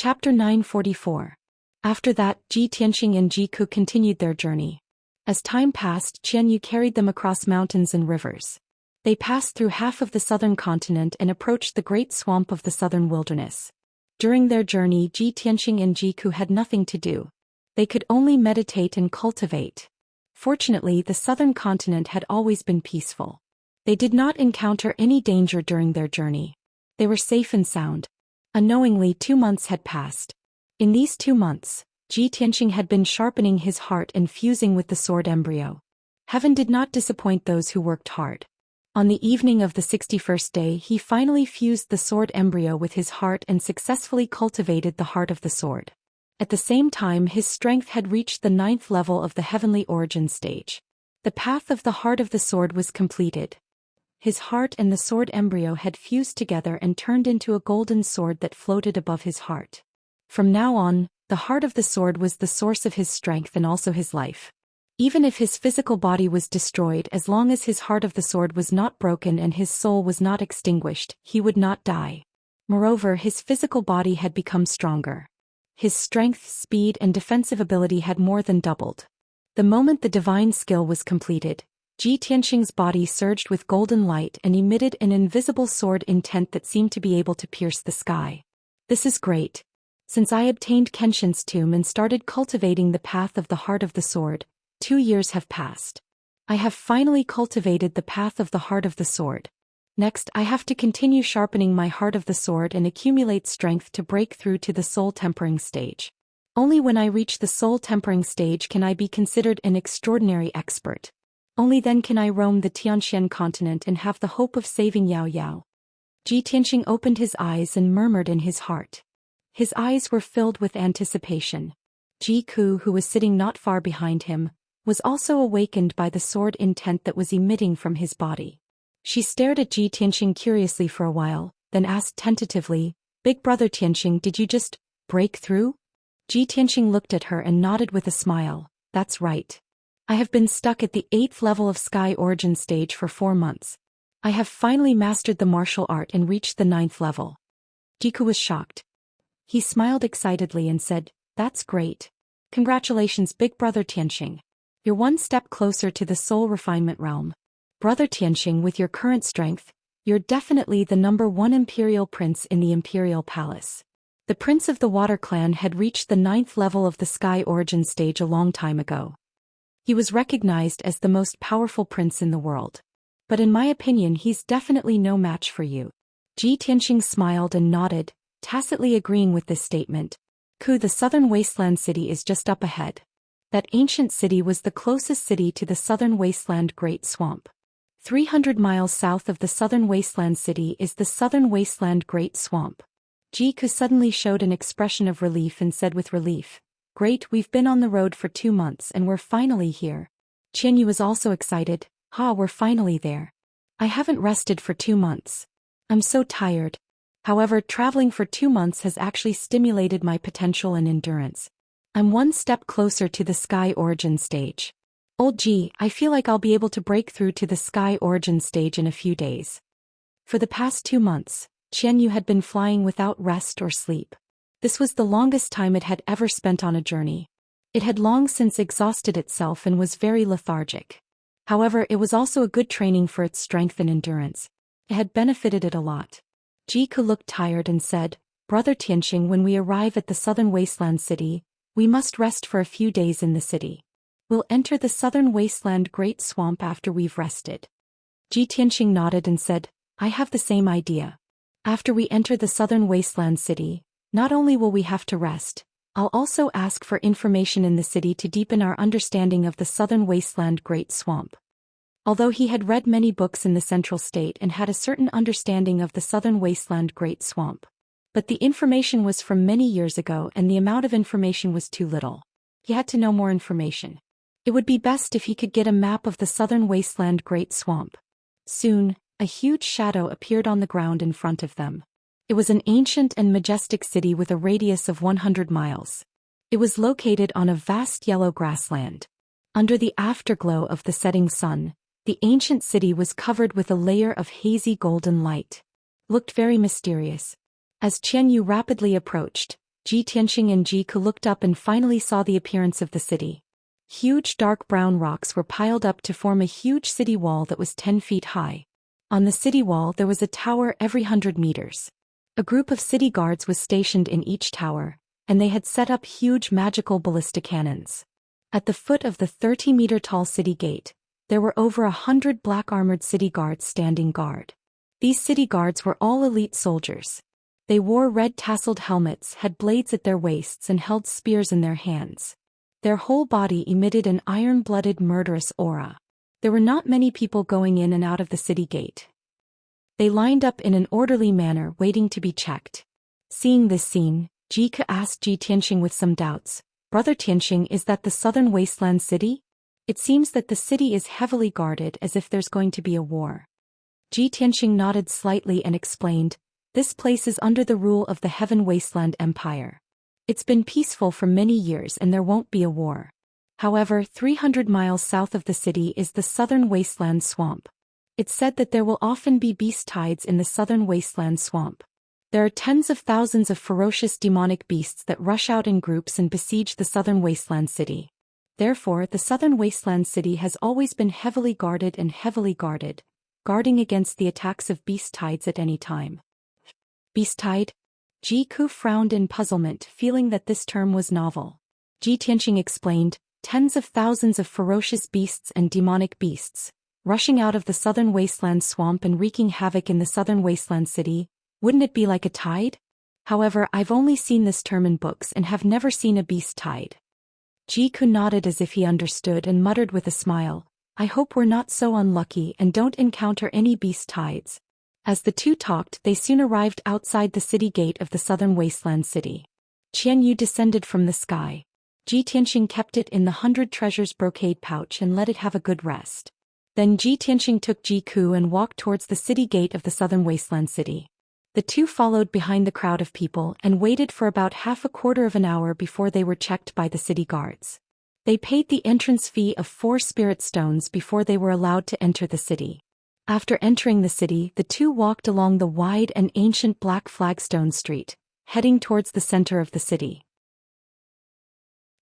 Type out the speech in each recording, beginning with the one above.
Chapter 944. After that, Ji Tianxing and Ji Ku continued their journey. As time passed, Qianyu carried them across mountains and rivers. They passed through half of the southern continent and approached the great swamp of the southern wilderness. During their journey, Ji Tianxing and Ji Ku had nothing to do. They could only meditate and cultivate. Fortunately, the southern continent had always been peaceful. They did not encounter any danger during their journey. They were safe and sound. Unknowingly, 2 months had passed. In these 2 months, Ji Tianxing had been sharpening his heart and fusing with the sword embryo. Heaven did not disappoint those who worked hard. On the evening of the 61st day, he finally fused the sword embryo with his heart and successfully cultivated the heart of the sword. At the same time, his strength had reached the 9th level of the heavenly origin stage. The path of the heart of the sword was completed. His heart and the sword embryo had fused together and turned into a golden sword that floated above his heart. From now on, the heart of the sword was the source of his strength and also his life. Even if his physical body was destroyed, as long as his heart of the sword was not broken and his soul was not extinguished, he would not die. Moreover, his physical body had become stronger. His strength, speed, and defensive ability had more than doubled. The moment the divine skill was completed, Ji Tianxing's body surged with golden light and emitted an invisible sword intent that seemed to be able to pierce the sky. This is great. Since I obtained Kenshin's tomb and started cultivating the path of the heart of the sword, 2 years have passed. I have finally cultivated the path of the heart of the sword. Next, I have to continue sharpening my heart of the sword and accumulate strength to break through to the soul tempering stage. Only when I reach the soul tempering stage can I be considered an extraordinary expert. Only then can I roam the Tianxian continent and have the hope of saving Yao Yao. Ji Tianxing opened his eyes and murmured in his heart. His eyes were filled with anticipation. Ji Ku, who was sitting not far behind him, was also awakened by the sword intent that was emitting from his body. She stared at Ji Tianxing curiously for a while, then asked tentatively, "Big brother Tianxing, did you just break through?" Ji Tianxing looked at her and nodded with a smile. "That's right. I have been stuck at the 8th level of Sky Origin stage for 4 months. I have finally mastered the martial art and reached the 9th level." Ji Ku was shocked. He smiled excitedly and said, "That's great. Congratulations, big brother Tianxing. You're 1 step closer to the soul refinement realm. Brother Tianxing, with your current strength, you're definitely the #1 imperial prince in the imperial palace." The prince of the Water Clan had reached the 9th level of the Sky Origin stage a long time ago. He was recognized as the most powerful prince in the world. But in my opinion, he's definitely no match for you. Ji Tianxing smiled and nodded, tacitly agreeing with this statement. Ku, the southern wasteland city, is just up ahead. That ancient city was the closest city to the southern wasteland Great Swamp. 300 miles south of the southern wasteland city is the southern wasteland Great Swamp. Ji Ku suddenly showed an expression of relief and said with relief, "Great, we've been on the road for 2 months and we're finally here." Qianyu was also excited. We're finally there. I haven't rested for 2 months. I'm so tired. However, traveling for 2 months has actually stimulated my potential and endurance. I'm 1 step closer to the Sky Origin stage. Old Ji, I feel like I'll be able to break through to the Sky Origin stage in a few days. For the past 2 months, Qianyu had been flying without rest or sleep. This was the longest time it had ever spent on a journey. It had long since exhausted itself and was very lethargic. However, it was also a good training for its strength and endurance. It had benefited it a lot. Ji Ku looked tired and said, "Brother Tianxing, when we arrive at the southern wasteland city, we must rest for a few days in the city. We'll enter the southern wasteland Great Swamp after we've rested." Ji Tianxing nodded and said, "I have the same idea. After we enter the southern wasteland city, not only will we have to rest, I'll also ask for information in the city to deepen our understanding of the southern wasteland Great Swamp." Although he had read many books in the Central State and had a certain understanding of the southern wasteland Great Swamp, but the information was from many years ago and the amount of information was too little. He had to know more information. It would be best if he could get a map of the southern wasteland Great Swamp. Soon, a huge shadow appeared on the ground in front of them. It was an ancient and majestic city with a radius of 100 miles. It was located on a vast yellow grassland. Under the afterglow of the setting sun, the ancient city was covered with a layer of hazy golden light. Looked very mysterious. As Qianyu rapidly approached, Ji Tianxing and Ji Ku looked up and finally saw the appearance of the city. Huge dark brown rocks were piled up to form a huge city wall that was 10 feet high. On the city wall there was a tower every 100 meters. A group of city guards was stationed in each tower, and they had set up huge magical ballista cannons. At the foot of the 30-meter-tall city gate, there were over 100 black-armored city guards standing guard. These city guards were all elite soldiers. They wore red tasseled helmets, had blades at their waists and held spears in their hands. Their whole body emitted an iron-blooded murderous aura. There were not many people going in and out of the city gate. They lined up in an orderly manner waiting to be checked. Seeing this scene, Ji Ke asked Ji Tianxing with some doubts, "Brother Tianxing, is that the southern wasteland city? It seems that the city is heavily guarded as if there's going to be a war." Ji Tianxing nodded slightly and explained, "This place is under the rule of the Heaven Wasteland Empire. It's been peaceful for many years and there won't be a war. However, 300 miles south of the city is the Southern Wasteland Swamp. It's said that there will often be beast tides in the Southern Wasteland Swamp. There are tens of thousands of ferocious demonic beasts that rush out in groups and besiege the Southern Wasteland City. Therefore, the Southern Wasteland City has always been heavily guarded, guarding against the attacks of beast tides at any time." Beast tide? Ji Ku frowned in puzzlement, feeling that this term was novel. Ji Tianxing explained, "Tens of thousands of ferocious beasts and demonic beasts, rushing out of the Southern Wasteland Swamp and wreaking havoc in the Southern Wasteland City. Wouldn't it be like a tide? However, I've only seen this term in books and have never seen a beast tide." Ji Ku nodded as if he understood and muttered with a smile, "I hope we're not so unlucky and don't encounter any beast tides." As the two talked, they soon arrived outside the city gate of the Southern Wasteland City. Qian Yu descended from the sky. Ji Tianxing kept it in the 100 treasures brocade pouch and let it have a good rest. Then Ji Tianxing took Ji Ku and walked towards the city gate of the Southern Wasteland City. The two followed behind the crowd of people and waited for about half a quarter of an hour before they were checked by the city guards. They paid the entrance fee of 4 spirit stones before they were allowed to enter the city. After entering the city, the two walked along the wide and ancient black flagstone street, heading towards the center of the city.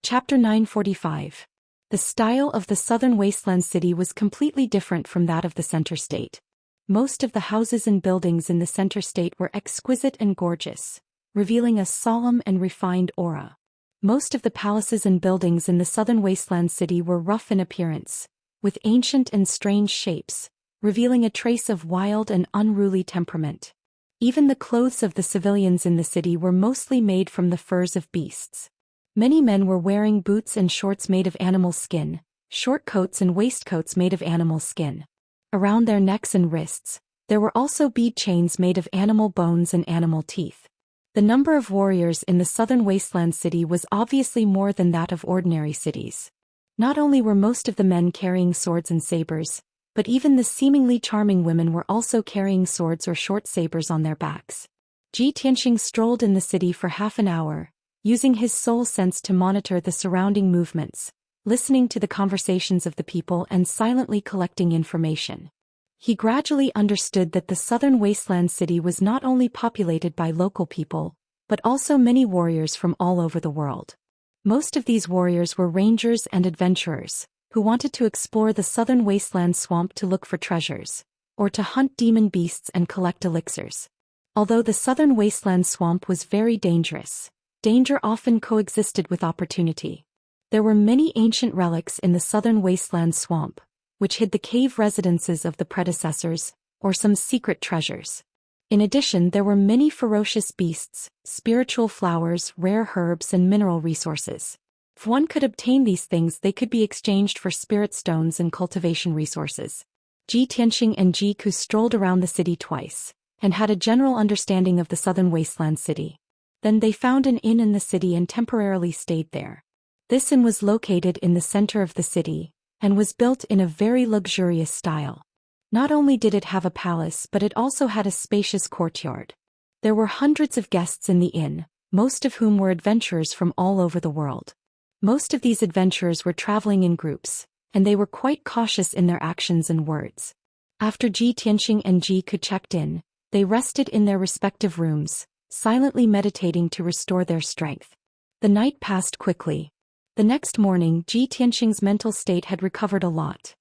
Chapter 945. The style of the Southern Wasteland City was completely different from that of the center state. Most of the houses and buildings in the center state were exquisite and gorgeous, revealing a solemn and refined aura. Most of the palaces and buildings in the Southern Wasteland City were rough in appearance, with ancient and strange shapes, revealing a trace of wild and unruly temperament. Even the clothes of the civilians in the city were mostly made from the furs of beasts. Many men were wearing boots and shorts made of animal skin, short coats and waistcoats made of animal skin. Around their necks and wrists, there were also bead chains made of animal bones and animal teeth. The number of warriors in the Southern Wasteland City was obviously more than that of ordinary cities. Not only were most of the men carrying swords and sabers, but even the seemingly charming women were also carrying swords or short sabers on their backs. Ji Tianxing strolled in the city for half an hour, using his soul sense to monitor the surrounding movements, listening to the conversations of the people and silently collecting information. He gradually understood that the Southern Wasteland City was not only populated by local people, but also many warriors from all over the world. Most of these warriors were rangers and adventurers, who wanted to explore the Southern Wasteland Swamp to look for treasures, or to hunt demon beasts and collect elixirs. Although the Southern Wasteland Swamp was very dangerous, danger often coexisted with opportunity. There were many ancient relics in the Southern Wasteland Swamp, which hid the cave residences of the predecessors, or some secret treasures. In addition, there were many ferocious beasts, spiritual flowers, rare herbs and mineral resources. If one could obtain these things, they could be exchanged for spirit stones and cultivation resources. Ji Tianxing and Ji Ku strolled around the city twice, and had a general understanding of the Southern Wasteland City. Then they found an inn in the city and temporarily stayed there. This inn was located in the center of the city, and was built in a very luxurious style. Not only did it have a palace, but it also had a spacious courtyard. There were hundreds of guests in the inn, most of whom were adventurers from all over the world. Most of these adventurers were traveling in groups, and they were quite cautious in their actions and words. After Ji Tianxing and Ji Ku checked in, they rested in their respective rooms, silently meditating to restore their strength. The night passed quickly. The next morning, Ji Tianxing's mental state had recovered a lot.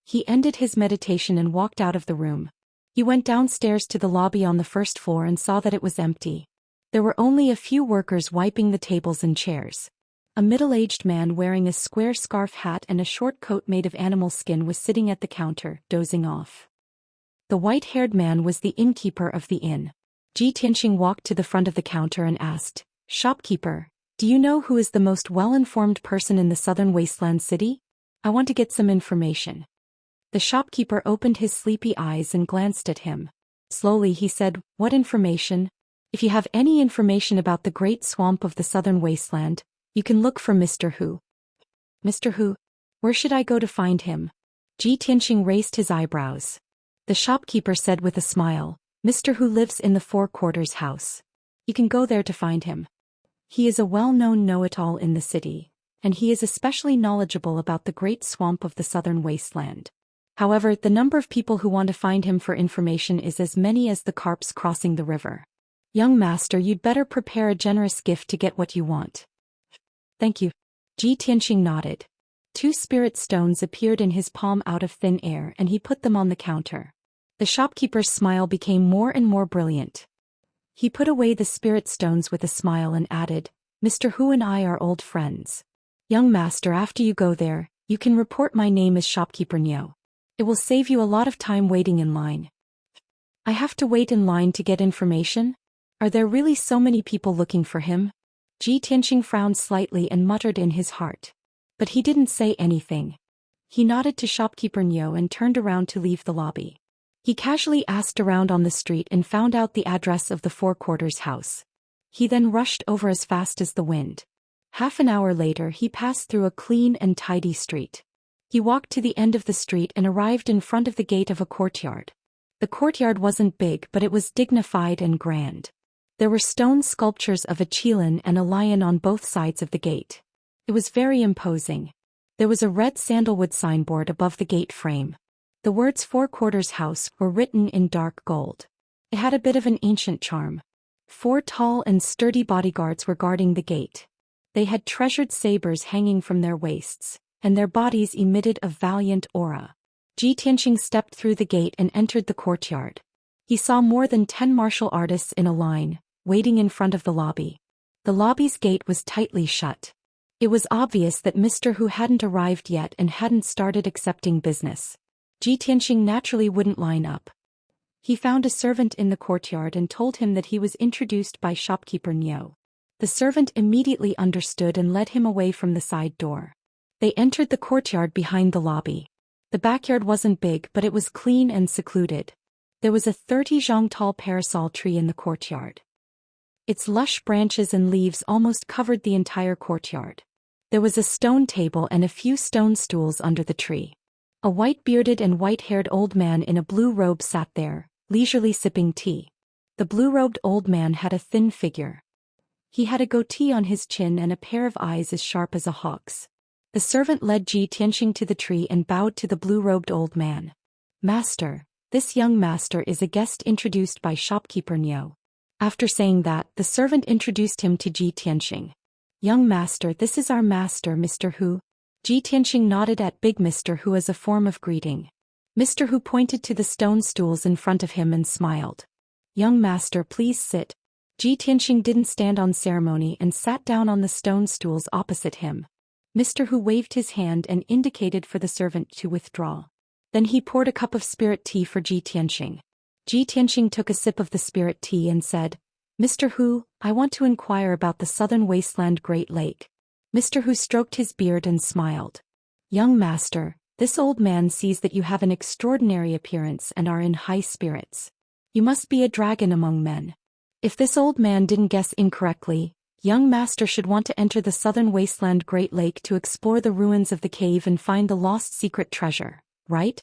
He ended his meditation and walked out of the room. He went downstairs to the lobby on the first floor and saw that it was empty. There were only a few workers wiping the tables and chairs. A middle-aged man wearing a square scarf hat and a short coat made of animal skin was sitting at the counter, dozing off. The white-haired man was the innkeeper of the inn. Ji Tianxing walked to the front of the counter and asked, "Shopkeeper, do you know who is the most well-informed person in the southern wasteland city? I want to get some information." The shopkeeper opened his sleepy eyes and glanced at him. Slowly he said, "What information? If you have any information about the great swamp of the southern wasteland, you can look for Mr. Hu." "Mr. Hu? Where should I go to find him?" Ji Tianxing raised his eyebrows. The shopkeeper said with a smile, "Mr. Hu lives in the Four Quarters house. You can go there to find him. He is a well-known know-it-all in the city, and he is especially knowledgeable about the great swamp of the southern wasteland. However, the number of people who want to find him for information is as many as the carps crossing the river. Young master, you'd better prepare a generous gift to get what you want." "Thank you." Ji Tianxing nodded. 2 spirit stones appeared in his palm out of thin air and he put them on the counter. The shopkeeper's smile became more and more brilliant. He put away the spirit stones with a smile and added, "Mr. Hu and I are old friends. Young master, after you go there, you can report my name as shopkeeper Niu. It will save you a lot of time waiting in line." "I have to wait in line to get information? Are there really so many people looking for him?" Ji Tianxing frowned slightly and muttered in his heart. But he didn't say anything. He nodded to shopkeeper Niu and turned around to leave the lobby. He casually asked around on the street and found out the address of the Four Quarters house. He then rushed over as fast as the wind. Half an hour later he passed through a clean and tidy street. He walked to the end of the street and arrived in front of the gate of a courtyard. The courtyard wasn't big, but it was dignified and grand. There were stone sculptures of a qilin and a lion on both sides of the gate. It was very imposing. There was a red sandalwood signboard above the gate frame. The words Four Quarters House were written in dark gold. It had a bit of an ancient charm. 4 tall and sturdy bodyguards were guarding the gate. They had treasured sabers hanging from their waists, and their bodies emitted a valiant aura. Ji Tianxing stepped through the gate and entered the courtyard. He saw more than 10 martial artists in a line, waiting in front of the lobby. The lobby's gate was tightly shut. It was obvious that Mr. Hu hadn't arrived yet and hadn't started accepting business. Ji Tianxing naturally wouldn't line up. He found a servant in the courtyard and told him that he was introduced by shopkeeper Niu. The servant immediately understood and led him away from the side door. They entered the courtyard behind the lobby. The backyard wasn't big, but it was clean and secluded. There was a 30-zhang tall parasol tree in the courtyard. Its lush branches and leaves almost covered the entire courtyard. There was a stone table and a few stone stools under the tree. A white-bearded and white-haired old man in a blue robe sat there, leisurely sipping tea. The blue-robed old man had a thin figure. He had a goatee on his chin and a pair of eyes as sharp as a hawk's. The servant led Ji Tianxing to the tree and bowed to the blue-robed old man. "Master, this young master is a guest introduced by shopkeeper Niu." After saying that, the servant introduced him to Ji Tianxing. "Young master, this is our master, Mr. Hu." Ji Tianxing nodded at Big Mr. Hu as a form of greeting. Mr. Hu pointed to the stone stools in front of him and smiled. "Young master, please sit." Ji Tianxing didn't stand on ceremony and sat down on the stone stools opposite him. Mr. Hu waved his hand and indicated for the servant to withdraw. Then he poured a cup of spirit tea for Ji Tianxing. Ji Tianxing took a sip of the spirit tea and said, "Mr. Hu, I want to inquire about the southern wasteland Great Lake." Mr. Hu stroked his beard and smiled. "Young master, this old man sees that you have an extraordinary appearance and are in high spirits. You must be a dragon among men. If this old man didn't guess incorrectly, young master should want to enter the southern wasteland Great Lake to explore the ruins of the cave and find the lost secret treasure, right?"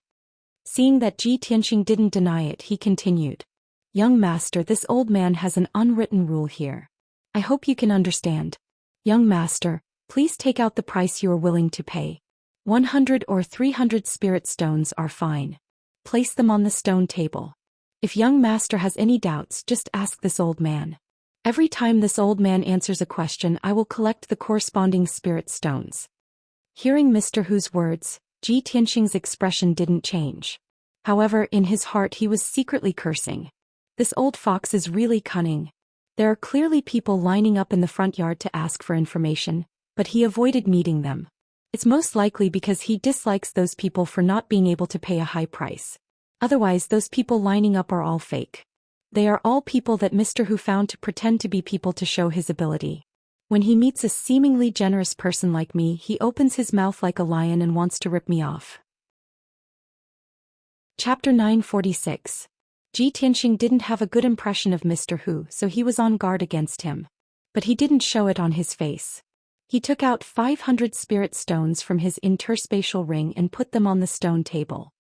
Seeing that Ji Tianxing didn't deny it, he continued. "Young master, this old man has an unwritten rule here. I hope you can understand. Young master, please take out the price you are willing to pay. 100 or 300 spirit stones are fine. Place them on the stone table. If young master has any doubts, just ask this old man." Every time this old man answers a question, I will collect the corresponding spirit stones. Hearing Mr. Hu's words, Ji Tianxing's expression didn't change. However, in his heart he was secretly cursing. This old fox is really cunning. There are clearly people lining up in the front yard to ask for information, but he avoided meeting them. It's most likely because he dislikes those people for not being able to pay a high price. Otherwise, those people lining up are all fake. They are all people that Mr. Hu found to pretend to be people to show his ability. When he meets a seemingly generous person like me, he opens his mouth like a lion and wants to rip me off. Chapter 946. Ji Tianxing didn't have a good impression of Mr. Hu, so he was on guard against him. But he didn't show it on his face. He took out 500 spirit stones from his interspatial ring and put them on the stone table.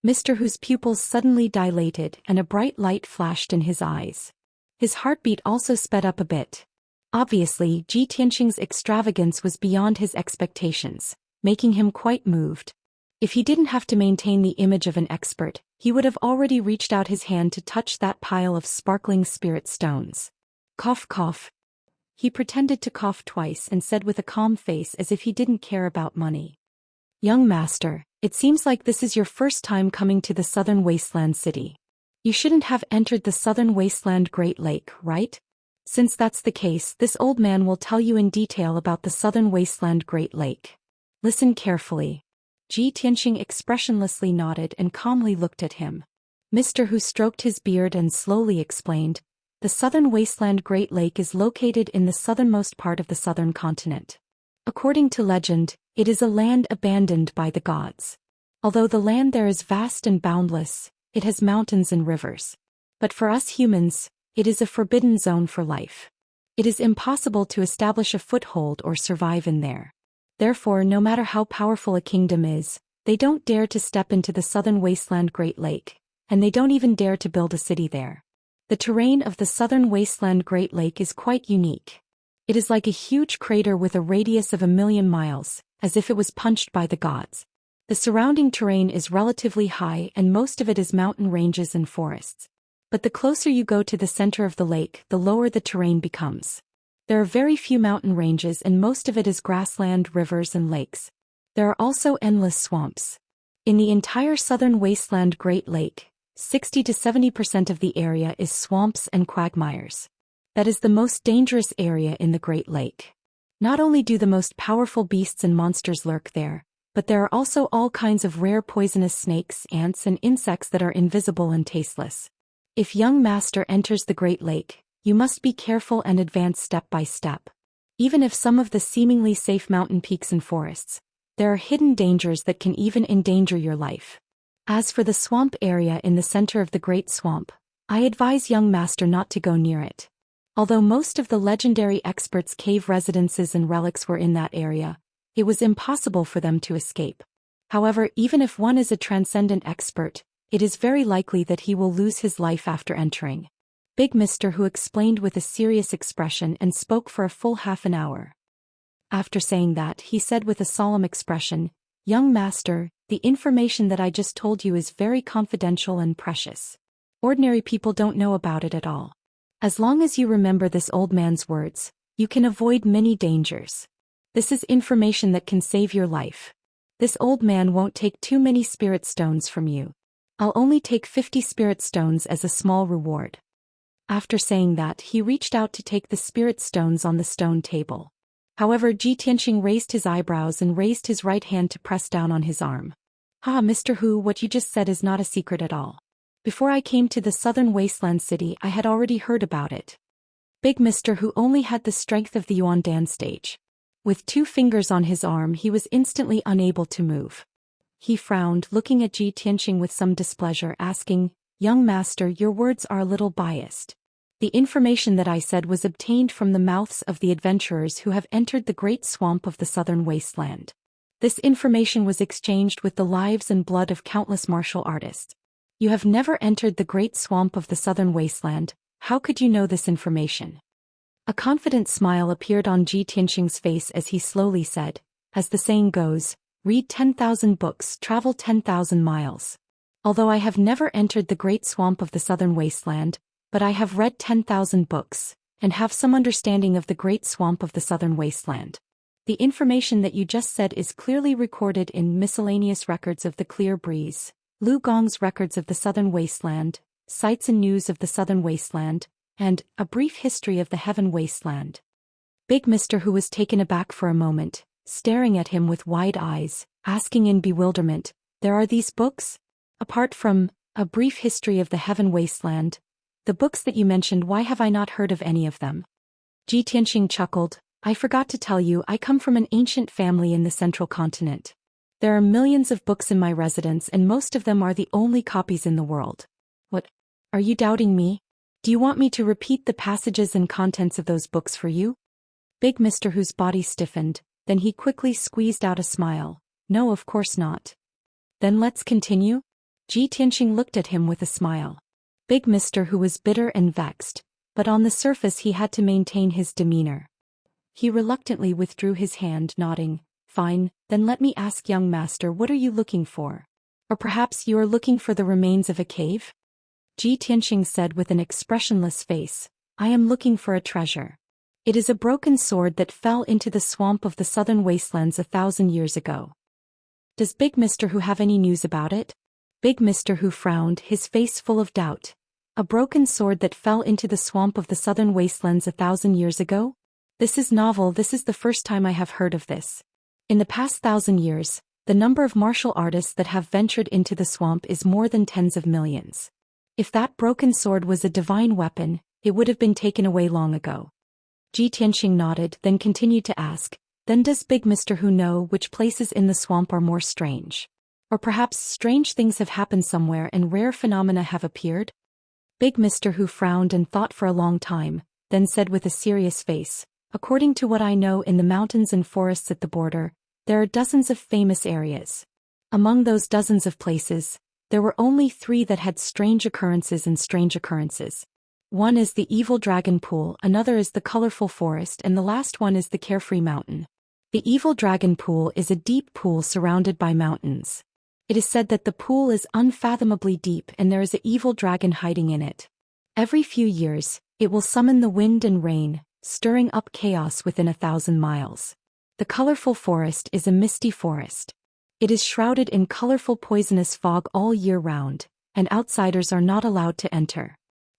Mr. Hu's pupils suddenly dilated and a bright light flashed in his eyes. His heartbeat also sped up a bit. Obviously, Ji Tianxing's extravagance was beyond his expectations, making him quite moved. If he didn't have to maintain the image of an expert, he would have already reached out his hand to touch that pile of sparkling spirit stones. Cough, cough. He pretended to cough twice and said with a calm face as if he didn't care about money. Young master, it seems like this is your first time coming to the southern wasteland city. You shouldn't have entered the southern wasteland Great Lake, right? Since that's the case, this old man will tell you in detail about the southern wasteland Great Lake. Listen carefully. Ji Tianxing expressionlessly nodded and calmly looked at him. Mr. Hu stroked his beard and slowly explained, the southern wasteland Great Lake is located in the southernmost part of the southern continent. According to legend, it is a land abandoned by the gods. Although the land there is vast and boundless, it has mountains and rivers. But for us humans, it is a forbidden zone for life. It is impossible to establish a foothold or survive in there. Therefore, no matter how powerful a kingdom is, they don't dare to step into the southern wasteland Great Lake, and they don't even dare to build a city there. The terrain of the southern wasteland Great Lake is quite unique. It is like a huge crater with a radius of 1,000,000 miles, as if it was punched by the gods. The surrounding terrain is relatively high and most of it is mountain ranges and forests. But the closer you go to the center of the lake, the lower the terrain becomes. There are very few mountain ranges and most of it is grassland, rivers and lakes. There are also endless swamps. In the entire southern wasteland Great Lake, 60 to 70% of the area is swamps and quagmires. That is the most dangerous area in the Great Lake. Not only do the most powerful beasts and monsters lurk there, but there are also all kinds of rare poisonous snakes, ants and insects that are invisible and tasteless. If young master enters the Great Lake, you must be careful and advance step by step. Even if some of the seemingly safe mountain peaks and forests, there are hidden dangers that can even endanger your life. As for the swamp area in the center of the Great Swamp, I advise young master not to go near it. Although most of the legendary experts' cave residences and relics were in that area, it was impossible for them to escape. However, even if one is a transcendent expert, it is very likely that he will lose his life after entering. Big Mr. Hu explained with a serious expression and spoke for a full half an hour. After saying that, he said with a solemn expression, Young master, the information that I just told you is very confidential and precious. Ordinary people don't know about it at all. As long as you remember this old man's words, you can avoid many dangers. This is information that can save your life. This old man won't take too many spirit stones from you. I'll only take 50 spirit stones as a small reward. After saying that, he reached out to take the spirit stones on the stone table. However, Ji Tianxing raised his eyebrows and raised his right hand to press down on his arm. Mr. Hu, what you just said is not a secret at all. Before I came to the southern wasteland city, I had already heard about it. Big Mr. Hu only had the strength of the Yuan Dan stage. With 2 fingers on his arm, he was instantly unable to move. He frowned, looking at Ji Tianxing with some displeasure, asking, Young master, your words are a little biased. The information that I said was obtained from the mouths of the adventurers who have entered the great swamp of the southern wasteland. This information was exchanged with the lives and blood of countless martial artists. You have never entered the great swamp of the southern wasteland, how could you know this information? A confident smile appeared on Ji Tianxing's face as he slowly said, as the saying goes, read 10,000 books, travel 10,000 miles. Although I have never entered the great swamp of the southern wasteland, but I have read 10,000 books, and have some understanding of the great swamp of the southern wasteland. The information that you just said is clearly recorded in miscellaneous records of the clear breeze, Lu Gong's records of the southern wasteland, sights and news of the southern wasteland, and a brief history of the heaven wasteland. Big Mr. Hu was taken aback for a moment, staring at him with wide eyes, asking in bewilderment, "There are these books? Apart from a brief history of the heaven wasteland, the books that you mentioned, why have I not heard of any of them?" Ji Tianxing chuckled, "I forgot to tell you, I come from an ancient family in the central continent. There are millions of books in my residence and most of them are the only copies in the world." "What? Are you doubting me? Do you want me to repeat the passages and contents of those books for you?" Big Mr. Hu's body stiffened, then he quickly squeezed out a smile. "No, of course not." "Then let's continue?" Ji Tianxing looked at him with a smile. Big Mr. Hu was bitter and vexed, but on the surface he had to maintain his demeanor. He reluctantly withdrew his hand, nodding, "Fine, then let me ask, young master, what are you looking for? Or perhaps you are looking for the remains of a cave?" Ji Tianxing said with an expressionless face, "I am looking for a treasure. It is a broken sword that fell into the swamp of the southern wastelands 1,000 years ago." "Does Big Mr. Hu have any news about it?" Big Mr. Hu frowned, his face full of doubt. "A broken sword that fell into the swamp of the southern wastelands 1,000 years ago? This is novel, this is the first time I have heard of this. In the past 1,000 years, the number of martial artists that have ventured into the swamp is more than tens of millions. If that broken sword was a divine weapon, it would have been taken away long ago." Ji Tianxing nodded, then continued to ask, "Then does Big Mr. Hu know which places in the swamp are more strange? Or perhaps strange things have happened somewhere and rare phenomena have appeared?" Big Mr. Hu frowned and thought for a long time, then said with a serious face, "According to what I know, in the mountains and forests at the border, there are dozens of famous areas. Among those dozens of places, there were only 3 that had strange occurrences and strange occurrences. One is the evil dragon pool, another is the colorful forest, and the last one is the carefree mountain. The evil dragon pool is a deep pool surrounded by mountains. It is said that the pool is unfathomably deep and there is an evil dragon hiding in it. Every few years, it will summon the wind and rain, stirring up chaos within 1,000 miles. The colorful forest is a misty forest. It is shrouded in colorful poisonous fog all year round, and outsiders are not allowed to enter.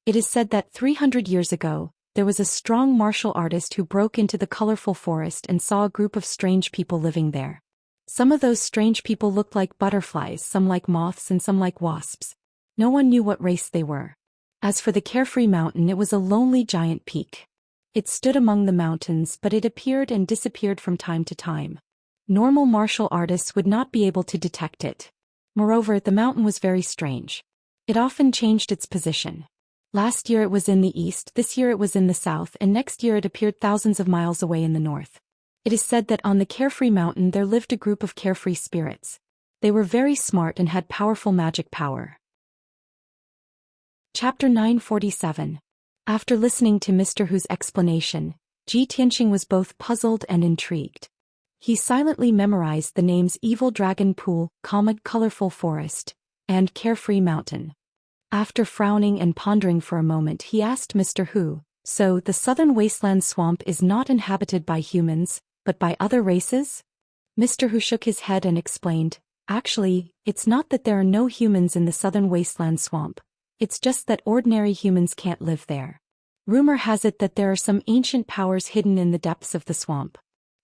It is said that 300 years ago, there was a strong martial artist who broke into the colorful forest and saw a group of strange people living there. Some of those strange people looked like butterflies, some like moths, and some like wasps. No one knew what race they were. As for the carefree mountain, it was a lonely giant peak. It stood among the mountains, but it appeared and disappeared from time to time. Normal martial artists would not be able to detect it. Moreover, the mountain was very strange. It often changed its position. Last year it was in the east, this year it was in the south, and next year it appeared thousands of miles away in the north. It is said that on the Carefree Mountain there lived a group of carefree spirits. They were very smart and had powerful magic power. Chapter 947. After listening to Mr. Hu's explanation, Ji Tianxing was both puzzled and intrigued. He silently memorized the names Evil Dragon Pool, Colorful Forest, and Carefree Mountain. After frowning and pondering for a moment, he asked Mr. Hu, "So the southern wasteland swamp is not inhabited by humans, but by other races?" Mr. Hu shook his head and explained, "Actually, it's not that there are no humans in the southern wasteland swamp. It's just that ordinary humans can't live there. Rumor has it that there are some ancient powers hidden in the depths of the swamp.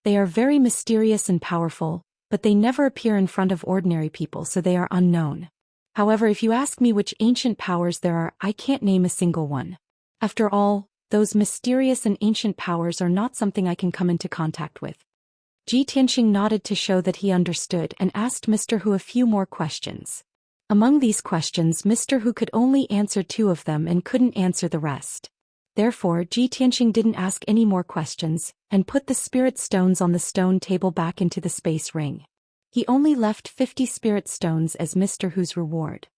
They are very mysterious and powerful, but they never appear in front of ordinary people, so they are unknown. However, if you ask me which ancient powers there are, I can't name a single one. After all, those mysterious and ancient powers are not something I can come into contact with." Ji Tianxing nodded to show that he understood and asked Mr. Hu a few more questions. Among these questions, Mr. Hu could only answer 2 of them and couldn't answer the rest. Therefore, Ji Tianxing didn't ask any more questions, and put the spirit stones on the stone table back into the space ring. He only left 50 spirit stones as Mr. Hu's reward.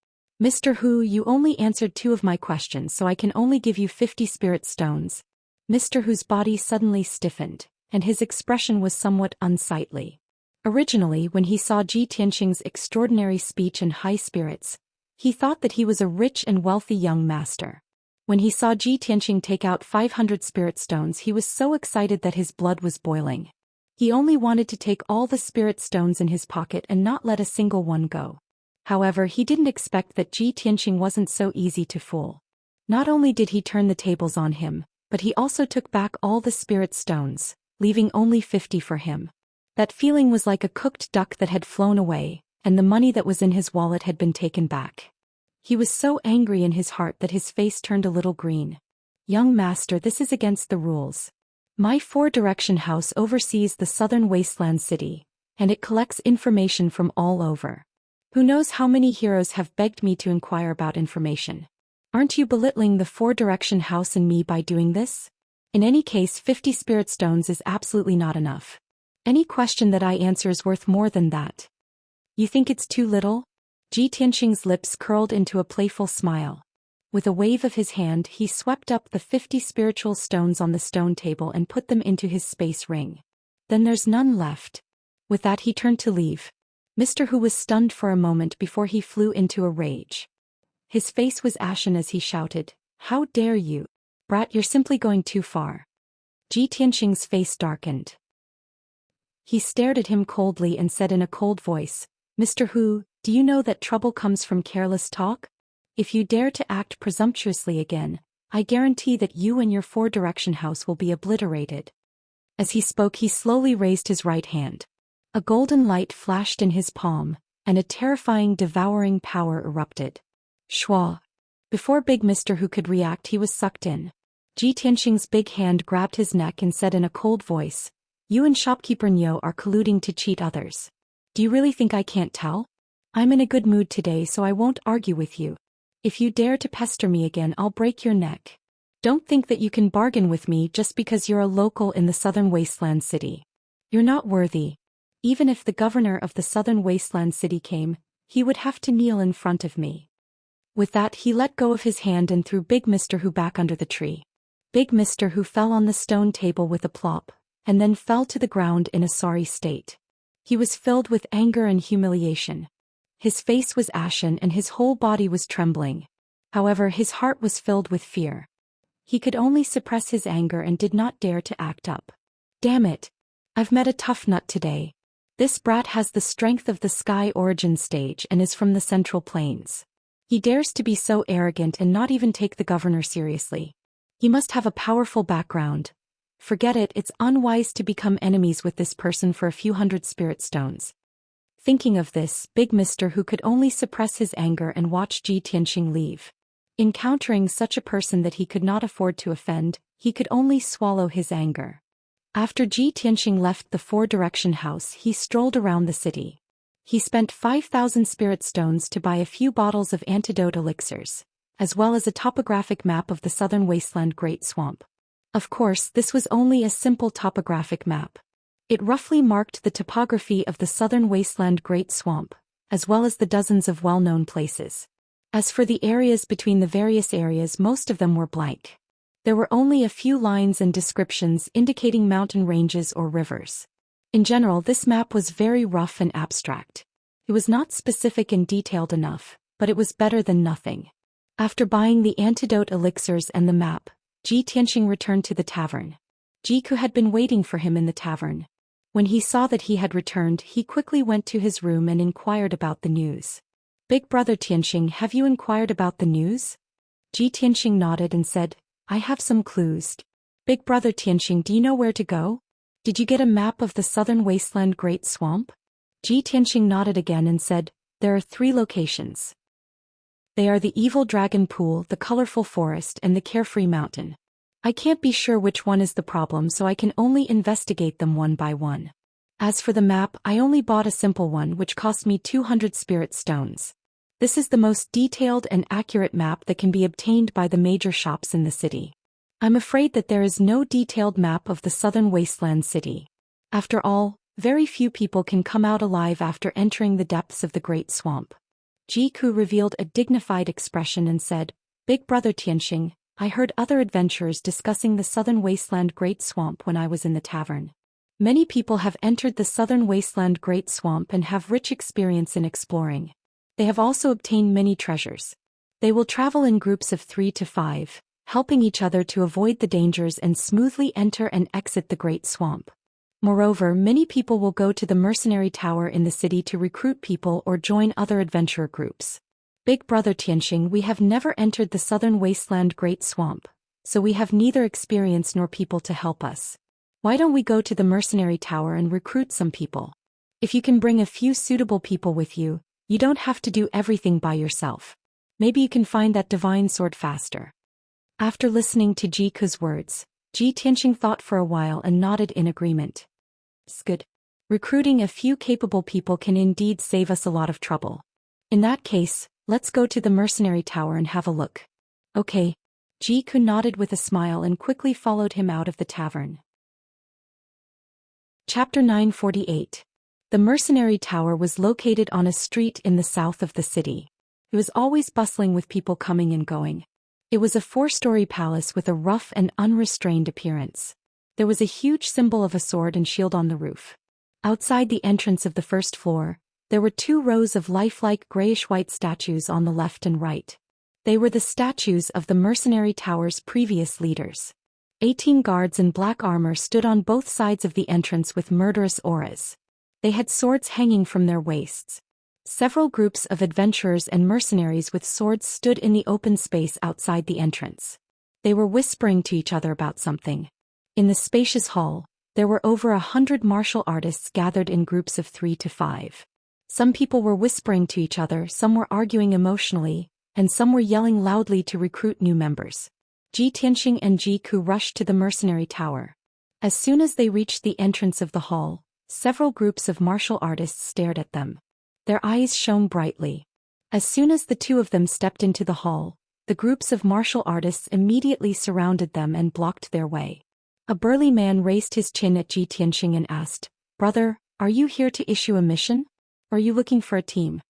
"Mr. Hu, you only answered 2 of my questions, so I can only give you 50 spirit stones." Mr. Hu's body suddenly stiffened, and his expression was somewhat unsightly. Originally, when he saw Ji Tianxing's extraordinary speech and high spirits, he thought that he was a rich and wealthy young master. When he saw Ji Tianxing take out 500 spirit stones, he was so excited that his blood was boiling. He only wanted to take all the spirit stones in his pocket and not let a single one go. However, he didn't expect that Ji Tianxing wasn't so easy to fool. Not only did he turn the tables on him, but he also took back all the spirit stones, leaving only 50 for him. That feeling was like a cooked duck that had flown away, and the money that was in his wallet had been taken back. He was so angry in his heart that his face turned a little green. "Young master, this is against the rules. My four-direction house oversees the southern wasteland city, and it collects information from all over. Who knows how many heroes have begged me to inquire about information. Aren't you belittling the four-direction house and me by doing this? In any case, 50 spirit stones is absolutely not enough. Any question that I answer is worth more than that. You think it's too little?" Ji Tianxing's lips curled into a playful smile. With a wave of his hand, he swept up the 50 spiritual stones on the stone table and put them into his space ring. "Then there's none left." With that, he turned to leave. Mr. Hu was stunned for a moment before he flew into a rage. His face was ashen as he shouted, "How dare you? Brat, you're simply going too far." Ji Tianxing's face darkened. He stared at him coldly and said in a cold voice, "Mr. Hu, do you know that trouble comes from careless talk? If you dare to act presumptuously again, I guarantee that you and your four-direction house will be obliterated." As he spoke, he slowly raised his right hand. A golden light flashed in his palm, and a terrifying, devouring power erupted. Shwa! Before Big Mr. Hu could react, he was sucked in. Ji Tianxing's big hand grabbed his neck and said in a cold voice, "You and shopkeeper Niu are colluding to cheat others. Do you really think I can't tell? I'm in a good mood today, so I won't argue with you. If you dare to pester me again, I'll break your neck. Don't think that you can bargain with me just because you're a local in the southern wasteland city. You're not worthy. Even if the governor of the southern wasteland city came, he would have to kneel in front of me." With that, he let go of his hand and threw Big Mr. Hu back under the tree. Big Mr. Hu fell on the stone table with a plop, and then fell to the ground in a sorry state. He was filled with anger and humiliation. His face was ashen and his whole body was trembling. However, his heart was filled with fear. He could only suppress his anger and did not dare to act up. "Damn it! I've met a tough nut today. This brat has the strength of the Sky Origin stage and is from the Central Plains. He dares to be so arrogant and not even take the governor seriously. He must have a powerful background. Forget it, it's unwise to become enemies with this person for a few hundred spirit stones." Thinking of this, Big Mr. Hu could only suppress his anger and watch Ji Tianxing leave. Encountering such a person that he could not afford to offend, he could only swallow his anger. After Ji Tianxing left the four-direction house, he strolled around the city. He spent 5,000 spirit stones to buy a few bottles of antidote elixirs, as well as a topographic map of the southern wasteland Great Swamp. Of course, this was only a simple topographic map. It roughly marked the topography of the southern wasteland Great Swamp, as well as the dozens of well-known places. As for the areas between the various areas, most of them were blank. There were only a few lines and descriptions indicating mountain ranges or rivers. In general, this map was very rough and abstract. It was not specific and detailed enough, but it was better than nothing. After buying the antidote elixirs and the map, Ji Tianxing returned to the tavern. Jiku had been waiting for him in the tavern. When he saw that he had returned, he quickly went to his room and inquired about the news. "Big brother Tianxing, have you inquired about the news?" Ji Tianxing nodded and said, "I have some clues." "Big brother Tianxing, do you know where to go? Did you get a map of the southern wasteland Great Swamp?" Ji Tianxing nodded again and said, "There are 3 locations. They are the Evil Dragon Pool, the Colorful Forest, and the Carefree Mountain. I can't be sure which one is the problem, so I can only investigate them one by one. As for the map, I only bought a simple one which cost me 200 spirit stones. This is the most detailed and accurate map that can be obtained by the major shops in the city. I'm afraid that there is no detailed map of the southern wasteland city. After all, very few people can come out alive after entering the depths of the Great Swamp." Jiku revealed a dignified expression and said, "Big brother Tianxing, I heard other adventurers discussing the southern wasteland Great Swamp when I was in the tavern. Many people have entered the southern wasteland Great Swamp and have rich experience in exploring. They have also obtained many treasures. They will travel in groups of 3 to 5, helping each other to avoid the dangers and smoothly enter and exit the Great Swamp. Moreover, many people will go to the mercenary tower in the city to recruit people or join other adventurer groups. Big Brother Tianxing, we have never entered the southern wasteland Great Swamp, so we have neither experience nor people to help us. Why don't we go to the mercenary tower and recruit some people? If you can bring a few suitable people with you, you don't have to do everything by yourself. Maybe you can find that divine sword faster. After listening to Jiku's words, Ji Tianxing thought for a while and nodded in agreement. It's good. Recruiting a few capable people can indeed save us a lot of trouble. In that case, let's go to the mercenary tower and have a look. Okay. Jiku nodded with a smile and quickly followed him out of the tavern. Chapter 948. The mercenary tower was located on a street in the south of the city. It was always bustling with people coming and going. It was a 4-story palace with a rough and unrestrained appearance. There was a huge symbol of a sword and shield on the roof. Outside the entrance of the first floor, there were 2 rows of lifelike grayish-white statues on the left and right. They were the statues of the mercenary tower's previous leaders. 18 guards in black armor stood on both sides of the entrance with murderous auras. They had swords hanging from their waists. Several groups of adventurers and mercenaries with swords stood in the open space outside the entrance. They were whispering to each other about something. In the spacious hall, there were over 100 martial artists gathered in groups of 3 to 5. Some people were whispering to each other, some were arguing emotionally, and some were yelling loudly to recruit new members. Ji Tianxing and Jiku rushed to the mercenary tower. As soon as they reached the entrance of the hall, several groups of martial artists stared at them. Their eyes shone brightly. As soon as the 2 of them stepped into the hall, the groups of martial artists immediately surrounded them and blocked their way. A burly man raised his chin at Ji Tianxing and asked, "Brother, are you here to issue a mission? Or are you looking for a team?"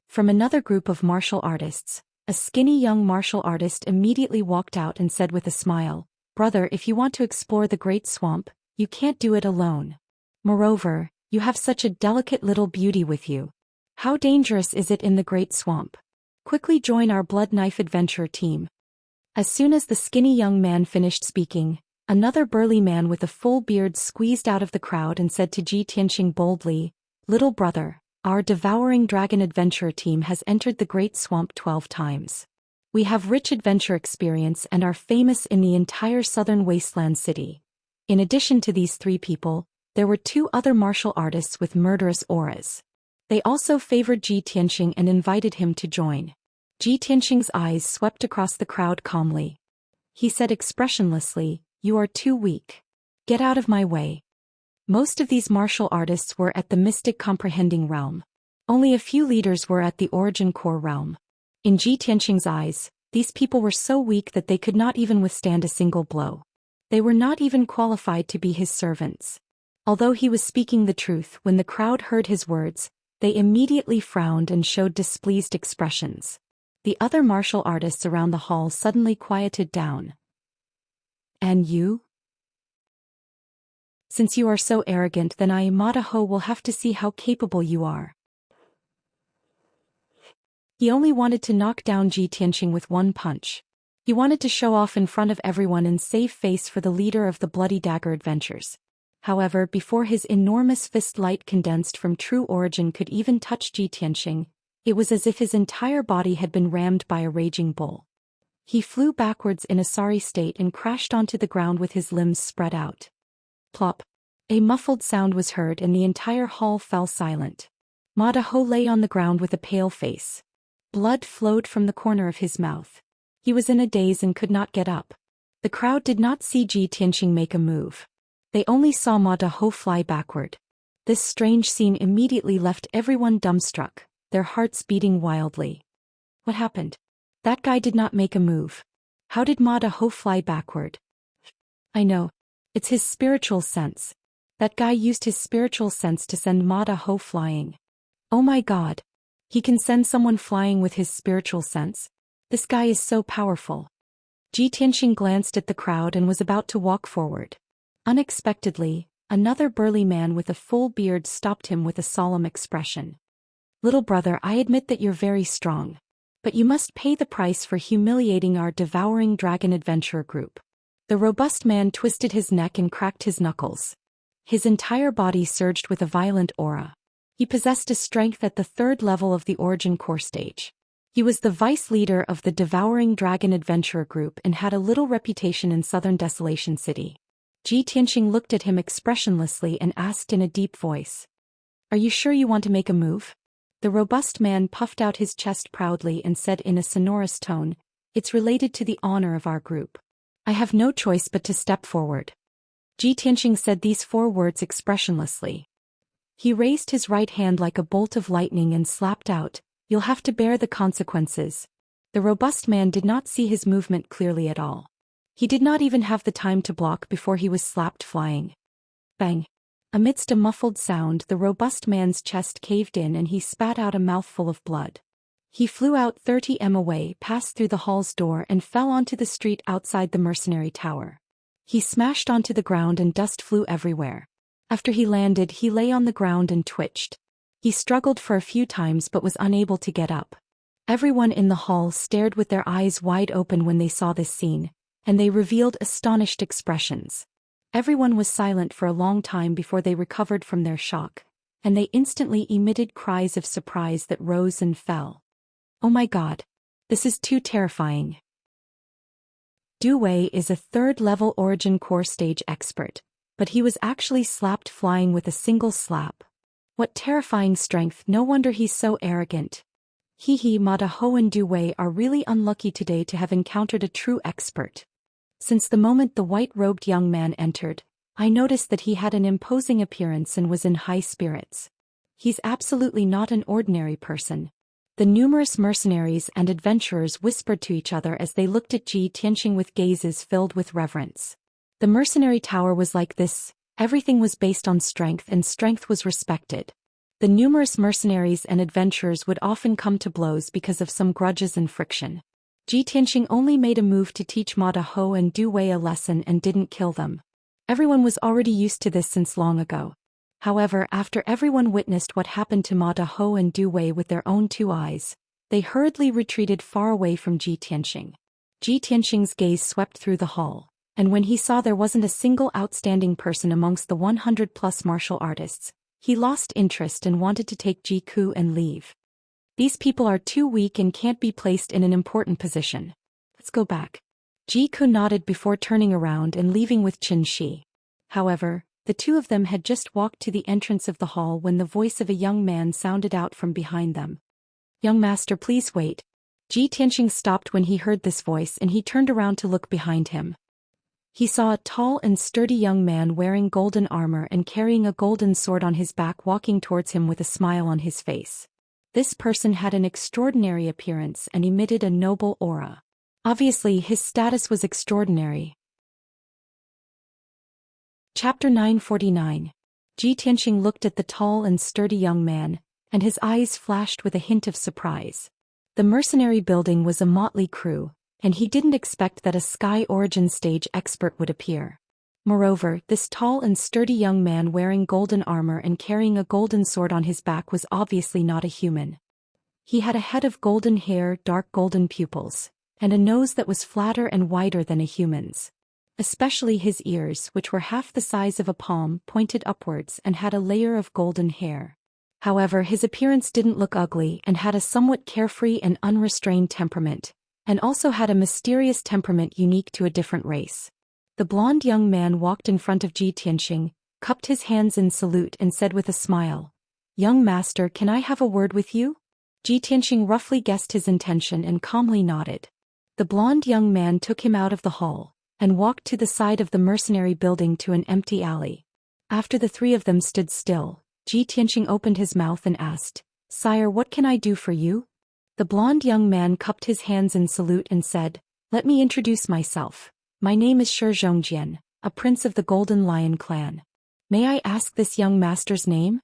From another group of martial artists, a skinny young martial artist immediately walked out and said with a smile, "Brother, if you want to explore the Great Swamp, you can't do it alone. Moreover, you have such a delicate little beauty with you. How dangerous is it in the Great Swamp? Quickly join our Blood Knife Adventure team." As soon as the skinny young man finished speaking, another burly man with a full beard squeezed out of the crowd and said to Ji Tianxing boldly, "Little brother, our Devouring Dragon Adventure team has entered the Great Swamp 12 times. We have rich adventure experience and are famous in the entire southern wasteland city." In addition to these 3 people, there were 2 other martial artists with murderous auras. They also favored Ji Tianxing and invited him to join. Ji Tianxing's eyes swept across the crowd calmly. He said expressionlessly, "You are too weak. Get out of my way." Most of these martial artists were at the Mystic Comprehending realm. Only a few leaders were at the Origin Core realm. In Ji Tianxing's eyes, these people were so weak that they could not even withstand a single blow. They were not even qualified to be his servants. Although he was speaking the truth, when the crowd heard his words, they immediately frowned and showed displeased expressions. The other martial artists around the hall suddenly quieted down. "And you? Since you are so arrogant, then I, Madaho, will have to see how capable you are." He only wanted to knock down Ji Tianxing with one punch. He wanted to show off in front of everyone and save face for the leader of the Bloody Dagger Adventures. However, before his enormous fist light condensed from true origin could even touch Ji Tianxing, it was as if his entire body had been rammed by a raging bull. He flew backwards in a sorry state and crashed onto the ground with his limbs spread out. Plop. A muffled sound was heard and the entire hall fell silent. Madaho lay on the ground with a pale face. Blood flowed from the corner of his mouth. He was in a daze and could not get up. The crowd did not see Ji Tianxing make a move. They only saw Madaho fly backward. This strange scene immediately left everyone dumbstruck, their hearts beating wildly. What happened? That guy did not make a move. How did Madaho fly backward? I know. It's his spiritual sense. That guy used his spiritual sense to send Madaho flying. Oh my god. He can send someone flying with his spiritual sense? This guy is so powerful. Ji Tianxing glanced at the crowd and was about to walk forward. Unexpectedly, another burly man with a full beard stopped him with a solemn expression. "Little brother, I admit that you're very strong. But you must pay the price for humiliating our devouring dragon adventurer group. The robust man twisted his neck and cracked his knuckles. His entire body surged with a violent aura. He possessed a strength at the 3rd level of the Origin Core stage. He was the vice leader of the Devouring Dragon Adventurer Group and had a little reputation in southern Desolation City. Ji Tianxing looked at him expressionlessly and asked in a deep voice. Are you sure you want to make a move? The robust man puffed out his chest proudly and said in a sonorous tone, It's related to the honor of our group. I have no choice but to step forward. Ji Tianxing said these 4 words expressionlessly. He raised his right hand like a bolt of lightning and slapped out, You'll have to bear the consequences. The robust man did not see his movement clearly at all. He did not even have the time to block before he was slapped flying. Bang! Amidst a muffled sound, the robust man's chest caved in and he spat out a mouthful of blood. He flew out 30 m away, passed through the hall's door and fell onto the street outside the mercenary tower. He smashed onto the ground and dust flew everywhere. After he landed, he lay on the ground and twitched. He struggled for a few times but was unable to get up. Everyone in the hall stared with their eyes wide open when they saw this scene, and they revealed astonished expressions. Everyone was silent for a long time before they recovered from their shock, and they instantly emitted cries of surprise that rose and fell. Oh my God! This is too terrifying. Du Wei is a 3rd level Origin Core stage expert, but he was actually slapped flying with a single slap. What terrifying strength, no wonder he's so arrogant. Mada Ho and Du Wei are really unlucky today to have encountered a true expert. Since the moment the white-robed young man entered, I noticed that he had an imposing appearance and was in high spirits. He's absolutely not an ordinary person. The numerous mercenaries and adventurers whispered to each other as they looked at Ji Tianxing with gazes filled with reverence. The mercenary tower was like this. Everything was based on strength and strength was respected. The numerous mercenaries and adventurers would often come to blows because of some grudges and friction. Ji Tianxing only made a move to teach Mada Ho and Du Wei a lesson and didn't kill them. Everyone was already used to this since long ago. However, after everyone witnessed what happened to Mada Ho and Du Wei with their own 2 eyes, they hurriedly retreated far away from Ji Tianxing. Ji Tianxing's gaze swept through the hall. And when he saw there wasn't a single outstanding person amongst the 100+ martial artists, he lost interest and wanted to take Ji Ku and leave. These people are too weak and can't be placed in an important position. Let's go back. Ji Ku nodded before turning around and leaving with Qin Shi. However, the 2 of them had just walked to the entrance of the hall when the voice of a young man sounded out from behind them. Young master, please wait. Ji Tianxing stopped when he heard this voice and he turned around to look behind him. He saw a tall and sturdy young man wearing golden armor and carrying a golden sword on his back walking towards him with a smile on his face. This person had an extraordinary appearance and emitted a noble aura. Obviously, his status was extraordinary. Chapter 949. Ji Tianxing looked at the tall and sturdy young man, and his eyes flashed with a hint of surprise. The mercenary building was a motley crew, and he didn't expect that a Sky Origin stage expert would appear. Moreover, this tall and sturdy young man wearing golden armor and carrying a golden sword on his back was obviously not a human. He had a head of golden hair, dark golden pupils, and a nose that was flatter and wider than a human's. Especially his ears, which were half the size of a palm, pointed upwards and had a layer of golden hair. However, his appearance didn't look ugly and had a somewhat carefree and unrestrained temperament, and also had a mysterious temperament unique to a different race. The blonde young man walked in front of Ji Tianxing, cupped his hands in salute and said with a smile, "Young master, can I have a word with you?" Ji Tianxing roughly guessed his intention and calmly nodded. The blonde young man took him out of the hall, and walked to the side of the mercenary building to an empty alley. After the 3 of them stood still, Ji Tianxing opened his mouth and asked, "Sire, what can I do for you?" The blonde young man cupped his hands in salute and said, "Let me introduce myself. My name is Zhou Xian, a prince of the Golden Lion clan. May I ask this young master's name?"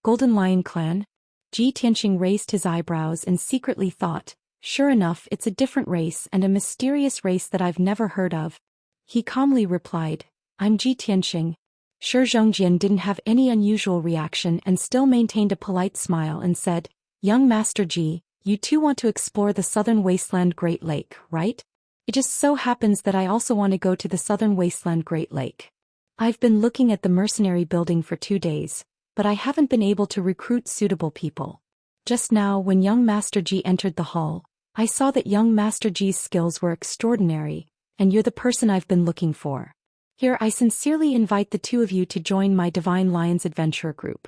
Golden Lion clan? Ji Tianxing raised his eyebrows and secretly thought, "Sure enough, it's a different race and a mysterious race that I've never heard of." He calmly replied, "I'm Ji Tianxing." Zhou Xian didn't have any unusual reaction and still maintained a polite smile and said, "Young Master Ji, you too want to explore the southern wasteland Great Lake, right? It just so happens that I also want to go to the southern wasteland Great Lake. I've been looking at the mercenary building for 2 days, but I haven't been able to recruit suitable people. Just now when young Master Ji entered the hall, I saw that young Master Ji's skills were extraordinary, and you're the person I've been looking for. Here I sincerely invite the two of you to join my Divine Lions Adventure group.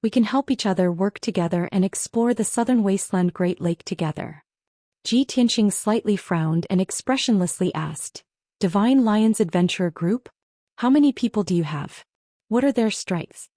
We can help each other work together and explore the southern wasteland Great Lake together. Ji Tianqing slightly frowned and expressionlessly asked, Divine Lions Adventure group? How many people do you have? What are their strengths?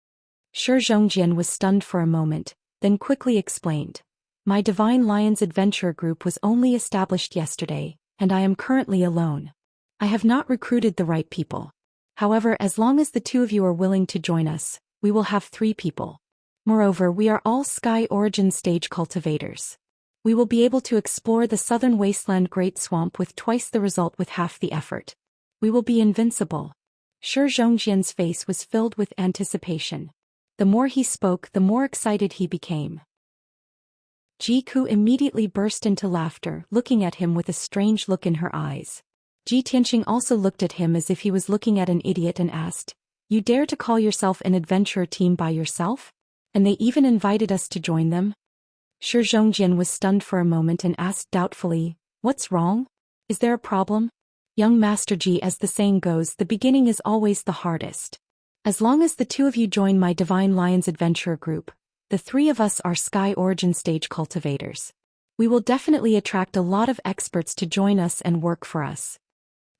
Shi Zhongjian was stunned for a moment, then quickly explained. My Divine Lions Adventure group was only established yesterday, and I am currently alone. I have not recruited the right people. However, as long as the two of you are willing to join us, we will have 3 people. Moreover, we are all Sky Origin stage cultivators. We will be able to explore the southern wasteland Great Swamp with twice the result with half the effort. We will be invincible. Shi Zhongjian's face was filled with anticipation. The more he spoke, the more excited he became. Ji Ku immediately burst into laughter, looking at him with a strange look in her eyes. Ji Tianqing also looked at him as if he was looking at an idiot and asked, You dare to call yourself an adventurer team by yourself? And they even invited us to join them? Shi Zhongjian was stunned for a moment and asked doubtfully, What's wrong? Is there a problem? Young Master Ji, as the saying goes, the beginning is always the hardest. As long as the two of you join my Divine Lions Adventure group, the 3 of us are Sky Origin stage cultivators. We will definitely attract a lot of experts to join us and work for us.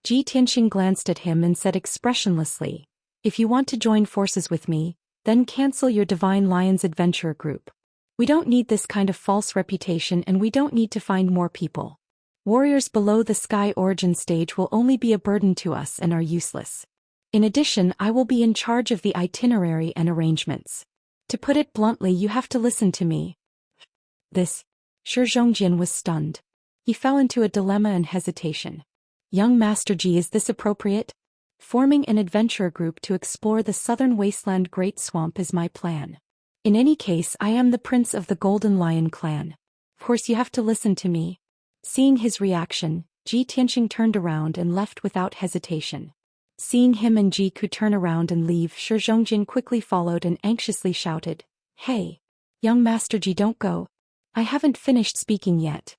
Ji Tianqing glanced at him and said expressionlessly, If you want to join forces with me, then cancel your Divine Lions Adventure group. We don't need this kind of false reputation and we don't need to find more people. Warriors below the Sky Origin stage will only be a burden to us and are useless. In addition, I will be in charge of the itinerary and arrangements. To put it bluntly, you have to listen to me. This. Shi Zhongjian was stunned. He fell into a dilemma and hesitation. Young Master Ji, is this appropriate? Forming an adventure group to explore the southern wasteland Great Swamp is my plan. In any case, I am the prince of the Golden Lion clan. Of course you have to listen to me. Seeing his reaction, Ji Tianqing turned around and left without hesitation. Seeing him and Ji Ku turn around and leave, Shi Zhongjian quickly followed and anxiously shouted, Hey! Young Master Ji, don't go. I haven't finished speaking yet.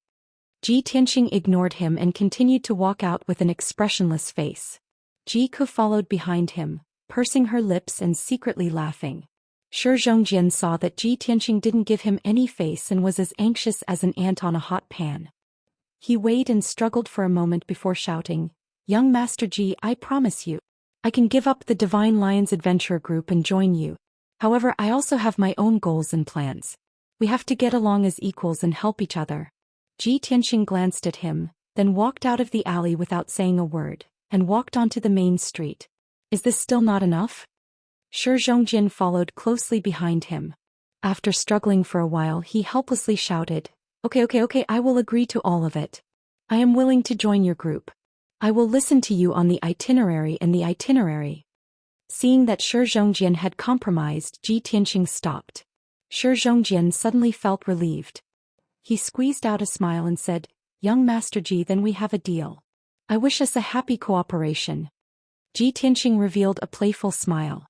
Ji Tianqing ignored him and continued to walk out with an expressionless face. Ji Ku followed behind him, pursing her lips and secretly laughing. Shi Zhongjian saw that Ji Tianqing didn't give him any face and was as anxious as an ant on a hot pan. He weighed and struggled for a moment before shouting, Young Master Ji, I promise you, I can give up the Divine Lions Adventure group and join you. However, I also have my own goals and plans. We have to get along as equals and help each other. Ji Tianqing glanced at him, then walked out of the alley without saying a word, and walked onto the main street. Is this still not enough? Shi Zhongjian followed closely behind him. After struggling for a while, he helplessly shouted, Okay, I will agree to all of it. I am willing to join your group. I will listen to you on the itinerary and the itinerary. Seeing that Shi Zhongjian had compromised, Ji Tianqing stopped. Shi Zhongjian suddenly felt relieved. He squeezed out a smile and said, Young Master Ji, then we have a deal. I wish us a happy cooperation. Ji Tianqing revealed a playful smile.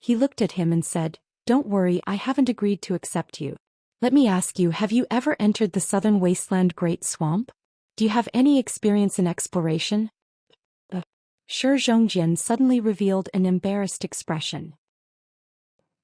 He looked at him and said, Don't worry, I haven't agreed to accept you. Let me ask you, have you ever entered the southern wasteland Great Swamp? Do you have any experience in exploration? Shi Zhongjian suddenly revealed an embarrassed expression.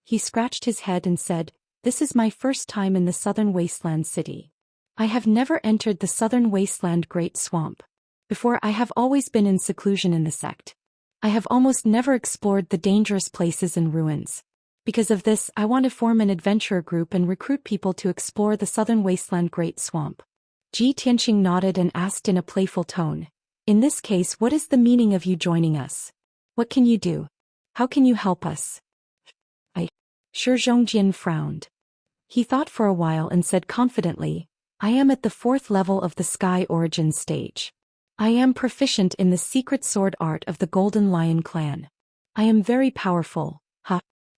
He scratched his head and said, This is my first time in the southern wasteland city. I have never entered the southern wasteland Great Swamp. Before, I have always been in seclusion in the sect. I have almost never explored the dangerous places and ruins. Because of this, I want to form an adventurer group and recruit people to explore the southern wasteland Great Swamp. Ji Tianqing nodded and asked in a playful tone, In this case, what is the meaning of you joining us? What can you do? How can you help us? Shi Zhongjian frowned. He thought for a while and said confidently, I am at the 4th level of the Sky Origin stage. I am proficient in the secret sword art of the Golden Lion clan. I am very powerful,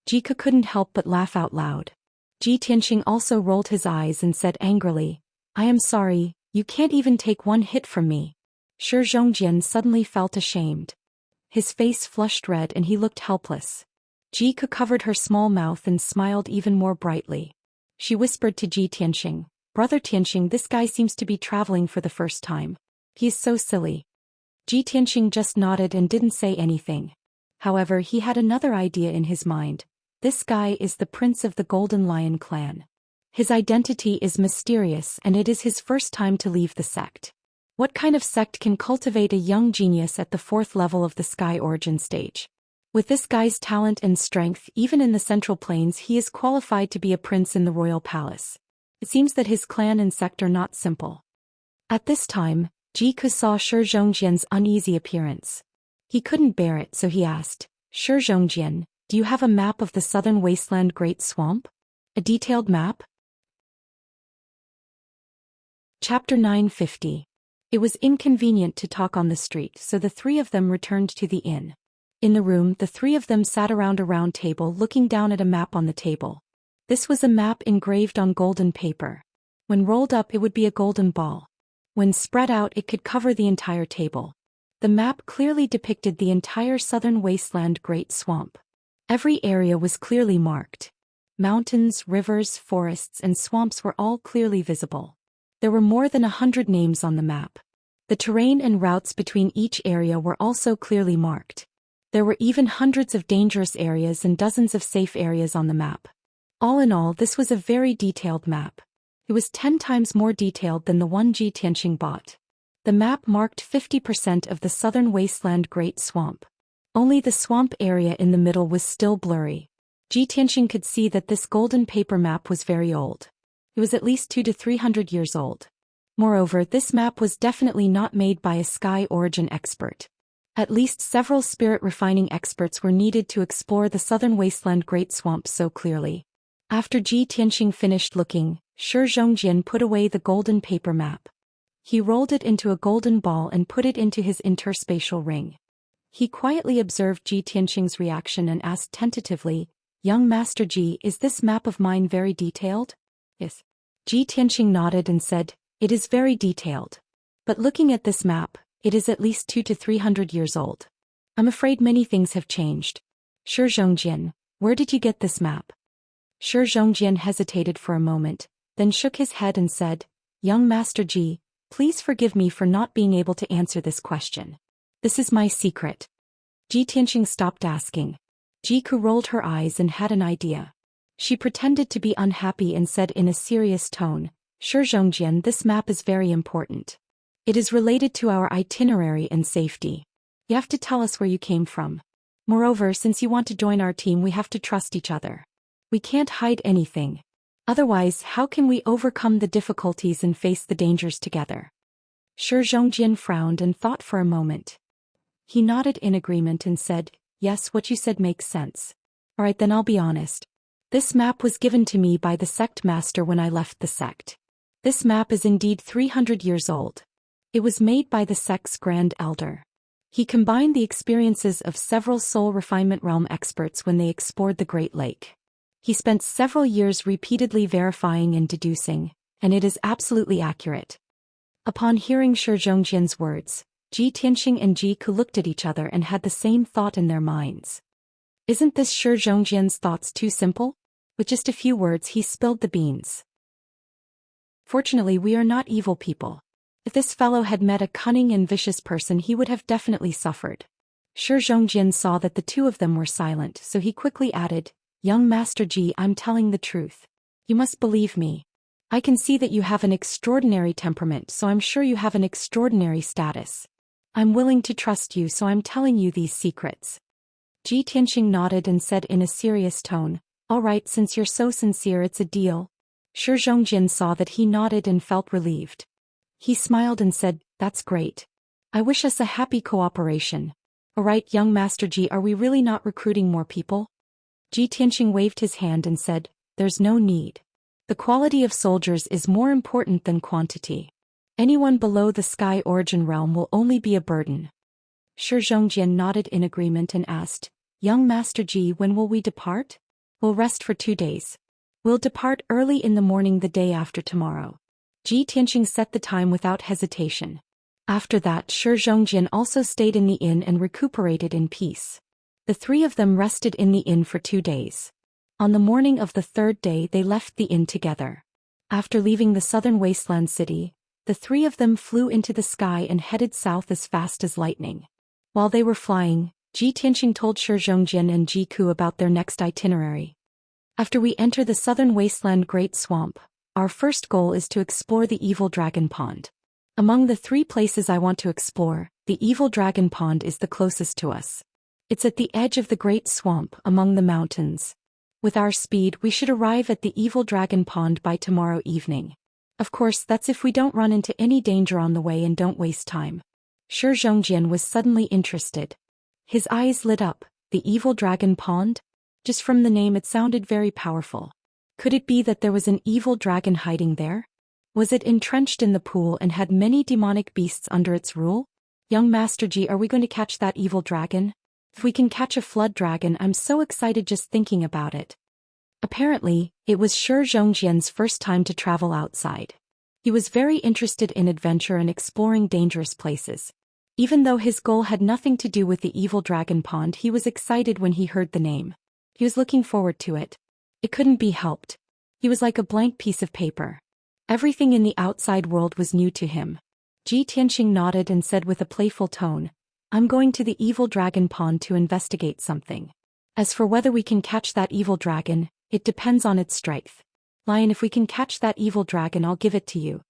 Jika couldn't help but laugh out loud. Ji Tianqing also rolled his eyes and said angrily, I am sorry, you can't even take one hit from me. Shi Zhongjian suddenly felt ashamed. His face flushed red and he looked helpless. Jiku covered her small mouth and smiled even more brightly. She whispered to Ji Tianxing, "Brother Tianxing, this guy seems to be traveling for the first time. He is so silly." Ji Tianxing just nodded and didn't say anything. However, he had another idea in his mind. This guy is the prince of the Golden Lion clan. His identity is mysterious and it is his first time to leave the sect. What kind of sect can cultivate a young genius at the 4th level of the Sky Origin stage? With this guy's talent and strength, even in the Central Plains he is qualified to be a prince in the royal palace. It seems that his clan and sect are not simple. At this time, Jiku saw Shi Zhongjian's uneasy appearance. He couldn't bear it, so he asked, "Shi Zhongjian, do you have a map of the southern wasteland Great Swamp? A detailed map?" Chapter 950. It was inconvenient to talk on the street, so the three of them returned to the inn. In the room, the three of them sat around a round table looking down at a map on the table. This was a map engraved on golden paper. When rolled up, it would be a golden ball. When spread out, it could cover the entire table. The map clearly depicted the entire southern wasteland Great Swamp. Every area was clearly marked. Mountains, rivers, forests, and swamps were all clearly visible. There were more than 100 names on the map. The terrain and routes between each area were also clearly marked. There were even hundreds of dangerous areas and dozens of safe areas on the map. All in all, this was a very detailed map. It was 10 times more detailed than the one Ji Tianxing bought. The map marked 50% of the southern wasteland Great Swamp. Only the swamp area in the middle was still blurry. Ji Tianxing could see that this golden paper map was very old. It was at least 200 to 300 years old. Moreover, this map was definitely not made by a Sky Origin expert. At least several spirit refining experts were needed to explore the southern wasteland Great Swamp so clearly. After Ji Tianxing finished looking, Shi Zhongjian put away the golden paper map. He rolled it into a golden ball and put it into his interspatial ring. He quietly observed Ji Tianxing's reaction and asked tentatively, "Young Master Ji, is this map of mine very detailed?" "Yes." Ji Tianxing nodded and said, "It is very detailed. But looking at this map, it is at least 200 to 300 years old. I'm afraid many things have changed. Shi Zhongjian, where did you get this map?" Shi Zhongjian hesitated for a moment, then shook his head and said, "Young Master Ji, please forgive me for not being able to answer this question. This is my secret." Ji Tianxing stopped asking. Jiku rolled her eyes and had an idea. She pretended to be unhappy and said in a serious tone, "Shi Zhongjian, this map is very important. It is related to our itinerary and safety. You have to tell us where you came from. Moreover, since you want to join our team, we have to trust each other. We can't hide anything. Otherwise, how can we overcome the difficulties and face the dangers together?" Shi Zhongjian frowned and thought for a moment. He nodded in agreement and said, "Yes, what you said makes sense. Alright, then I'll be honest. This map was given to me by the sect master when I left the sect. This map is indeed 300 years old. It was made by the sect's Grand Elder. He combined the experiences of several soul refinement realm experts when they explored the Great Lake. He spent several years repeatedly verifying and deducing, and it is absolutely accurate." Upon hearing Shi Zhongjian's words, Ji Tianxing and Jiku looked at each other and had the same thought in their minds. Isn't this Shi Zhongjian's thoughts too simple? With just a few words he spilled the beans. Fortunately, we are not evil people. If this fellow had met a cunning and vicious person, he would have definitely suffered. Shi Zhongjian saw that the two of them were silent, so he quickly added, "Young Master Ji, I'm telling the truth. You must believe me. I can see that you have an extraordinary temperament, so I'm sure you have an extraordinary status. I'm willing to trust you, so I'm telling you these secrets." Ji Tianxing nodded and said in a serious tone, "All right, since you're so sincere, it's a deal." Shi Zhongjian saw that he nodded and felt relieved. He smiled and said, "That's great. I wish us a happy cooperation. All right, young Master Ji, are we really not recruiting more people?" Ji Tianxing waved his hand and said, "There's no need. The quality of soldiers is more important than quantity. Anyone below the Sky Origin realm will only be a burden." Shi Zhongjian nodded in agreement and asked, "Young Master Ji, when will we depart?" "We'll rest for 2 days. We'll depart early in the morning the day after tomorrow." Ji Tianqing set the time without hesitation. After that, Shi Zhongjian also stayed in the inn and recuperated in peace. The three of them rested in the inn for 2 days. On the morning of the third day they left the inn together. After leaving the southern wasteland city, the three of them flew into the sky and headed south as fast as lightning. While they were flying, Ji Tianqing told Shi Zhongjian and Ji Ku about their next itinerary. After we enter the southern wasteland Great Swamp, our first goal is to explore the Evil Dragon Pond. Among the 3 places I want to explore, the Evil Dragon Pond is the closest to us. It's at the edge of the Great Swamp among the mountains. With our speed, we should arrive at the Evil Dragon Pond by tomorrow evening. Of course, that's if we don't run into any danger on the way and don't waste time. Shi Zhongjian was suddenly interested. His eyes lit up. The Evil Dragon Pond? Just from the name it sounded very powerful. Could it be that there was an evil dragon hiding there? Was it entrenched in the pool and had many demonic beasts under its rule? Young Master Ji, are we going to catch that evil dragon? If we can catch a flood dragon, I'm so excited just thinking about it. Apparently, it was Shi Zhongjian's first time to travel outside. He was very interested in adventure and exploring dangerous places. Even though his goal had nothing to do with the Evil Dragon Pond, he was excited when he heard the name. He was looking forward to it. It couldn't be helped. He was like a blank piece of paper. Everything in the outside world was new to him. Ji Tianqing nodded and said with a playful tone, I'm going to the Evil Dragon Pond to investigate something. As for whether we can catch that evil dragon, it depends on its strength. Lion, if we can catch that evil dragon, I'll give it to you.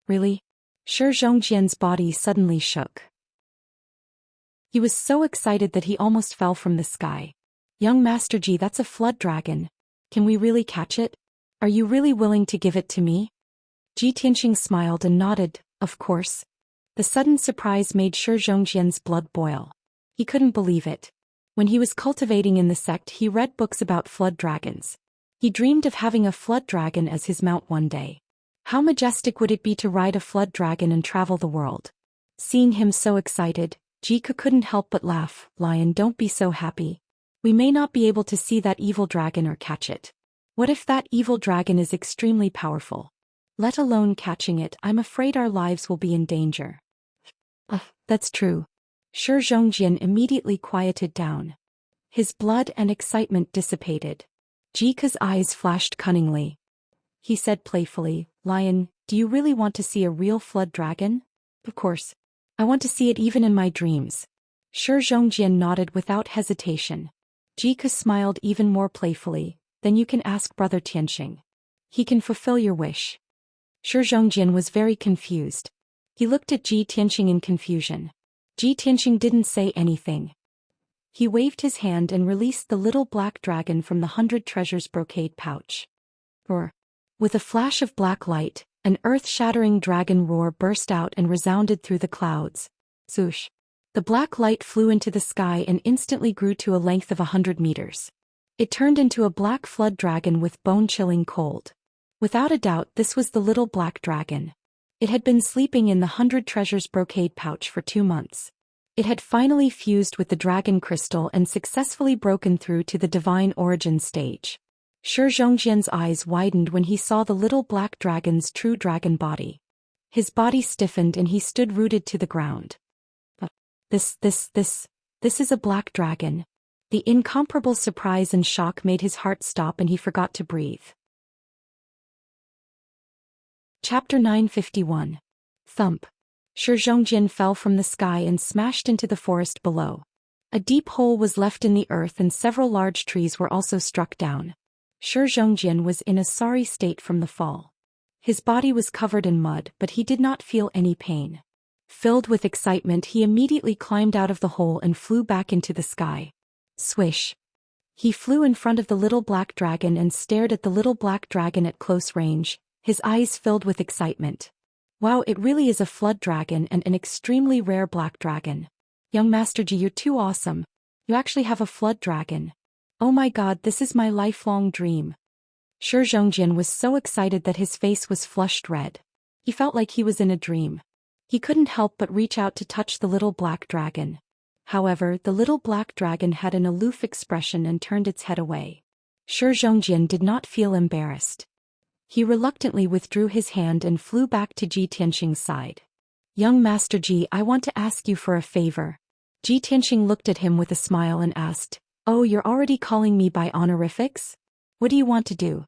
Really? Shi Zhongjian's body suddenly shook. He was so excited that he almost fell from the sky. Young Master Ji, that's a flood dragon. Can we really catch it? Are you really willing to give it to me? Ji Tianqing smiled and nodded, of course. The sudden surprise made Shi Zhongjian's blood boil. He couldn't believe it. When he was cultivating in the sect, he read books about flood dragons. He dreamed of having a flood dragon as his mount one day. How majestic would it be to ride a flood dragon and travel the world? Seeing him so excited, Jika couldn't help but laugh. Lion, don't be so happy. We may not be able to see that evil dragon or catch it. What if that evil dragon is extremely powerful? Let alone catching it, I'm afraid our lives will be in danger. That's true. Shi Zhongjian immediately quieted down. His blood and excitement dissipated. Jika's eyes flashed cunningly. He said playfully, Lion, do you really want to see a real flood dragon? Of course. I want to see it even in my dreams. Shi Zhongjian nodded without hesitation. Jika smiled even more playfully. Then you can ask Brother Tianqing. He can fulfill your wish. Shi Zhongjian was very confused. He looked at Ji Tianqing in confusion. Ji Tianqing didn't say anything. He waved his hand and released the little black dragon from the 100 treasures brocade pouch. Roar. With a flash of black light, an earth-shattering dragon roar burst out and resounded through the clouds. Zoosh. The black light flew into the sky and instantly grew to a length of 100 meters. It turned into a black flood dragon with bone-chilling cold. Without a doubt, this was the little black dragon. It had been sleeping in the 100 treasures brocade pouch for 2 months. It had finally fused with the dragon crystal and successfully broken through to the divine origin stage. Shi Zhongjian's eyes widened when he saw the little black dragon's true dragon body. His body stiffened and he stood rooted to the ground. This is a black dragon. The incomparable surprise and shock made his heart stop and he forgot to breathe. Chapter 951. Thump. Shi Zhongjian fell from the sky and smashed into the forest below. A deep hole was left in the earth and several large trees were also struck down. Shi Zhongjian was in a sorry state from the fall. His body was covered in mud, but he did not feel any pain. Filled with excitement, he immediately climbed out of the hole and flew back into the sky. Swish. He flew in front of the little black dragon and stared at the little black dragon at close range, his eyes filled with excitement. Wow, it really is a flood dragon and an extremely rare black dragon. Young Master Ji, you're too awesome. You actually have a flood dragon. Oh my god, this is my lifelong dream. Shi Zhongjian was so excited that his face was flushed red. He felt like he was in a dream. He couldn't help but reach out to touch the little black dragon. However, the little black dragon had an aloof expression and turned its head away. Shi Zhongjian did not feel embarrassed. He reluctantly withdrew his hand and flew back to Ji Tianxing's side. Young Master Ji, I want to ask you for a favor. Ji Tianxing looked at him with a smile and asked, Oh, you're already calling me by honorifics? What do you want to do?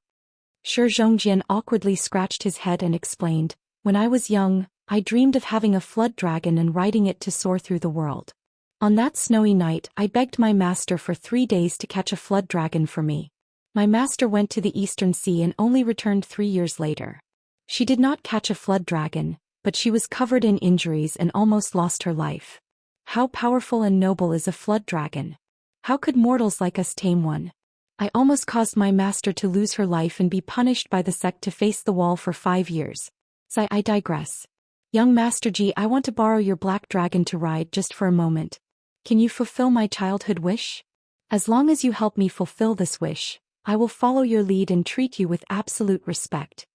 Zhou Xian awkwardly scratched his head and explained, When I was young, I dreamed of having a flood dragon and riding it to soar through the world. On that snowy night, I begged my master for 3 days to catch a flood dragon for me. My master went to the Eastern Sea and only returned 3 years later. She did not catch a flood dragon, but she was covered in injuries and almost lost her life. How powerful and noble is a flood dragon? How could mortals like us tame one? I almost caused my master to lose her life and be punished by the sect to face the wall for 5 years. So I digress. Young Master Ji, I want to borrow your black dragon to ride just for a moment. Can you fulfill my childhood wish? As long as you help me fulfill this wish, I will follow your lead and treat you with absolute respect.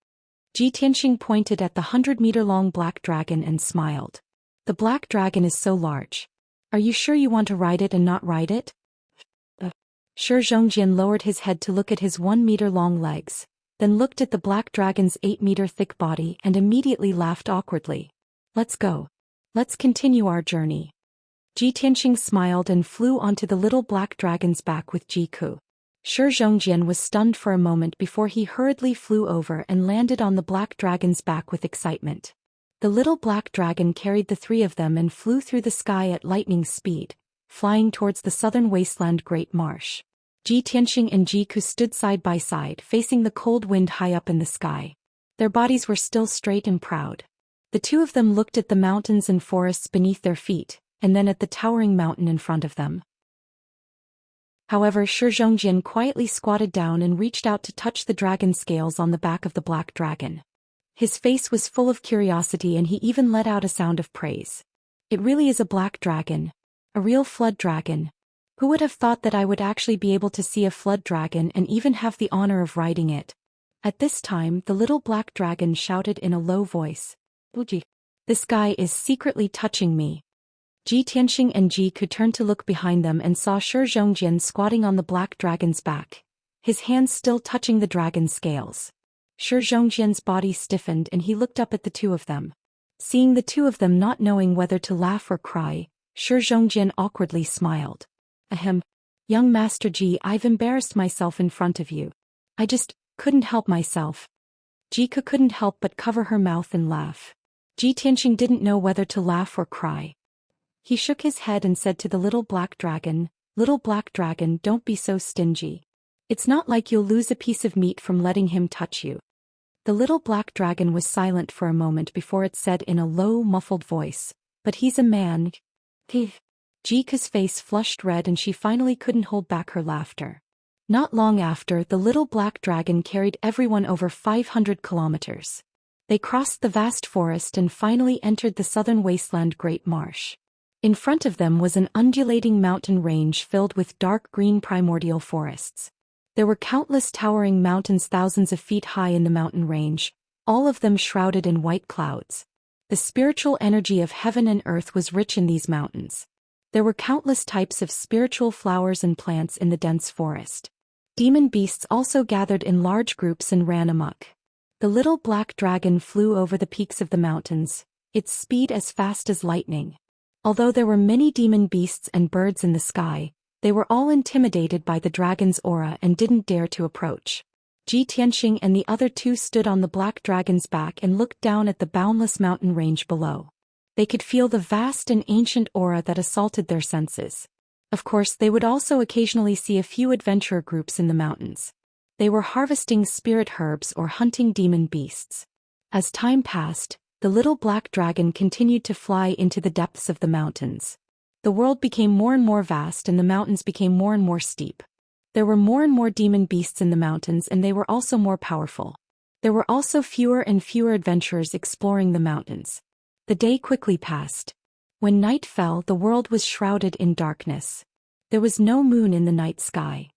Ji Tianxing pointed at the 100-meter-long black dragon and smiled. The black dragon is so large. Are you sure you want to ride it and not ride it? Zhou Xian lowered his head to look at his 1-meter-long legs, then looked at the black dragon's 8-meter-thick body and immediately laughed awkwardly. Let's go. Let's continue our journey. Ji Tianxing smiled and flew onto the little black dragon's back with Ji Ku. Zhou Xian was stunned for a moment before he hurriedly flew over and landed on the black dragon's back with excitement. The little black dragon carried the 3 of them and flew through the sky at lightning speed, flying towards the southern wasteland Great Marsh. Ji Tianxing and Ji Ku stood side by side facing the cold wind high up in the sky. Their bodies were still straight and proud. The 2 of them looked at the mountains and forests beneath their feet, and then at the towering mountain in front of them. However, Zhou Xian quietly squatted down and reached out to touch the dragon scales on the back of the black dragon. His face was full of curiosity and he even let out a sound of praise. It really is a black dragon. A real flood dragon. Who would have thought that I would actually be able to see a flood dragon and even have the honor of riding it? At this time, the little black dragon shouted in a low voice. Wuxia. This guy is secretly touching me. Ji Tianxing and Ji Ku turned to look behind them and saw Zhou Xian squatting on the black dragon's back, his hands still touching the dragon's scales. Zhou Xian's body stiffened and he looked up at the 2 of them. Seeing the 2 of them not knowing whether to laugh or cry, Zhou Xian awkwardly smiled. Ahem. Young Master Ji, I've embarrassed myself in front of you. I just couldn't help myself. Ji Ku couldn't help but cover her mouth and laugh. Ji Tianxing didn't know whether to laugh or cry. He shook his head and said to the little black dragon, Little black dragon, don't be so stingy. It's not like you'll lose a piece of meat from letting him touch you. The little black dragon was silent for a moment before it said in a low, muffled voice, But he's a man. Ji Ku's face flushed red and she finally couldn't hold back her laughter. Not long after, the little black dragon carried everyone over 500 kilometers. They crossed the vast forest and finally entered the southern wasteland Great Marsh. In front of them was an undulating mountain range filled with dark green primordial forests. There were countless towering mountains thousands of feet high in the mountain range, all of them shrouded in white clouds. The spiritual energy of heaven and earth was rich in these mountains. There were countless types of spiritual flowers and plants in the dense forest. Demon beasts also gathered in large groups and ran amok. The little black dragon flew over the peaks of the mountains, its speed as fast as lightning. Although there were many demon beasts and birds in the sky, they were all intimidated by the dragon's aura and didn't dare to approach. Ji Tianxing and the other 2 stood on the black dragon's back and looked down at the boundless mountain range below. They could feel the vast and ancient aura that assaulted their senses. Of course, they would also occasionally see a few adventurer groups in the mountains. They were harvesting spirit herbs or hunting demon beasts. As time passed, the little black dragon continued to fly into the depths of the mountains. The world became more and more vast and the mountains became more and more steep. There were more and more demon beasts in the mountains and they were also more powerful. There were also fewer and fewer adventurers exploring the mountains. The day quickly passed. When night fell, the world was shrouded in darkness. There was no moon in the night sky.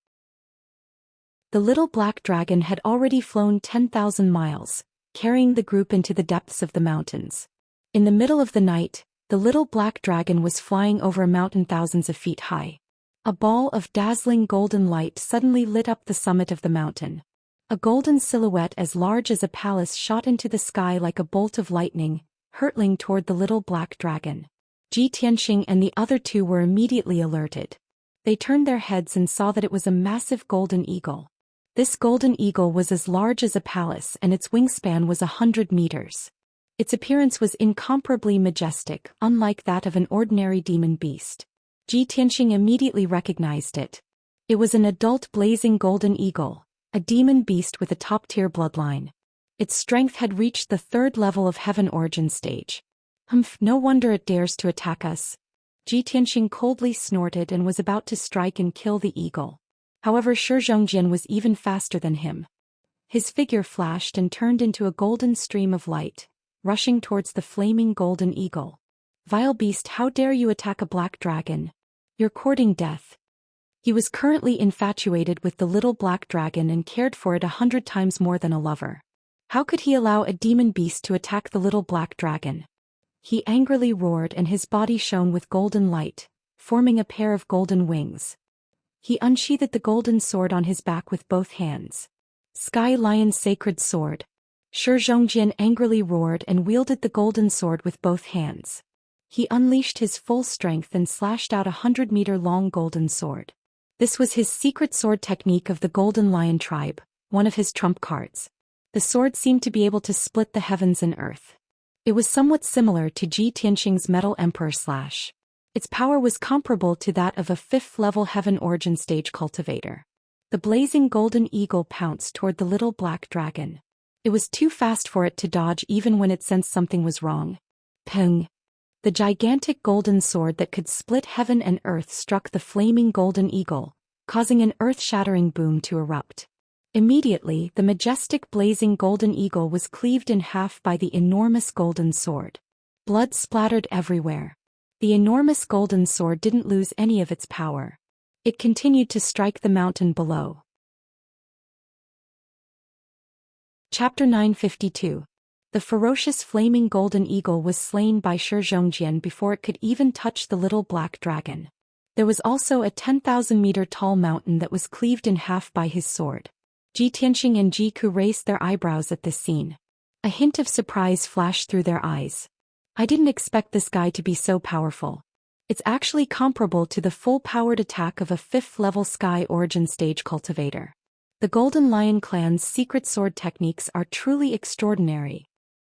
The little black dragon had already flown 10,000 miles, carrying the group into the depths of the mountains. In the middle of the night, the little black dragon was flying over a mountain thousands of feet high. A ball of dazzling golden light suddenly lit up the summit of the mountain. A golden silhouette as large as a palace shot into the sky like a bolt of lightning, hurtling toward the little black dragon. Ji Tianxing and the other two were immediately alerted. They turned their heads and saw that it was a massive golden eagle. This golden eagle was as large as a palace and its wingspan was 100 meters. Its appearance was incomparably majestic, unlike that of an ordinary demon beast. Ji Tianxing immediately recognized it. It was an adult blazing golden eagle, a demon beast with a top-tier bloodline. Its strength had reached the 3rd level of heaven origin stage. No wonder it dares to attack us. Ji Tianxing coldly snorted and was about to strike and kill the eagle. However, Zhou Xian was even faster than him. His figure flashed and turned into a golden stream of light, rushing towards the flaming golden eagle. Vile beast, how dare you attack a black dragon? You're courting death. He was currently infatuated with the little black dragon and cared for it 100 times more than a lover. How could he allow a demon beast to attack the little black dragon? He angrily roared and his body shone with golden light, forming a pair of golden wings. He unsheathed the golden sword on his back with both hands. Sky Lion's sacred sword. Zhou Xian angrily roared and wielded the golden sword with both hands. He unleashed his full strength and slashed out a 100-meter-long golden sword. This was his secret sword technique of the Golden Lion tribe, one of his trump cards. The sword seemed to be able to split the heavens and earth. It was somewhat similar to Ji Tianxing's Metal Emperor Slash. Its power was comparable to that of a 5th-level heaven origin stage cultivator. The blazing golden eagle pounced toward the little black dragon. It was too fast for it to dodge even when it sensed something was wrong. Peng! The gigantic golden sword that could split heaven and earth struck the flaming golden eagle, causing an earth-shattering boom to erupt. Immediately, the majestic blazing golden eagle was cleaved in half by the enormous golden sword. Blood splattered everywhere. The enormous golden sword didn't lose any of its power. It continued to strike the mountain below. Chapter 952. The ferocious flaming golden eagle was slain by Zhou Xian before it could even touch the little black dragon. There was also a 10,000-meter tall mountain that was cleaved in half by his sword. Ji Tianxing and Ji Ku raised their eyebrows at this scene. A hint of surprise flashed through their eyes. I didn't expect this guy to be so powerful. It's actually comparable to the full-powered attack of a 5th-level Sky Origin Stage cultivator. The Golden Lion clan's secret sword techniques are truly extraordinary.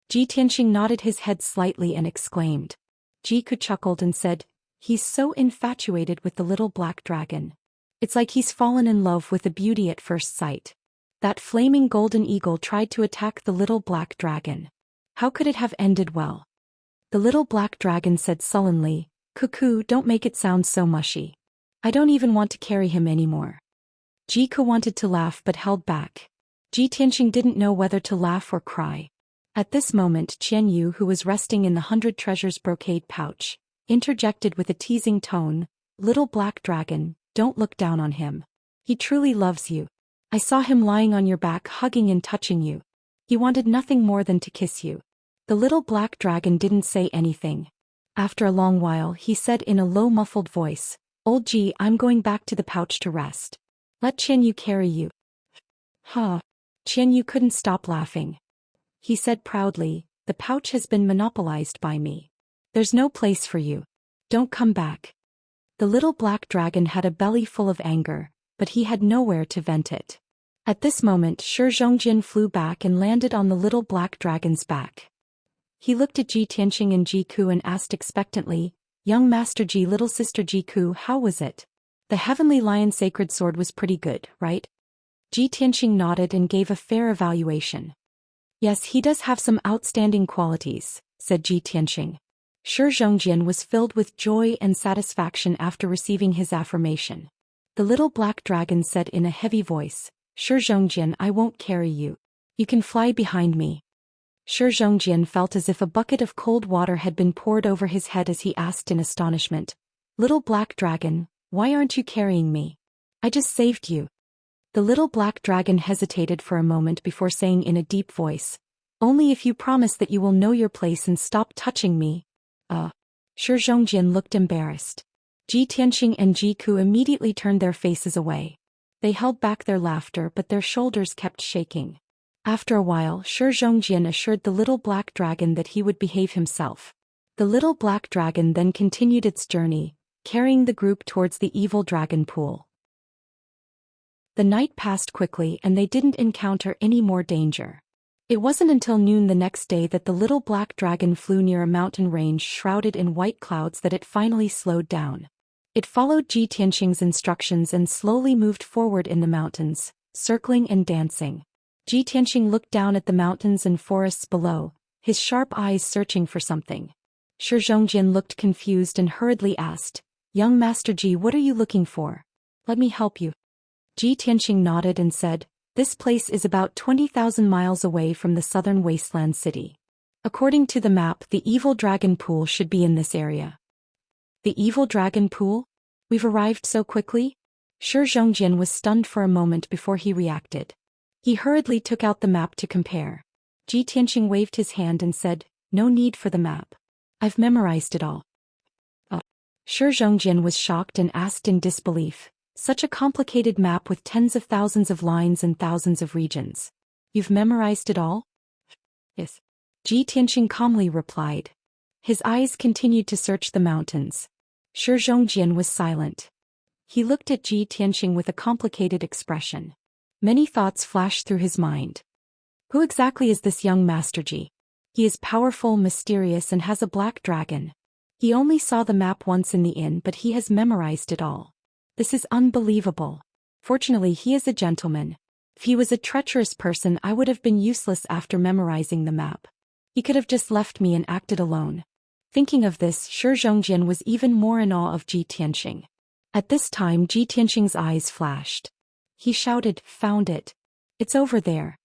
Ji Tianxing nodded his head slightly and exclaimed. Ji Ku chuckled and said, "He's so infatuated with the little black dragon. It's like he's fallen in love with the beauty at first sight." That flaming golden eagle tried to attack the little black dragon. How could it have ended well? The little black dragon said sullenly, "Cuckoo, don't make it sound so mushy. I don't even want to carry him anymore." Ji Ku wanted to laugh but held back. Ji Tianxing didn't know whether to laugh or cry. At this moment Qian Yu, who was resting in the 100 treasures brocade pouch, interjected with a teasing tone, "Little black dragon, don't look down on him. He truly loves you. I saw him lying on your back hugging and touching you. He wanted nothing more than to kiss you." The little black dragon didn't say anything. After a long while he said in a low muffled voice, "Old Ji, I'm going back to the pouch to rest. Let Qian Yu carry you." Huh. Qian Yu couldn't stop laughing. He said proudly, "The pouch has been monopolized by me. There's no place for you. Don't come back." The little black dragon had a belly full of anger, but he had nowhere to vent it. At this moment Zhou Xian flew back and landed on the little black dragon's back. He looked at Ji Tianxing and Ji Ku and asked expectantly, "Young Master Ji, little sister Ji Ku, how was it? The Heavenly Lion sacred sword was pretty good, right?" Ji Tianxing nodded and gave a fair evaluation. "Yes, he does have some outstanding qualities," said Ji Tianxing. Zhou Xian was filled with joy and satisfaction after receiving his affirmation. The little black dragon said in a heavy voice, "Zhou Xian, I won't carry you. You can fly behind me." Zhou Xian felt as if a bucket of cold water had been poured over his head as he asked in astonishment, "Little black dragon, why aren't you carrying me? I just saved you." The little black dragon hesitated for a moment before saying in a deep voice, "Only if you promise that you will know your place and stop touching me." Zhou Xian looked embarrassed. Ji Tianxing and Ji Ku immediately turned their faces away. They held back their laughter, but their shoulders kept shaking. After a while, Zhou Xian assured the little black dragon that he would behave himself. The little black dragon then continued its journey, carrying the group towards the evil dragon pool. The night passed quickly and they didn't encounter any more danger. It wasn't until noon the next day that the little black dragon flew near a mountain range shrouded in white clouds that it finally slowed down. It followed Ji Tianxing's instructions and slowly moved forward in the mountains, circling and dancing. Ji Tianxing looked down at the mountains and forests below, his sharp eyes searching for something. Zhou Xian looked confused and hurriedly asked, "Young Master Ji, what are you looking for? Let me help you." Ji Tianxing nodded and said, "This place is about 20,000 miles away from the southern wasteland city. According to the map, the evil dragon pool should be in this area." "The evil dragon pool? We've arrived so quickly?" Zhou Xian was stunned for a moment before he reacted. He hurriedly took out the map to compare. Ji Tianxing waved his hand and said, "No need for the map. I've memorized it all." Zhou Xian was shocked and asked in disbelief, "Such a complicated map with tens of thousands of lines and thousands of regions. You've memorized it all?" "Yes." Ji Tianxing calmly replied. His eyes continued to search the mountains. Zhou Xian was silent. He looked at Ji Tianxing with a complicated expression. Many thoughts flashed through his mind. Who exactly is this young Master Ji? He is powerful, mysterious, and has a black dragon. He only saw the map once in the inn, but he has memorized it all. This is unbelievable. Fortunately, he is a gentleman. If he was a treacherous person, I would have been useless after memorizing the map. He could have just left me and acted alone. Thinking of this, Zhou Xian was even more in awe of Ji Tianxing. At this time, Ji Tianxing's eyes flashed. He shouted, "Found it. It's over there."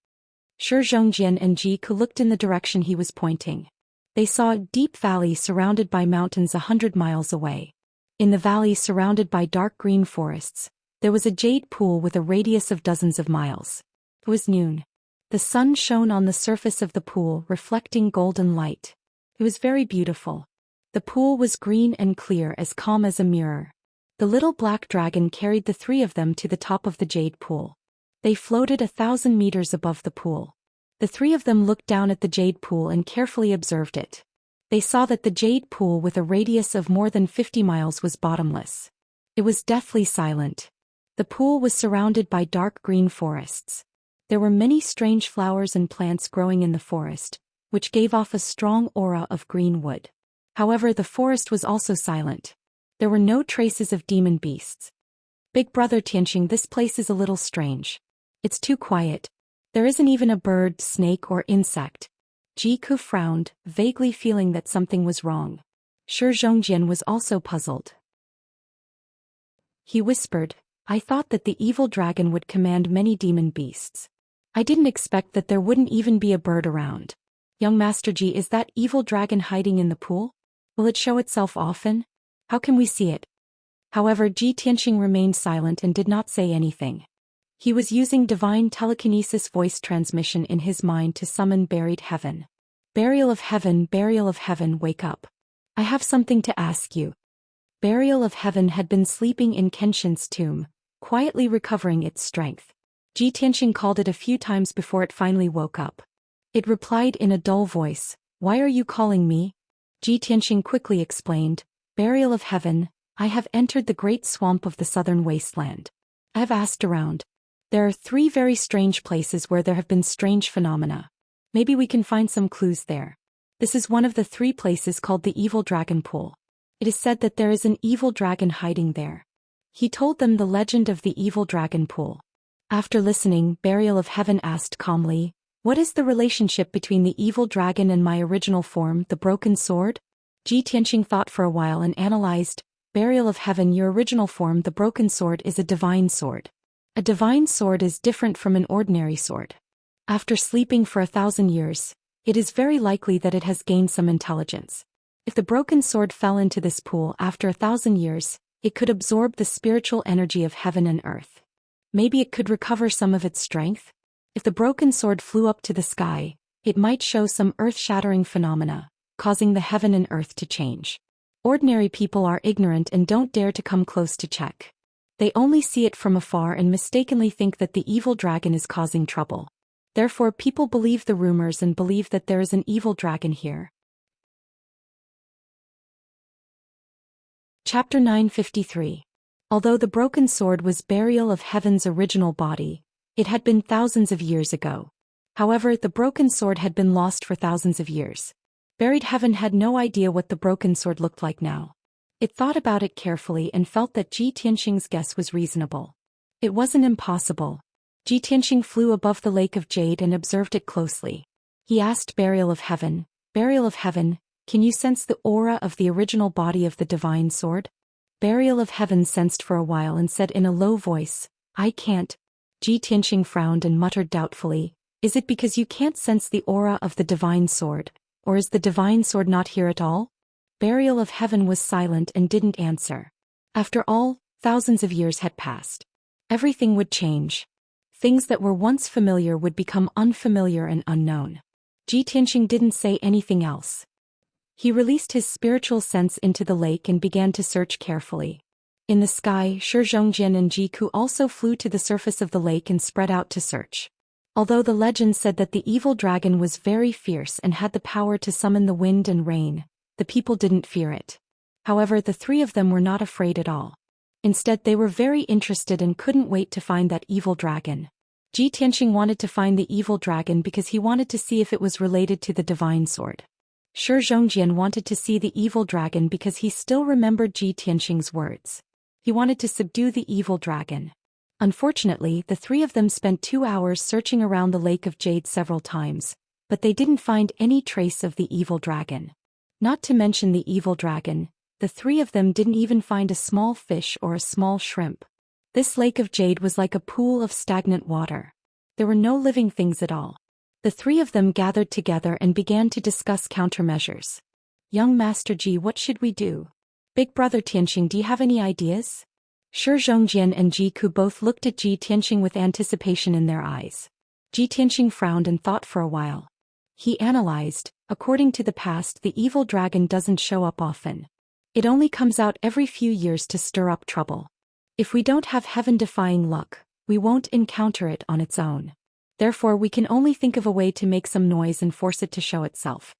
Zhou Xian and Ji Ku looked in the direction he was pointing. They saw a deep valley surrounded by mountains 100 miles away. In the valley surrounded by dark green forests, there was a jade pool with a radius of dozens of miles. It was noon. The sun shone on the surface of the pool, reflecting golden light. It was very beautiful. The pool was green and clear, as calm as a mirror. The little black dragon carried the three of them to the top of the jade pool. They floated 1,000 meters above the pool. The three of them looked down at the jade pool and carefully observed it. They saw that the jade pool with a radius of more than 50 miles was bottomless. It was deathly silent. The pool was surrounded by dark green forests. There were many strange flowers and plants growing in the forest, which gave off a strong aura of green wood. However, the forest was also silent. There were no traces of demon beasts. "Big brother Tianxing, this place is a little strange. It's too quiet. There isn't even a bird, snake, or insect." Ji Ku frowned, vaguely feeling that something was wrong. Zhou Xian was also puzzled. He whispered, "I thought that the evil dragon would command many demon beasts. I didn't expect that there wouldn't even be a bird around. Young Master Ji, is that evil dragon hiding in the pool? Will it show itself often? How can we see it?" However, Ji Tianxing remained silent and did not say anything. He was using divine telekinesis voice transmission in his mind to summon buried heaven. Burial of heaven, wake up. I have something to ask you." Burial of heaven had been sleeping in Kenshin's tomb, quietly recovering its strength. Ji Tianxing called it a few times before it finally woke up. It replied in a dull voice, "Why are you calling me?" Ji Tianxing quickly explained, "Burial of heaven, I have entered the great swamp of the southern wasteland. I have asked around. There are 3 very strange places where there have been strange phenomena. Maybe we can find some clues there. This is one of the 3 places called the Evil Dragon Pool. It is said that there is an evil dragon hiding there." He told them the legend of the Evil Dragon Pool. After listening, Burial of Heaven asked calmly, "What is the relationship between the evil dragon and my original form, the broken sword?" Ji Tianxing thought for a while and analyzed, "Burial of Heaven, your original form, the broken sword, is a divine sword. A divine sword is different from an ordinary sword. After sleeping for 1,000 years, it is very likely that it has gained some intelligence. If the broken sword fell into this pool after 1,000 years, it could absorb the spiritual energy of heaven and earth. Maybe it could recover some of its strength. If the broken sword flew up to the sky, it might show some earth-shattering phenomena, causing the heaven and earth to change. Ordinary people are ignorant and don't dare to come close to check. They only see it from afar and mistakenly think that the evil dragon is causing trouble. Therefore, people believe the rumors and believe that there is an evil dragon here. Chapter 953. Although the broken sword was burial of heaven's original body, it had been thousands of years ago. However, the broken sword had been lost for thousands of years. Buried heaven had no idea what the broken sword looked like now. It thought about it carefully and felt that Ji Tianxing's guess was reasonable. It wasn't impossible. Ji Tianxing flew above the lake of jade and observed it closely. He asked Burial of Heaven, can you sense the aura of the original body of the divine sword? Burial of Heaven sensed for a while and said in a low voice, I can't. Ji Tianxing frowned and muttered doubtfully, is it because you can't sense the aura of the divine sword, or is the divine sword not here at all? Burial of Heaven was silent and didn't answer. After all, thousands of years had passed. Everything would change. Things that were once familiar would become unfamiliar and unknown. Ji Tianxing didn't say anything else. He released his spiritual sense into the lake and began to search carefully. In the sky, Zhou Xian and Jiku also flew to the surface of the lake and spread out to search. Although the legend said that the evil dragon was very fierce and had the power to summon the wind and rain, the people didn't fear it. However, the three of them were not afraid at all. Instead, they were very interested and couldn't wait to find that evil dragon. Ji Tianxing wanted to find the evil dragon because he wanted to see if it was related to the divine sword. Zhou Xian wanted to see the evil dragon because he still remembered Ji Tianxing's words. He wanted to subdue the evil dragon. Unfortunately, the three of them spent 2 hours searching around the Lake of Jade several times, but they didn't find any trace of the evil dragon. Not to mention the evil dragon, the three of them didn't even find a small fish or a small shrimp. This Lake of Jade was like a pool of stagnant water. There were no living things at all. The three of them gathered together and began to discuss countermeasures. Young Master Ji, what should we do? Big Brother Tianxing, do you have any ideas? Zhou Xian and Jiku both looked at Ji Tianxing with anticipation in their eyes. Ji Tianxing frowned and thought for a while. He analyzed, according to the past, the evil dragon doesn't show up often. It only comes out every few years to stir up trouble. If we don't have heaven-defying luck, we won't encounter it on its own. Therefore, we can only think of a way to make some noise and force it to show itself.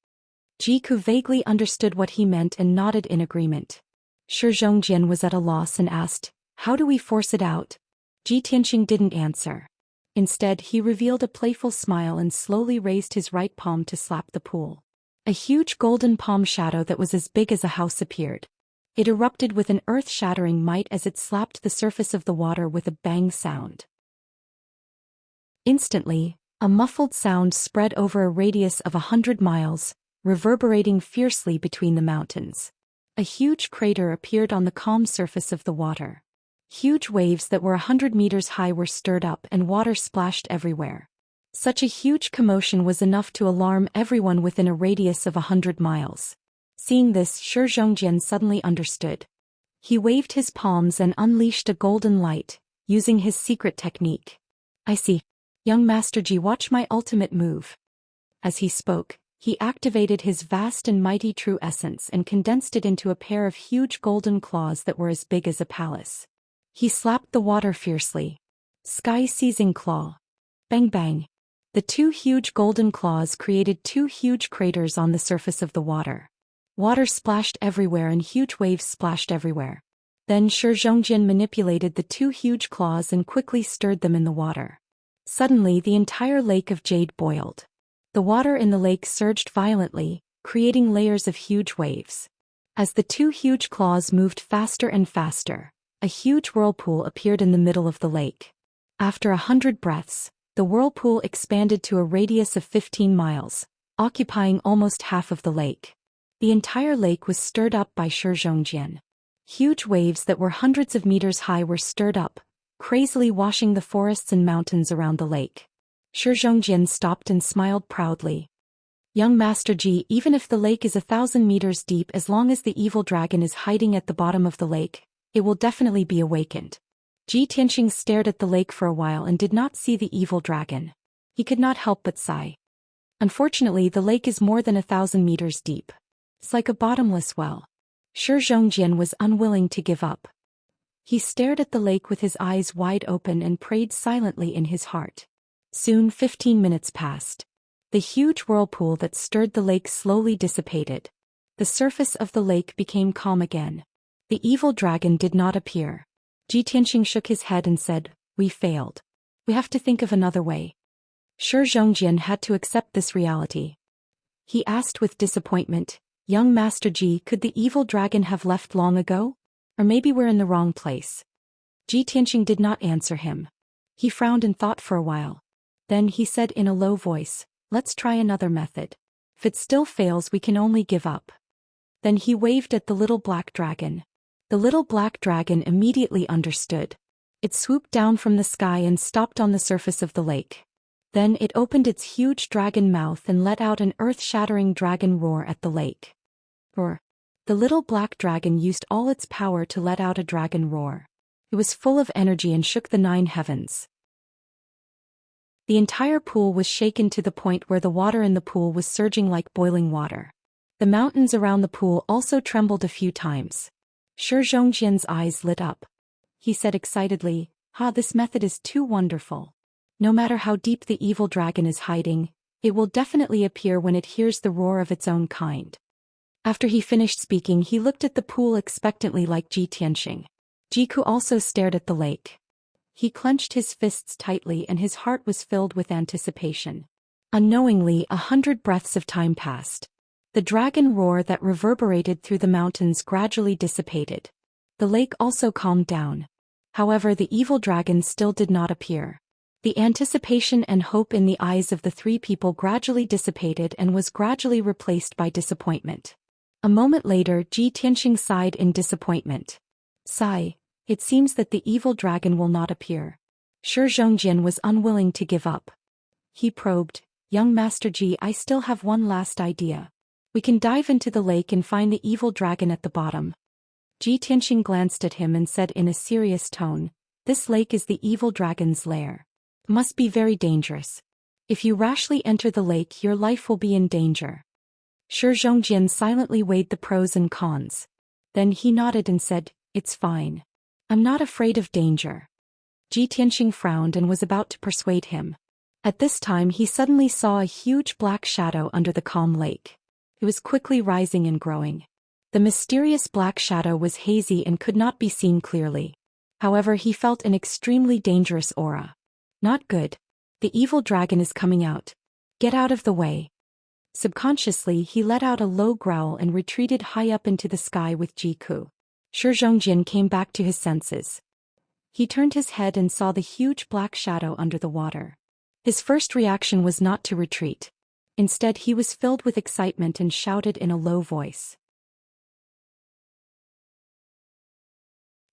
Jiku vaguely understood what he meant and nodded in agreement. Zhou Xian was at a loss and asked, how do we force it out? Ji Tianxing didn't answer. Instead, he revealed a playful smile and slowly raised his right palm to slap the pool. A huge golden palm shadow that was as big as a house appeared. It erupted with an earth-shattering might as it slapped the surface of the water with a bang sound. Instantly, a muffled sound spread over a radius of 100 miles, reverberating fiercely between the mountains. A huge crater appeared on the calm surface of the water. Huge waves that were 100 meters high were stirred up and water splashed everywhere. Such a huge commotion was enough to alarm everyone within a radius of 100 miles. Seeing this, Zhou Xian suddenly understood. He waved his palms and unleashed a golden light, using his secret technique. I see. Young Master Ji, watch my ultimate move. As he spoke, he activated his vast and mighty true essence and condensed it into a pair of huge golden claws that were as big as a palace. He slapped the water fiercely. Sky-seizing claw. Bang bang. The two huge golden claws created 2 huge craters on the surface of the water. Water splashed everywhere and huge waves splashed everywhere. Then Zhou Xian manipulated the 2 huge claws and quickly stirred them in the water. Suddenly, the entire Lake of Jade boiled. The water in the lake surged violently, creating layers of huge waves. As the 2 huge claws moved faster and faster, a huge whirlpool appeared in the middle of the lake. After 100 breaths, the whirlpool expanded to a radius of 15 miles, occupying almost half of the lake. The entire lake was stirred up by Zhou Xian. Huge waves that were hundreds of meters high were stirred up, crazily washing the forests and mountains around the lake. Zhou Xian stopped and smiled proudly. Young Master Ji, even if the lake is 1,000 meters deep, as long as the evil dragon is hiding at the bottom of the lake, it will definitely be awakened. Ji Tianxing stared at the lake for a while and did not see the evil dragon. He could not help but sigh. Unfortunately, the lake is more than 1,000 meters deep. It's like a bottomless well. Zhou Xian was unwilling to give up. He stared at the lake with his eyes wide open and prayed silently in his heart. Soon 15 minutes passed. The huge whirlpool that stirred the lake slowly dissipated. The surface of the lake became calm again. The evil dragon did not appear. Zhou shook his head and said, "We failed. We have to think of another way." Zhou Xian had to accept this reality. He asked with disappointment, "Young Master Ji, could the evil dragon have left long ago? Or maybe we're in the wrong place?" Zhou did not answer him. He frowned and thought for a while. Then he said in a low voice, "Let's try another method. If it still fails, we can only give up." Then he waved at the little black dragon. The little black dragon immediately understood. It swooped down from the sky and stopped on the surface of the lake. Then it opened its huge dragon mouth and let out an earth-shattering dragon roar at the lake. Roar. The little black dragon used all its power to let out a dragon roar. It was full of energy and shook the 9 heavens. The entire pool was shaken to the point where the water in the pool was surging like boiling water. The mountains around the pool also trembled a few times. Zhou Xian's eyes lit up. He said excitedly, This method is too wonderful. No matter how deep the evil dragon is hiding, it will definitely appear when it hears the roar of its own kind." After he finished speaking, he looked at the pool expectantly like Zhou. Jiku also stared at the lake. He clenched his fists tightly and his heart was filled with anticipation. Unknowingly, 100 breaths of time passed. The dragon roar that reverberated through the mountains gradually dissipated. The lake also calmed down. However, the evil dragon still did not appear. The anticipation and hope in the eyes of the 3 people gradually dissipated and was gradually replaced by disappointment. A moment later, Zhou sighed in disappointment. "Sigh, it seems that the evil dragon will not appear." Zhou Xian was unwilling to give up. He probed, "Young Master Ji, I still have one last idea. We can dive into the lake and find the evil dragon at the bottom." Zhou glanced at him and said in a serious tone, "This lake is the evil dragon's lair. It must be very dangerous. If you rashly enter the lake, your life will be in danger." Zhou Xian silently weighed the pros and cons. Then he nodded and said, "It's fine. I'm not afraid of danger." Zhou frowned and was about to persuade him. At this time he suddenly saw a huge black shadow under the calm lake. It was quickly rising and growing. The mysterious black shadow was hazy and could not be seen clearly. However, he felt an extremely dangerous aura. "Not good. The evil dragon is coming out. Get out of the way." Subconsciously, he let out a low growl and retreated high up into the sky with Jiku. Zhou Xian came back to his senses. He turned his head and saw the huge black shadow under the water. His first reaction was not to retreat. Instead, he was filled with excitement and shouted in a low voice.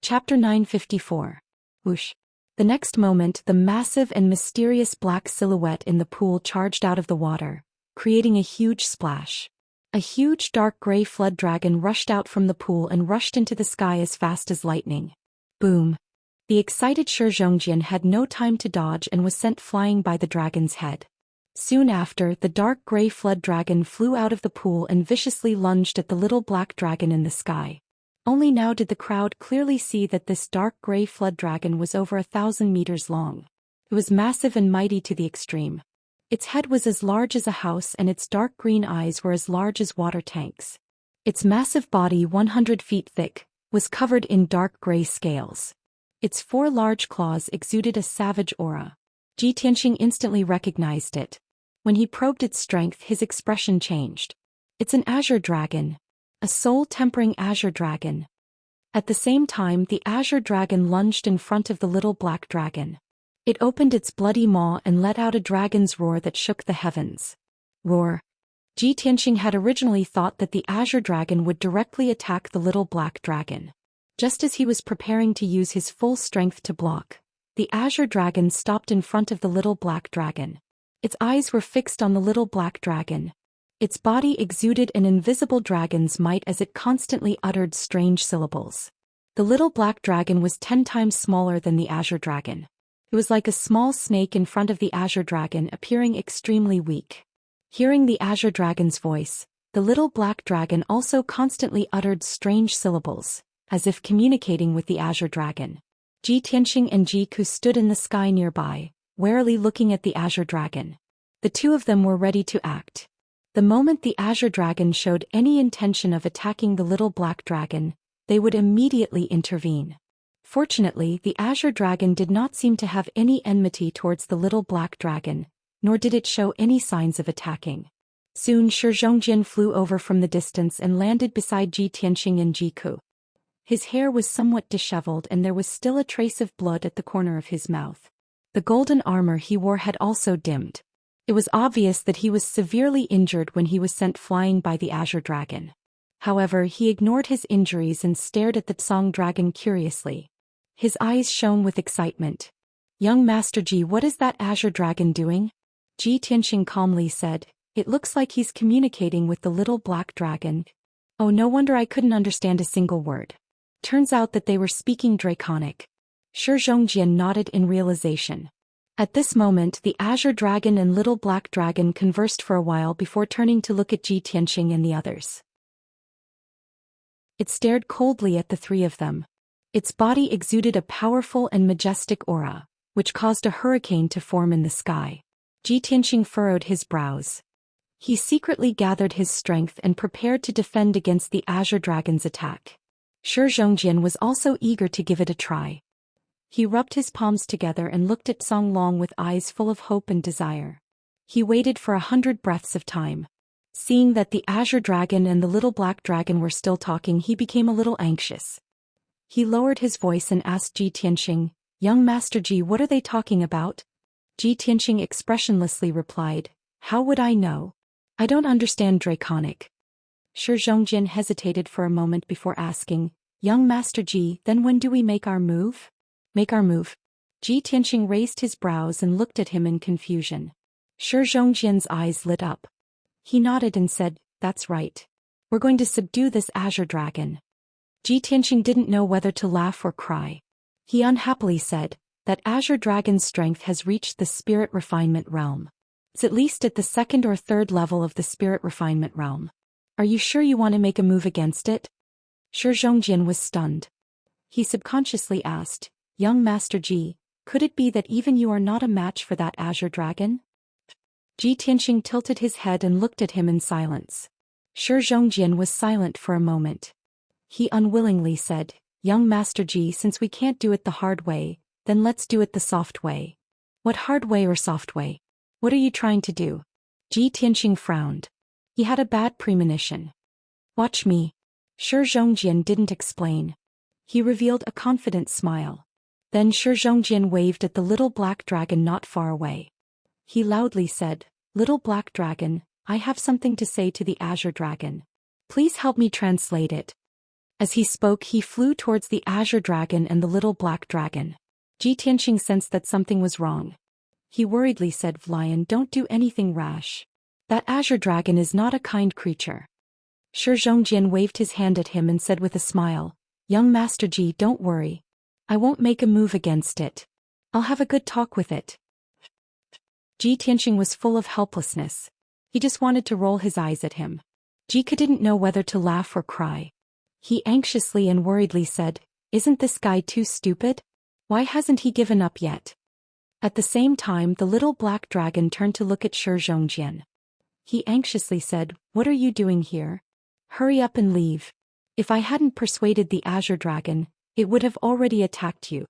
Chapter 954. Whoosh. The next moment, the massive and mysterious black silhouette in the pool charged out of the water, creating a huge splash. A huge dark gray flood dragon rushed out from the pool and rushed into the sky as fast as lightning. Boom. The excited Zhou Xian had no time to dodge and was sent flying by the dragon's head. Soon after, the dark gray flood dragon flew out of the pool and viciously lunged at the little black dragon in the sky. Only now did the crowd clearly see that this dark gray flood dragon was over 1,000 meters long. It was massive and mighty to the extreme. Its head was as large as a house and its dark green eyes were as large as water tanks. Its massive body, 100 feet thick, was covered in dark gray scales. Its 4 large claws exuded a savage aura. Zhou instantly recognized it. When he probed its strength, his expression changed. "It's an azure dragon. A soul-tempering azure dragon." At the same time, the azure dragon lunged in front of the little black dragon. It opened its bloody maw and let out a dragon's roar that shook the heavens. Roar. Zhou had originally thought that the azure dragon would directly attack the little black dragon. Just as he was preparing to use his full strength to block, the azure dragon stopped in front of the little black dragon. Its eyes were fixed on the little black dragon. Its body exuded an invisible dragon's might as it constantly uttered strange syllables. The little black dragon was 10 times smaller than the azure dragon. It was like a small snake in front of the azure dragon, appearing extremely weak. Hearing the azure dragon's voice, the little black dragon also constantly uttered strange syllables. as if communicating with the azure dragon. Ji Tianqing and Ji Ku stood in the sky nearby, warily looking at the azure dragon. The two of them were ready to act. The moment the azure dragon showed any intention of attacking the little black dragon, they would immediately intervene. Fortunately, the azure dragon did not seem to have any enmity towards the little black dragon, nor did it show any signs of attacking. Soon Shi Zhongjian flew over from the distance and landed beside Ji Tianqing and Ji Ku. His hair was somewhat disheveled and there was still a trace of blood at the corner of his mouth. The golden armor he wore had also dimmed. It was obvious that he was severely injured when he was sent flying by the azure dragon. However, he ignored his injuries and stared at the Tsang dragon curiously. His eyes shone with excitement. "Young Master Ji, what is that azure dragon doing?" Ji Tianqing calmly said. "It looks like he's communicating with the little black dragon." "Oh, no wonder I couldn't understand a single word. Turns out that they were speaking Draconic." Shi Zhongjian nodded in realization. At this moment, the azure dragon and little black dragon conversed for a while before turning to look at Ji Tianqing and the others. It stared coldly at the three of them. Its body exuded a powerful and majestic aura, which caused a hurricane to form in the sky. Ji Tianqing furrowed his brows. He secretly gathered his strength and prepared to defend against the azure dragon's attack. Shi Zhongjian was also eager to give it a try. He rubbed his palms together and looked at Song Long with eyes full of hope and desire. He waited for 100 breaths of time. Seeing that the azure dragon and the little black dragon were still talking, he became a little anxious. He lowered his voice and asked Ji Tianqing, "Young Master Ji, what are they talking about?" Ji Tianqing expressionlessly replied, "How would I know? I don't understand Draconic." Shi Zhongjian hesitated for a moment before asking, "Young Master Ji, then when do we make our move?" "Make our move?" Ji Tianqing raised his brows and looked at him in confusion. Shi Zhongjian's eyes lit up. He nodded and said, "That's right. We're going to subdue this azure dragon." Ji Tianqing didn't know whether to laugh or cry. He unhappily said, "That azure dragon's strength has reached the spirit refinement realm. It's at least at the second or third level of the spirit refinement realm. Are you sure you want to make a move against it?" Shi Zhongjian was stunned. He subconsciously asked, "Young Master Ji, could it be that even you are not a match for that azure dragon?" Ji Tianqing tilted his head and looked at him in silence. Shi Zhongjian was silent for a moment. He unwillingly said, "Young Master Ji, since we can't do it the hard way, then let's do it the soft way." "What hard way or soft way? What are you trying to do?" Ji Tianqing frowned. He had a bad premonition. "Watch me." Shi Zhongjian didn't explain. He revealed a confident smile. Then Shi Zhongjian waved at the little black dragon not far away. He loudly said, "Little black dragon, I have something to say to the azure dragon. Please help me translate it." As he spoke, he flew towards the azure dragon and the little black dragon. Ji Tianqing sensed that something was wrong. He worriedly said, "Lion, don't do anything rash. That azure dragon is not a kind creature." Shi Zhongjian waved his hand at him and said with a smile, "Young Master Ji, don't worry. I won't make a move against it. I'll have a good talk with it." Ji Tianqing was full of helplessness. He just wanted to roll his eyes at him. Ji Ku didn't know whether to laugh or cry. He anxiously and worriedly said, "Isn't this guy too stupid? Why hasn't he given up yet?" At the same time, the little black dragon turned to look at Shi Zhongjian. He anxiously said, "What are you doing here? Hurry up and leave. If I hadn't persuaded the azure dragon, it would have already attacked you."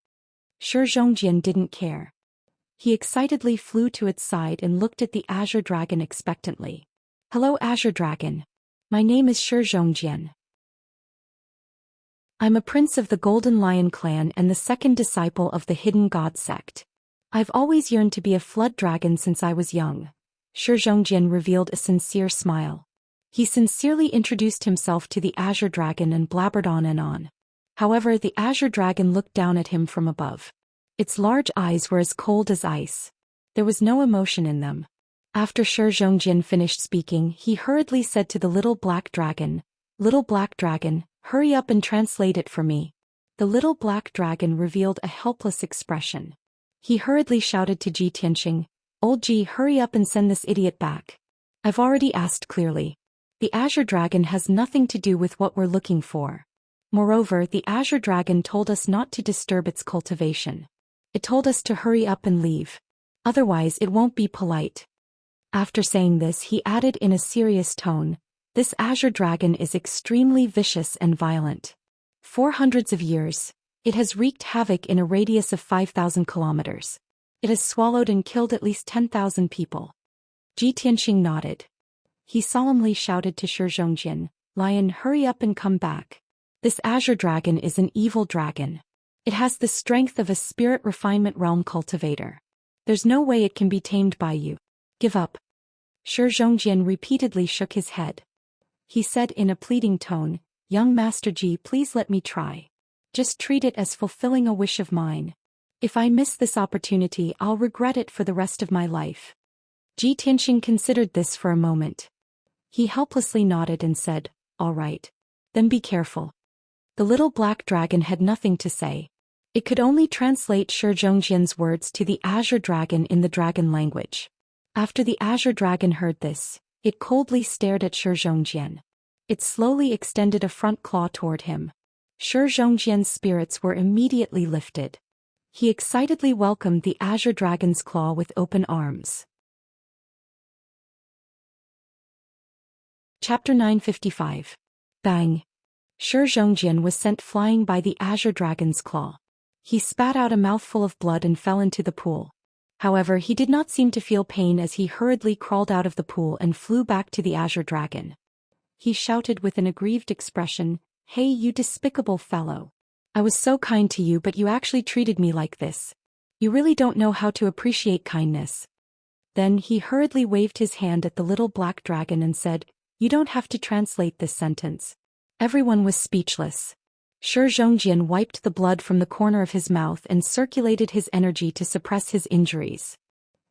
Shi Zhongjian didn't care. He excitedly flew to its side and looked at the azure dragon expectantly. "Hello, azure dragon. My name is Shi Zhongjian. I'm a prince of the Golden Lion clan and the second disciple of the Hidden God sect. I've always yearned to be a flood dragon since I was young." Shi Zhongjian revealed a sincere smile. He sincerely introduced himself to the azure dragon and blabbered on and on. However, the azure dragon looked down at him from above. Its large eyes were as cold as ice. There was no emotion in them. After Shi Zhongjian finished speaking, he hurriedly said to the little black dragon, "Little black dragon, hurry up and translate it for me." The little black dragon revealed a helpless expression. He hurriedly shouted to Ji Tianqing, "Old Ji, hurry up and send this idiot back. I've already asked clearly. The azure dragon has nothing to do with what we're looking for. Moreover, the Azure Dragon told us not to disturb its cultivation. It told us to hurry up and leave. Otherwise it won't be polite. After saying this, he added in a serious tone, "This Azure Dragon is extremely vicious and violent. For hundreds of years, it has wreaked havoc in a radius of 5,000 kilometers. It has swallowed and killed at least 10,000 people." Tianxia nodded. He solemnly shouted to Zhou Xian, "Lion, hurry up and come back. This Azure Dragon is an evil dragon. It has the strength of a spirit refinement realm cultivator. There's no way it can be tamed by you. Give up." Zhou Xian repeatedly shook his head. He said in a pleading tone, "Young Master Ji, please let me try. Just treat it as fulfilling a wish of mine. If I miss this opportunity, I'll regret it for the rest of my life." Tianxia considered this for a moment. He helplessly nodded and said, "All right. Then be careful." The little black dragon had nothing to say. It could only translate Zhou Xian's words to the Azure Dragon in the dragon language. After the Azure Dragon heard this, it coldly stared at Zhou Xian. It slowly extended a front claw toward him. Zhou Xian's spirits were immediately lifted. He excitedly welcomed the Azure Dragon's claw with open arms. Chapter 955. Bang! Zhou Xian was sent flying by the Azure Dragon's claw. He spat out a mouthful of blood and fell into the pool. However, he did not seem to feel pain as he hurriedly crawled out of the pool and flew back to the Azure Dragon. He shouted with an aggrieved expression, "Hey, you despicable fellow. I was so kind to you, but you actually treated me like this. You really don't know how to appreciate kindness." Then he hurriedly waved his hand at the little black dragon and said, "You don't have to translate this sentence." Everyone was speechless. Zhou Xian wiped the blood from the corner of his mouth and circulated his energy to suppress his injuries.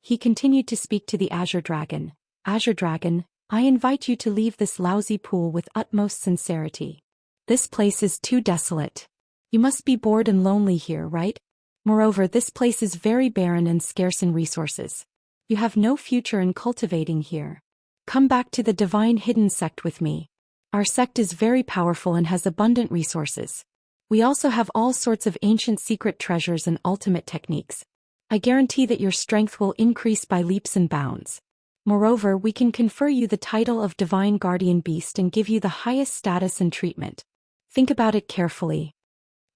He continued to speak to the Azure Dragon. "Azure Dragon, I invite you to leave this lousy pool with utmost sincerity. This place is too desolate. You must be bored and lonely here, right? Moreover, this place is very barren and scarce in resources. You have no future in cultivating here. Come back to the divine hidden sect with me. Our sect is very powerful and has abundant resources. We also have all sorts of ancient secret treasures and ultimate techniques. I guarantee that your strength will increase by leaps and bounds. Moreover, we can confer you the title of Divine Guardian Beast and give you the highest status and treatment. Think about it carefully."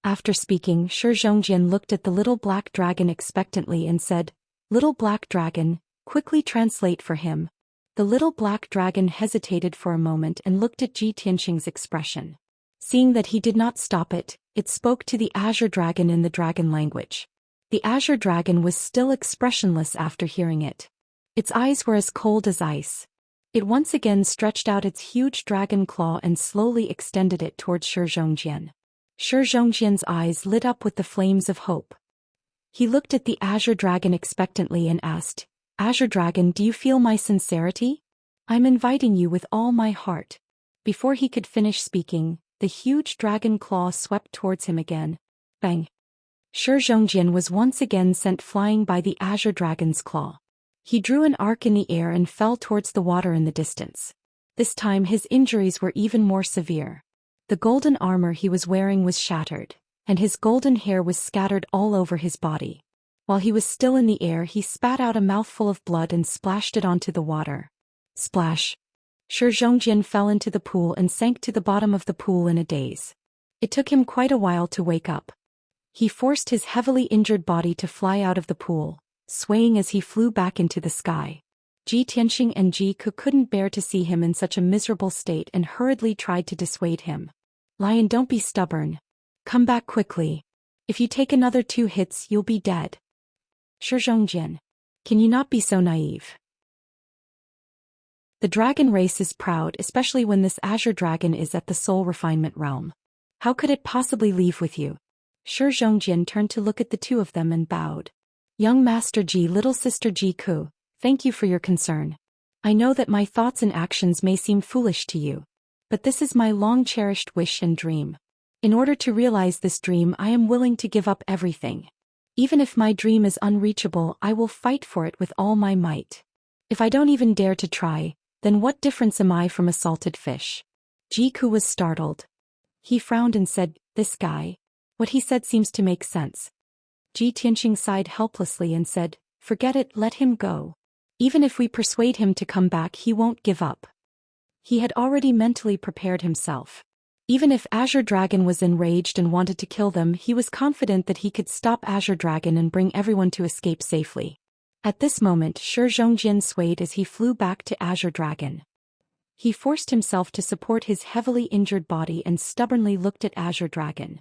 After speaking, Zhou Xian looked at the little black dragon expectantly and said, "Little black dragon, quickly translate for him." The little black dragon hesitated for a moment and looked at Tianxia's expression. Seeing that he did not stop it, it spoke to the Azure Dragon in the dragon language. The Azure Dragon was still expressionless after hearing it. Its eyes were as cold as ice. It once again stretched out its huge dragon claw and slowly extended it towards Zhou Xian. Zhou Xian's eyes lit up with the flames of hope. He looked at the Azure Dragon expectantly and asked, "Azure Dragon, do you feel my sincerity? I'm inviting you with all my heart." Before he could finish speaking, the huge dragon claw swept towards him again. Bang! Zhou Xian was once again sent flying by the Azure Dragon's claw. He drew an arc in the air and fell towards the water in the distance. This time his injuries were even more severe. The golden armor he was wearing was shattered, and his golden hair was scattered all over his body. While he was still in the air, he spat out a mouthful of blood and splashed it onto the water. Splash! Zhou Xian fell into the pool and sank to the bottom of the pool in a daze. It took him quite a while to wake up. He forced his heavily injured body to fly out of the pool, swaying as he flew back into the sky. Tianxia and Jiku couldn't bear to see him in such a miserable state and hurriedly tried to dissuade him. "Lion, don't be stubborn. Come back quickly. If you take another 2 hits, you'll be dead." "Zhou Xian, can you not be so naive? The dragon race is proud, especially when this Azure Dragon is at the soul refinement realm. How could it possibly leave with you?" Zhou Xian turned to look at the two of them and bowed. "Young Master Ji, little sister Jiku, thank you for your concern. I know that my thoughts and actions may seem foolish to you, but this is my long-cherished wish and dream. In order to realize this dream, I am willing to give up everything. Even if my dream is unreachable, I will fight for it with all my might. If I don't even dare to try, then what difference am I from a salted fish?" Jiku was startled. He frowned and said, "This guy. What he said seems to make sense." Ji Tianqing sighed helplessly and said, "Forget it, let him go. Even if we persuade him to come back, he won't give up." He had already mentally prepared himself. Even if Azure Dragon was enraged and wanted to kill them, he was confident that he could stop Azure Dragon and bring everyone to escape safely. At this moment, Shi Zhongjian swayed as he flew back to Azure Dragon. He forced himself to support his heavily injured body and stubbornly looked at Azure Dragon.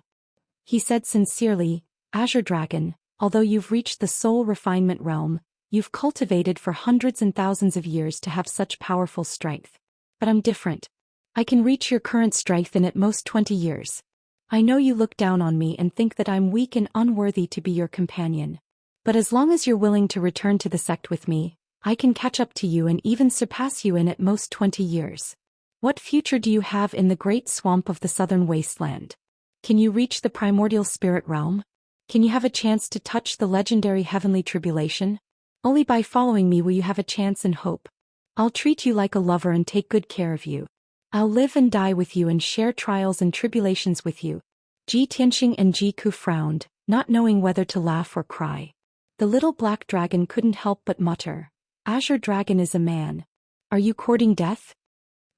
He said sincerely, "Azure Dragon, although you've reached the soul refinement realm, you've cultivated for hundreds and thousands of years to have such powerful strength. But I'm different. I can reach your current strength in at most 20 years. I know you look down on me and think that I'm weak and unworthy to be your companion. But as long as you're willing to return to the sect with me, I can catch up to you and even surpass you in at most 20 years. What future do you have in the great swamp of the southern wasteland? Can you reach the primordial spirit realm? Can you have a chance to touch the legendary heavenly tribulation? Only by following me will you have a chance and hope. I'll treat you like a lover and take good care of you. I'll live and die with you and share trials and tribulations with you." Ji Tianqing and Ji Ku frowned, not knowing whether to laugh or cry. The little black dragon couldn't help but mutter, "Azure Dragon is a man. Are you courting death?"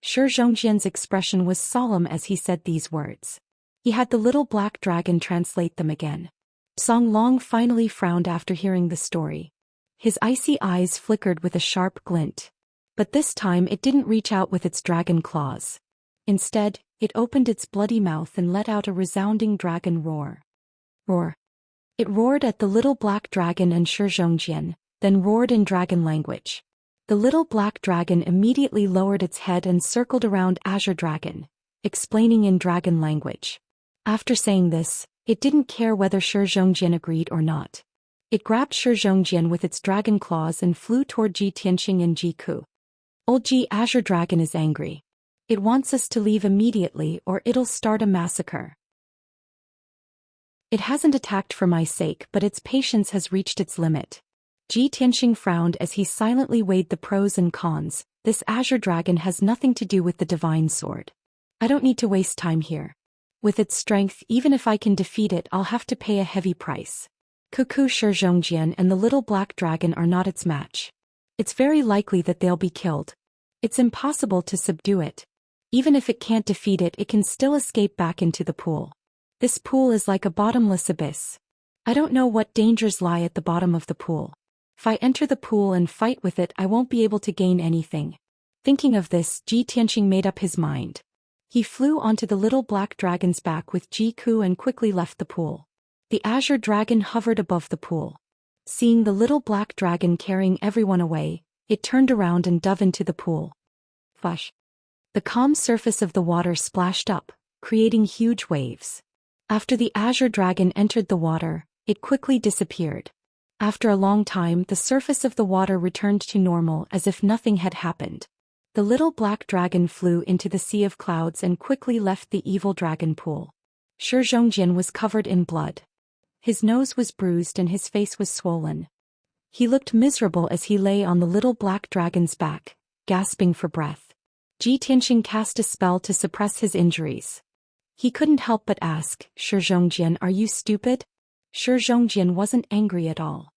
Shi Zhongjian's expression was solemn as he said these words. He had the little black dragon translate them again. Song Long finally frowned after hearing the story. His icy eyes flickered with a sharp glint. But this time it didn't reach out with its dragon claws. Instead, it opened its bloody mouth and let out a resounding dragon roar. Roar. It roared at the little black dragon and Shi Zhongjian, then roared in dragon language. The little black dragon immediately lowered its head and circled around Azure Dragon, explaining in dragon language. After saying this, it didn't care whether Shi Zhongjian agreed or not. It grabbed Shi Zhongjian with its dragon claws and flew toward Ji Tianqing and Ji Ku. "Old Ji Azure Dragon is angry. It wants us to leave immediately or it'll start a massacre. It hasn't attacked for my sake, but its patience has reached its limit." Ji Tianqing frowned as he silently weighed the pros and cons. This Azure Dragon has nothing to do with the divine sword. I don't need to waste time here. With its strength, even if I can defeat it, I'll have to pay a heavy price. Cuckoo Shi Zhongjian and the little black dragon are not its match. It's very likely that they'll be killed. It's impossible to subdue it. Even if it can't defeat it, it can still escape back into the pool. This pool is like a bottomless abyss. I don't know what dangers lie at the bottom of the pool. If I enter the pool and fight with it, I won't be able to gain anything. Thinking of this, Ji Tianqing made up his mind. He flew onto the little black dragon's back with Ji Ku and quickly left the pool. The Azure Dragon hovered above the pool. Seeing the little black dragon carrying everyone away, it turned around and dove into the pool. Fush. The calm surface of the water splashed up, creating huge waves. After the Azure Dragon entered the water, it quickly disappeared. After a long time, the surface of the water returned to normal as if nothing had happened. The little black dragon flew into the sea of clouds and quickly left the evil dragon pool. Shi Zhongjian was covered in blood. His nose was bruised and his face was swollen. He looked miserable as he lay on the little black dragon's back, gasping for breath. Ji Tianqing cast a spell to suppress his injuries. He couldn't help but ask, "Shi Zhongjian, are you stupid?" Shi Zhongjian wasn't angry at all.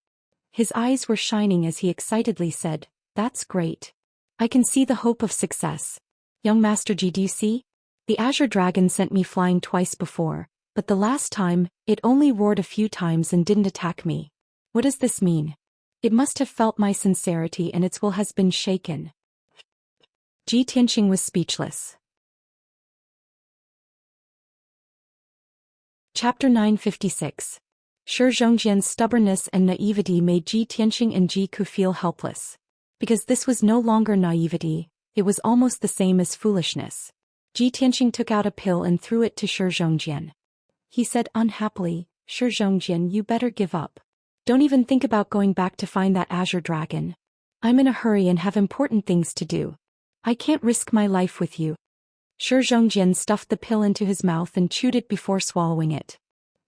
His eyes were shining as he excitedly said, "That's great. I can see the hope of success. Young Master Ji, do you see? The Azure Dragon sent me flying twice before, but the last time, it only roared a few times and didn't attack me. What does this mean? It must have felt my sincerity and its will has been shaken." Ji Tianqing was speechless. Chapter 956. Shi Zhongjian's stubbornness and naivety made Ji Tianqing and Ji Ku feel helpless. Because this was no longer naivety, it was almost the same as foolishness. Ji Tianqing took out a pill and threw it to Shi Zhongjian. He said unhappily, "Shi Zhongjian, you better give up. Don't even think about going back to find that Azure Dragon. I'm in a hurry and have important things to do. I can't risk my life with you." Shi Zhongjian stuffed the pill into his mouth and chewed it before swallowing it.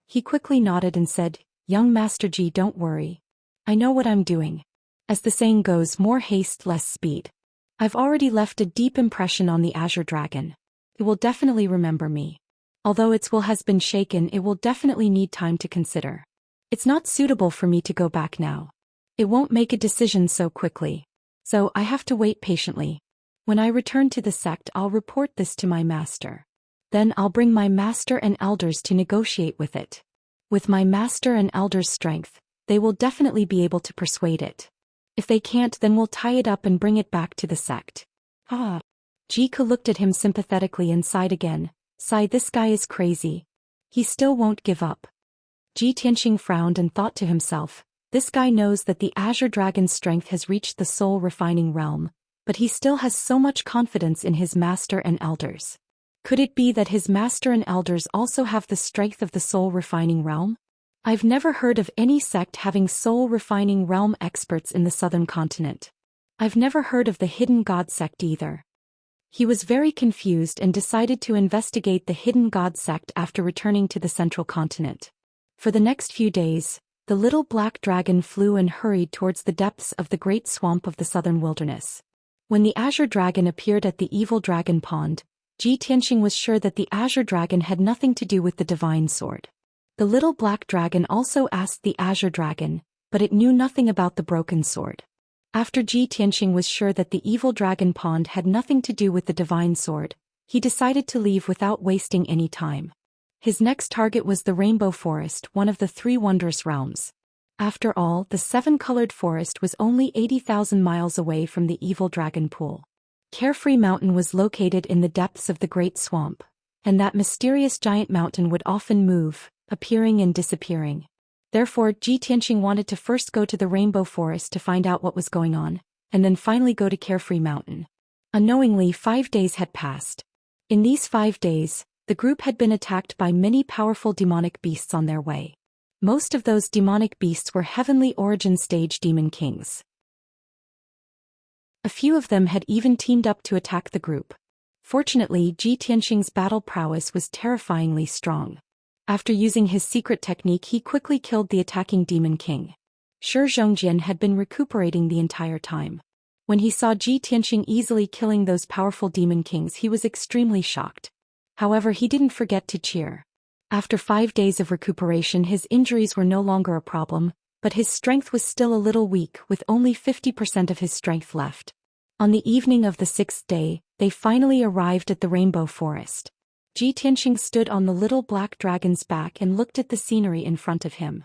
He quickly nodded and said, "Young Master Ji, don't worry. I know what I'm doing. As the saying goes, more haste, less speed. I've already left a deep impression on the Azure Dragon. It will definitely remember me. Although its will has been shaken, it will definitely need time to consider. It's not suitable for me to go back now. It won't make a decision so quickly. So I have to wait patiently. When I return to the sect, I'll report this to my master. Then I'll bring my master and elders to negotiate with it. With my master and elders' strength, they will definitely be able to persuade it. If they can't, then we'll tie it up and bring it back to the sect. Ah. Jiku looked at him sympathetically and sighed again. Sigh, this guy is crazy. He still won't give up. Ji Tianxing frowned and thought to himself, this guy knows that the Azure Dragon's strength has reached the soul refining realm, but he still has so much confidence in his master and elders. Could it be that his master and elders also have the strength of the soul refining realm? I've never heard of any sect having soul refining realm experts in the southern continent. I've never heard of the hidden god sect either. He was very confused and decided to investigate the hidden god sect after returning to the central continent. For the next few days, the little black dragon flew and hurried towards the depths of the great swamp of the southern wilderness. When the Azure Dragon appeared at the evil dragon pond, Ji Tianxing was sure that the Azure Dragon had nothing to do with the divine sword. The little black dragon also asked the Azure Dragon, but it knew nothing about the broken sword. After Ji Tianxing was sure that the evil dragon pond had nothing to do with the divine sword, he decided to leave without wasting any time. His next target was the Rainbow Forest, one of the 3 wondrous realms. After all, the 7-colored forest was only 80,000 miles away from the evil dragon pool. Carefree Mountain was located in the depths of the great swamp, and that mysterious giant mountain would often move, appearing and disappearing. Therefore, Ji Tianxing wanted to first go to the Rainbow Forest to find out what was going on, and then finally go to Carefree Mountain. Unknowingly, 5 days had passed. In these 5 days, the group had been attacked by many powerful demonic beasts on their way. Most of those demonic beasts were heavenly origin stage demon kings. A few of them had even teamed up to attack the group. Fortunately, Ji Tianxing's battle prowess was terrifyingly strong. After using his secret technique, he quickly killed the attacking demon king. Xianxia had been recuperating the entire time. When he saw Ji Tianxing easily killing those powerful demon kings, he was extremely shocked. However, he didn't forget to cheer. After 5 days of recuperation, his injuries were no longer a problem, but his strength was still a little weak, with only 50% of his strength left. On the evening of the 6th day, they finally arrived at the Rainbow Forest. Ji Tianxing stood on the little black dragon's back and looked at the scenery in front of him.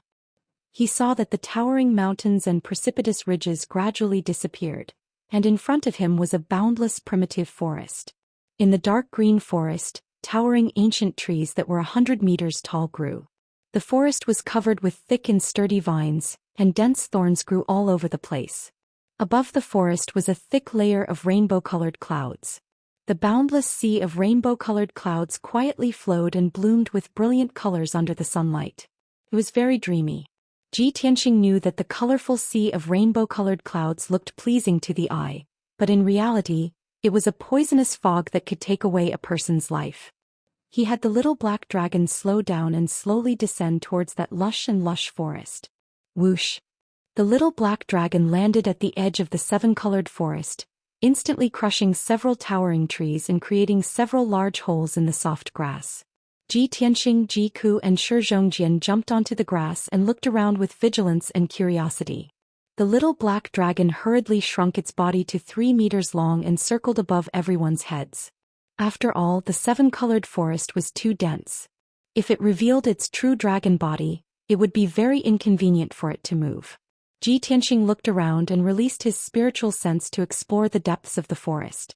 He saw that the towering mountains and precipitous ridges gradually disappeared, and in front of him was a boundless primitive forest. In the dark green forest, towering ancient trees that were 100 meters tall grew. The forest was covered with thick and sturdy vines, and dense thorns grew all over the place. Above the forest was a thick layer of rainbow-colored clouds. The boundless sea of rainbow-colored clouds quietly flowed and bloomed with brilliant colors under the sunlight. It was very dreamy. Ji Tianxing knew that the colorful sea of rainbow-colored clouds looked pleasing to the eye, but in reality, it was a poisonous fog that could take away a person's life. He had the little black dragon slow down and slowly descend towards that lush forest. Whoosh! The little black dragon landed at the edge of the 7-colored forest, instantly crushing several towering trees and creating several large holes in the soft grass. Ji Tianxing, Jiku and Xianxia jumped onto the grass and looked around with vigilance and curiosity. The little black dragon hurriedly shrunk its body to 3 meters long and circled above everyone's heads. After all, the 7-colored forest was too dense. If it revealed its true dragon body, it would be very inconvenient for it to move. Ji Tianxing looked around and released his spiritual sense to explore the depths of the forest.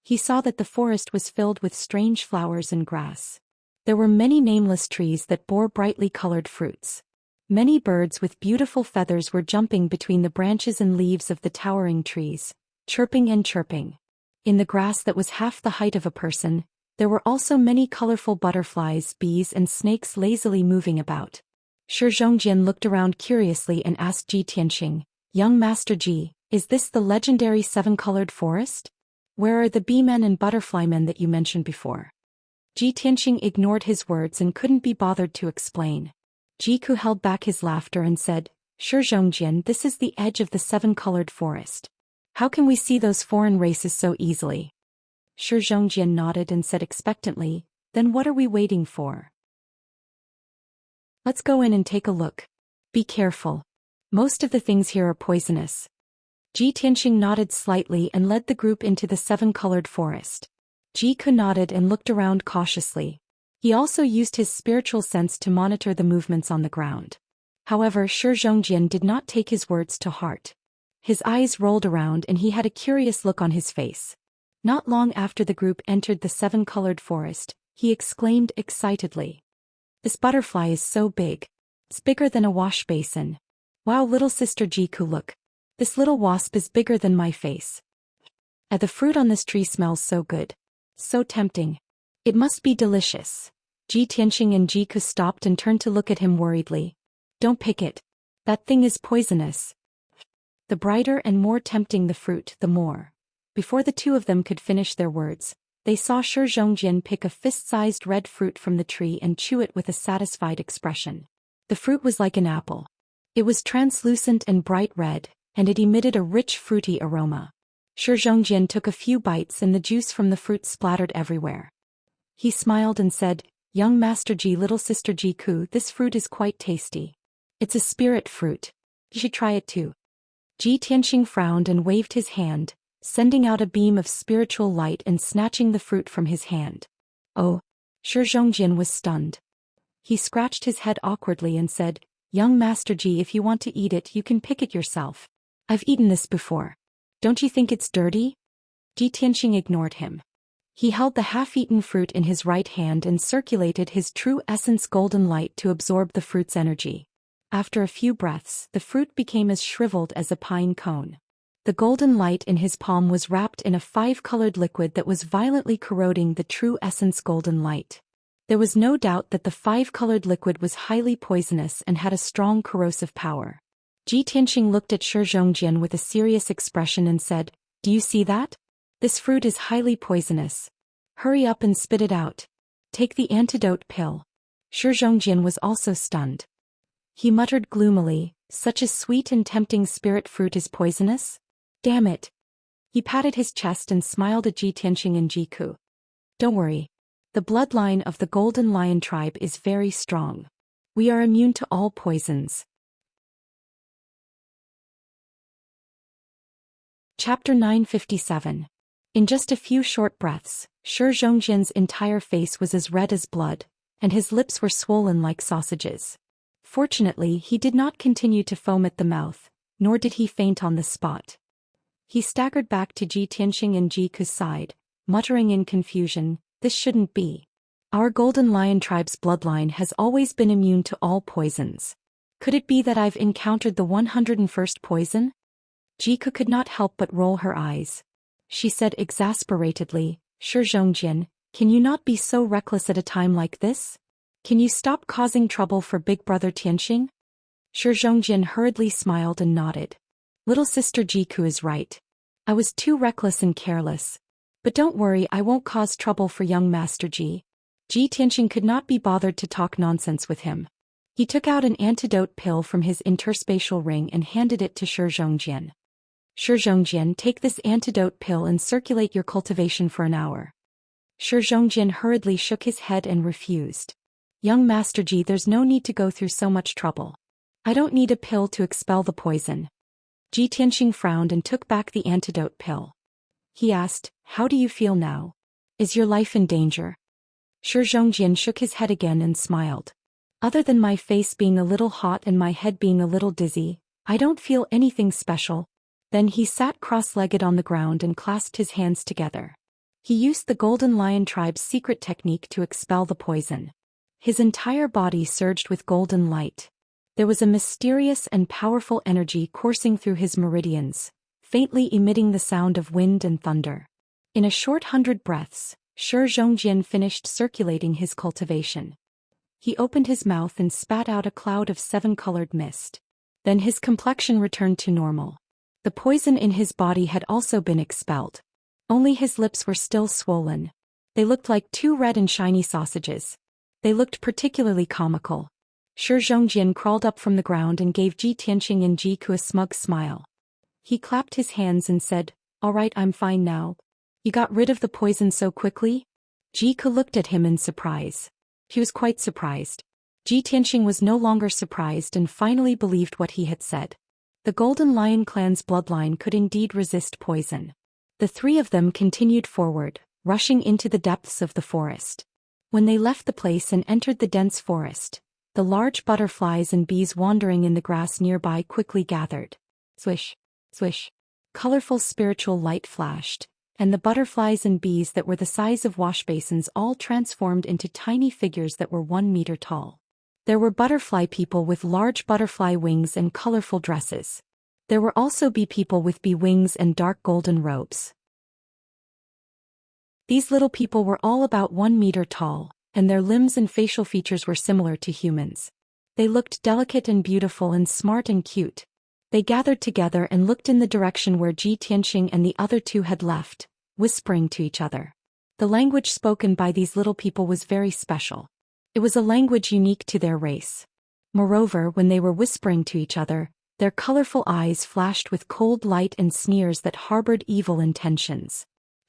He saw that the forest was filled with strange flowers and grass. There were many nameless trees that bore brightly colored fruits. Many birds with beautiful feathers were jumping between the branches and leaves of the towering trees, chirping and chirping. In the grass that was half the height of a person, there were also many colorful butterflies, bees and snakes lazily moving about. Xianxia looked around curiously and asked Ji Tianxing, "Young Master Ji, is this the legendary 7-colored forest? Where are the bee-men and butterfly-men that you mentioned before?" Ji Tianxing ignored his words and couldn't be bothered to explain. Jiku held back his laughter and said, "Xianxia, this is the edge of the 7-colored forest. How can we see those foreign races so easily?" Xianxia nodded and said expectantly, Then what are we waiting for? Let's go in and take a look. Be careful. Most of the things here are poisonous. Ji Tianxing nodded slightly and led the group into the seven-colored forest. Jiku nodded and looked around cautiously. He also used his spiritual sense to monitor the movements on the ground. However, Shi Zhongjian did not take his words to heart. His eyes rolled around and he had a curious look on his face. Not long after the group entered the seven-colored forest, he exclaimed excitedly. This butterfly is so big. It's bigger than a wash basin. Wow, little sister Jiku, look. This little wasp is bigger than my face. And the fruit on this tree smells so good. So tempting. It must be delicious. Ji Tianxing and Jiku stopped and turned to look at him worriedly. Don't pick it. That thing is poisonous. The brighter and more tempting the fruit, the more. Before the two of them could finish their words, they saw Shi Zhongjian pick a fist-sized red fruit from the tree and chew it with a satisfied expression. The fruit was like an apple. It was translucent and bright red, and it emitted a rich fruity aroma. Shi Zhongjian took a few bites and the juice from the fruit splattered everywhere. He smiled and said, Young Master Ji, little sister Jiku, this fruit is quite tasty. It's a spirit fruit. You should try it too. Ji Tianxing frowned and waved his hand, sending out a beam of spiritual light and snatching the fruit from his hand. Oh! Shi Zhongjian was stunned. He scratched his head awkwardly and said, Young Master Ji, if you want to eat it you can pick it yourself. I've eaten this before. Don't you think it's dirty? Ji Tianxing ignored him. He held the half-eaten fruit in his right hand and circulated his true essence golden light to absorb the fruit's energy. After a few breaths, the fruit became as shriveled as a pine cone. The golden light in his palm was wrapped in a five-colored liquid that was violently corroding the true essence golden light. There was no doubt that the five-colored liquid was highly poisonous and had a strong corrosive power. Ji Tianxing looked at Shi Zhongjian with a serious expression and said, Do you see that? This fruit is highly poisonous. Hurry up and spit it out. Take the antidote pill. Shi Zhongjian was also stunned. He muttered gloomily, Such a sweet and tempting spirit fruit is poisonous? Damn it. He patted his chest and smiled at Ji Tianxing and Jiku. Don't worry. The bloodline of the Golden Lion tribe is very strong. We are immune to all poisons. Chapter 957. In just a few short breaths, Shi Zhongjian's entire face was as red as blood, and his lips were swollen like sausages. Fortunately, he did not continue to foam at the mouth, nor did he faint on the spot. He staggered back to Ji Tianxing and Jiku's side, muttering in confusion, This shouldn't be. Our Golden Lion tribe's bloodline has always been immune to all poisons. Could it be that I've encountered the 101st poison? Jiku could not help but roll her eyes. She said exasperatedly, Shi Zhongjian, can you not be so reckless at a time like this? Can you stop causing trouble for big brother Tianxing? Shi Zhongjian hurriedly smiled and nodded. Little sister Jiku is right. I was too reckless and careless. But don't worry, I won't cause trouble for young Master Ji. Ji Tianxing could not be bothered to talk nonsense with him. He took out an antidote pill from his interspatial ring and handed it to Shi Zhongjian. Shi Zhongjian, take this antidote pill and circulate your cultivation for an hour. Shi Zhongjian hurriedly shook his head and refused. Young Master Ji, there's no need to go through so much trouble. I don't need a pill to expel the poison. Ji Tianxing frowned and took back the antidote pill. He asked, How do you feel now? Is your life in danger? Shi Zhongjian shook his head again and smiled. Other than my face being a little hot and my head being a little dizzy, I don't feel anything special. Then he sat cross-legged on the ground and clasped his hands together. He used the Golden Lion tribe's secret technique to expel the poison. His entire body surged with golden light. There was a mysterious and powerful energy coursing through his meridians, faintly emitting the sound of wind and thunder. In a short 100 breaths, Shi Zhongjian finished circulating his cultivation. He opened his mouth and spat out a cloud of seven-colored mist. Then his complexion returned to normal. The poison in his body had also been expelled. Only his lips were still swollen. They looked like two red and shiny sausages. They looked particularly comical. Shi Zhongjian crawled up from the ground and gave Ji Tianxing and Jiku a smug smile. He clapped his hands and said, All right, I'm fine now. You got rid of the poison so quickly? Jiku looked at him in surprise. He was quite surprised. Ji Tianxing was no longer surprised and finally believed what he had said. The Golden Lion clan's bloodline could indeed resist poison. The three of them continued forward, rushing into the depths of the forest. When they left the place and entered the dense forest, the large butterflies and bees wandering in the grass nearby quickly gathered. Swish, swish. Colorful spiritual light flashed, and the butterflies and bees that were the size of washbasins all transformed into tiny figures that were 1 meter tall. There were butterfly people with large butterfly wings and colorful dresses. There were also bee people with bee wings and dark golden robes. These little people were all about 1 meter tall, and their limbs and facial features were similar to humans. They looked delicate and beautiful and smart and cute. They gathered together and looked in the direction where Ji Tianxing and the other two had left, whispering to each other. The language spoken by these little people was very special. It was a language unique to their race. Moreover, when they were whispering to each other, their colorful eyes flashed with cold light and sneers that harbored evil intentions.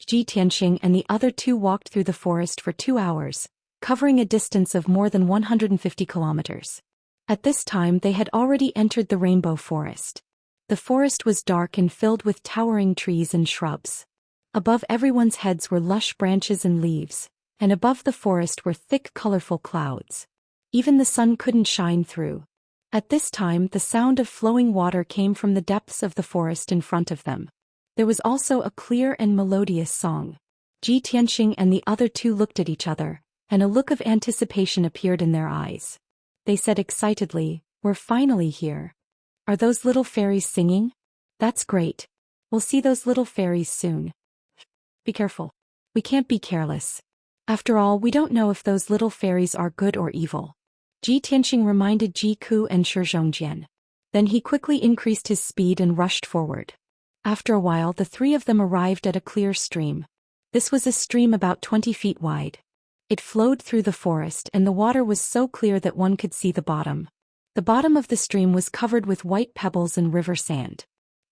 Ji Tianxing and the other two walked through the forest for 2 hours, covering a distance of more than 150 kilometers. At this time they had already entered the rainbow forest. The forest was dark and filled with towering trees and shrubs. Above everyone's heads were lush branches and leaves, and above the forest were thick colorful clouds. Even the sun couldn't shine through. At this time the sound of flowing water came from the depths of the forest in front of them. There was also a clear and melodious song. Ji Tianxing and the other two looked at each other, and a look of anticipation appeared in their eyes. They said excitedly, "We're finally here. Are those little fairies singing? That's great. We'll see those little fairies soon. Be careful. We can't be careless. After all, we don't know if those little fairies are good or evil." Ji Tianxing reminded Jiku and Zhou Xian. Then he quickly increased his speed and rushed forward. After a while the three of them arrived at a clear stream. This was a stream about 20 feet wide. It flowed through the forest and the water was so clear that one could see the bottom. The bottom of the stream was covered with white pebbles and river sand.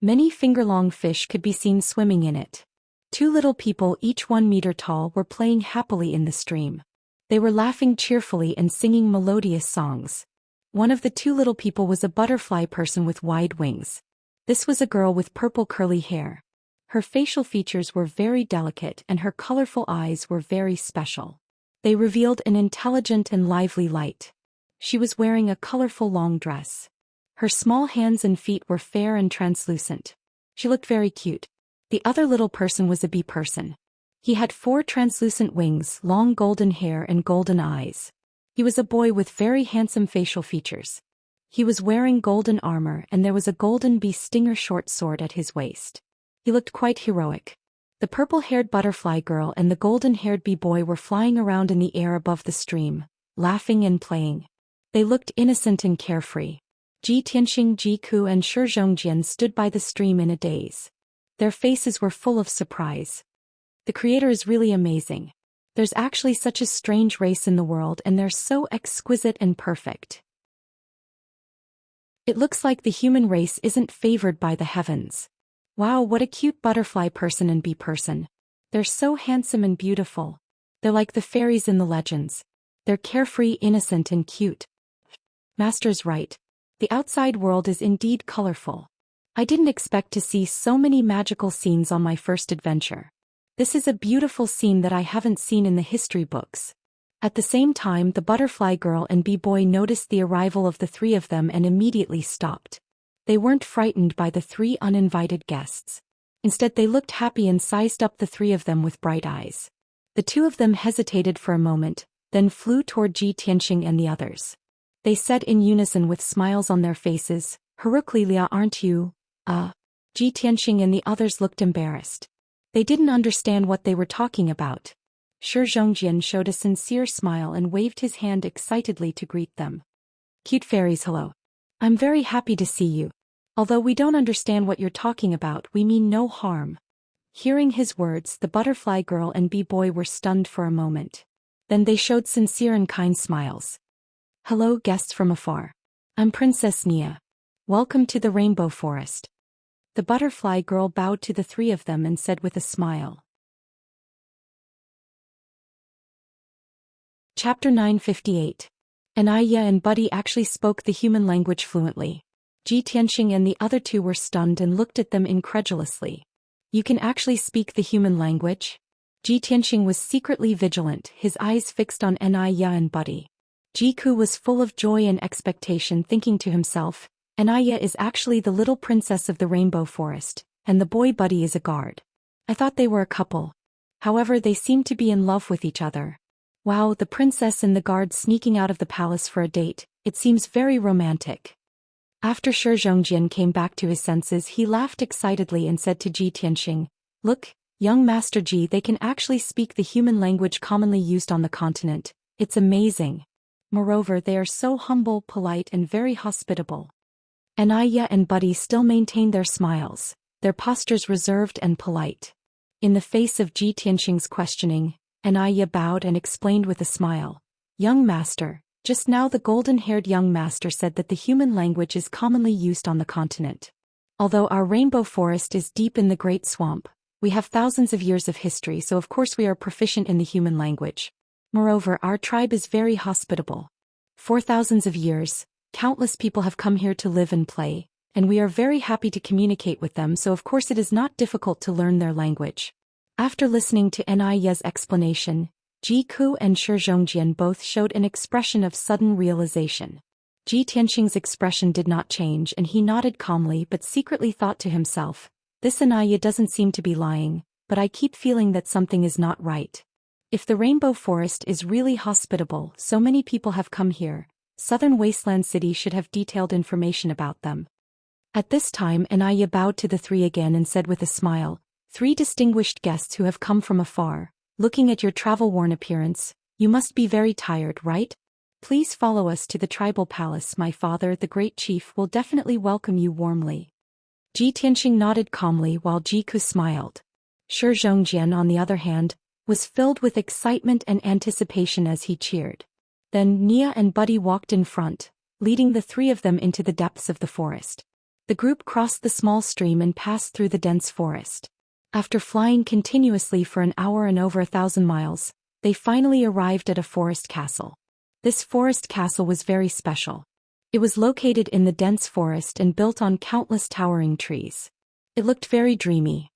Many finger-long fish could be seen swimming in it. 2 little people, each 1 meter tall, were playing happily in the stream. They were laughing cheerfully and singing melodious songs. One of the 2 little people was a butterfly person with wide wings. This was a girl with purple curly hair. Her facial features were very delicate and her colorful eyes were very special. They revealed an intelligent and lively light. She was wearing a colorful long dress. Her small hands and feet were fair and translucent. She looked very cute. The other little person was a bee person. He had 4 translucent wings, long golden hair and golden eyes. He was a boy with very handsome facial features. He was wearing golden armor and there was a golden bee stinger short sword at his waist. He looked quite heroic. The purple-haired butterfly girl and the golden-haired bee boy were flying around in the air above the stream, laughing and playing. They looked innocent and carefree. Ji Tianxing, Jiku and Zhou Xian stood by the stream in a daze. Their faces were full of surprise. The creator is really amazing. There's actually such a strange race in the world and they're so exquisite and perfect. It looks like the human race isn't favored by the heavens. Wow, what a cute butterfly person and bee person. They're so handsome and beautiful. They're like the fairies in the legends. They're carefree, innocent and cute. Master's right. The outside world is indeed colorful. I didn't expect to see so many magical scenes on my first adventure. This is a beautiful scene that I haven't seen in the history books. At the same time, the butterfly girl and bee boy noticed the arrival of the 3 of them and immediately stopped. They weren't frightened by the 3 uninvited guests. Instead, they looked happy and sized up the 3 of them with bright eyes. The 2 of them hesitated for a moment, then flew toward Ji Tianxing and the others. They said in unison with smiles on their faces, "Heruklilia, aren't you?" Ji Tianxing and the others looked embarrassed. They didn't understand what they were talking about. Zhou Xian showed a sincere smile and waved his hand excitedly to greet them. "Cute fairies, hello. I'm very happy to see you. Although we don't understand what you're talking about, we mean no harm." Hearing his words, the butterfly girl and bee boy were stunned for a moment. Then they showed sincere and kind smiles. "Hello, guests from afar. I'm Princess Nia. Welcome to the Rainbow Forest." The butterfly girl bowed to the 3 of them and said with a smile, Chapter 958. Xianxia and Buddy actually spoke the human language fluently. Ji Tianxing and the other two were stunned and looked at them incredulously. You can actually speak the human language? Ji Tianxing was secretly vigilant, his eyes fixed on Xianxia and Buddy. Jiku was full of joy and expectation, thinking to himself, Xianxia is actually the little princess of the Rainbow Forest, and the boy Buddy is a guard. I thought they were a couple. However, they seem to be in love with each other. Wow, the princess and the guard sneaking out of the palace for a date, it seems very romantic. After Zhou Xian came back to his senses, he laughed excitedly and said to Ji Tianxing, Look, young Master Ji, they can actually speak the human language commonly used on the continent. It's amazing. Moreover, they are so humble, polite and very hospitable. Xianxia and Buddy still maintained their smiles, their postures reserved and polite. In the face of Ji Tianxing's questioning, Xianxia bowed and explained with a smile, Young Master, just now the golden-haired young master said that the human language is commonly used on the continent. Although our rainbow forest is deep in the Great Swamp, we have thousands of years of history, so of course we are proficient in the human language. Moreover, our tribe is very hospitable. For thousands of years, countless people have come here to live and play, and we are very happy to communicate with them, so of course it is not difficult to learn their language. After listening to Xianxia's explanation, Jiku and Zhou Xian both showed an expression of sudden realization. Ji Tianxing's expression did not change and he nodded calmly but secretly thought to himself, This Xianxia doesn't seem to be lying, but I keep feeling that something is not right. If the Rainbow Forest is really hospitable, so many people have come here, Southern Wasteland City should have detailed information about them. At this time Xianxia bowed to the three again and said with a smile, 3 distinguished guests who have come from afar. Looking at your travel-worn appearance, you must be very tired, right? Please follow us to the tribal palace. My father, the great chief, will definitely welcome you warmly. Ji Tianxing nodded calmly while Jiku smiled. Zhou Xian, on the other hand, was filled with excitement and anticipation as he cheered. Then Nia and Buddy walked in front, leading the 3 of them into the depths of the forest. The group crossed the small stream and passed through the dense forest. After flying continuously for an hour and over 1,000 miles, they finally arrived at a forest castle. This forest castle was very special. It was located in the dense forest and built on countless towering trees. It looked very dreamy.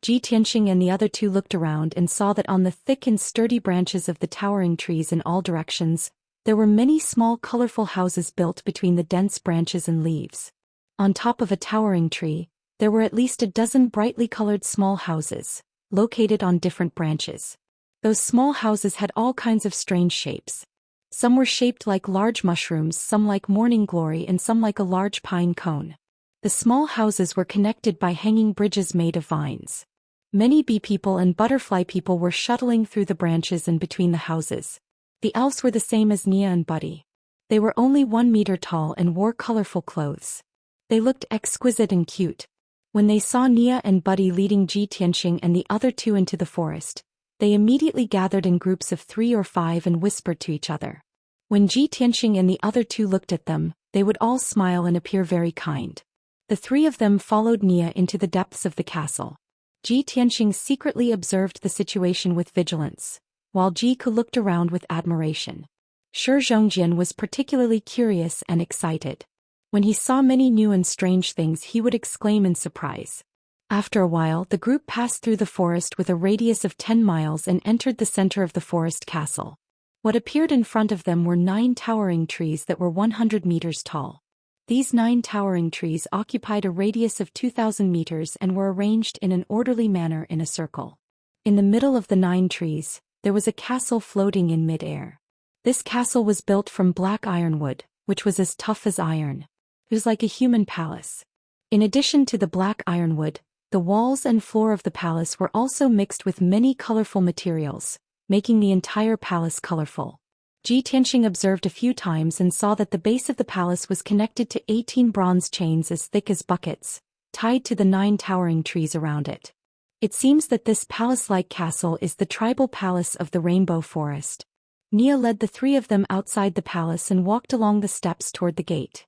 Ji Tianxing and the other two looked around and saw that on the thick and sturdy branches of the towering trees in all directions, there were many small colorful houses built between the dense branches and leaves. On top of a towering tree, there were at least a dozen brightly colored small houses, located on different branches. Those small houses had all kinds of strange shapes. Some were shaped like large mushrooms, some like morning glory and some like a large pine cone. The small houses were connected by hanging bridges made of vines. Many bee people and butterfly people were shuttling through the branches and between the houses. The elves were the same as Nia and Buddy. They were only 1 meter tall and wore colorful clothes. They looked exquisite and cute. When they saw Nia and Buddy leading Ji Tianxing and the other two into the forest, they immediately gathered in groups of 3 or 5 and whispered to each other. When Ji Tianxing and the other two looked at them, they would all smile and appear very kind. The 3 of them followed Nia into the depths of the castle. Ji Tianxing secretly observed the situation with vigilance, while Jiku looked around with admiration. Zhou Xian was particularly curious and excited. When he saw many new and strange things, he would exclaim in surprise. After a while, the group passed through the forest with a radius of 10 miles and entered the center of the forest castle. What appeared in front of them were 9 towering trees that were 100 meters tall. These 9 towering trees occupied a radius of 2,000 meters and were arranged in an orderly manner in a circle. In the middle of the 9 trees, there was a castle floating in mid-air. This castle was built from black ironwood, which was as tough as iron. It was like a human palace. In addition to the black ironwood, the walls and floor of the palace were also mixed with many colorful materials, making the entire palace colorful. Ji Tianxing observed a few times and saw that the base of the palace was connected to 18 bronze chains as thick as buckets, tied to the 9 towering trees around it. It seems that this palace-like castle is the tribal palace of the Rainbow Forest. Nia led the 3 of them outside the palace and walked along the steps toward the gate.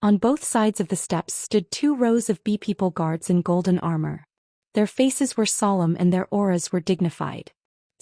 On both sides of the steps stood 2 rows of bee people guards in golden armor. Their faces were solemn and their auras were dignified.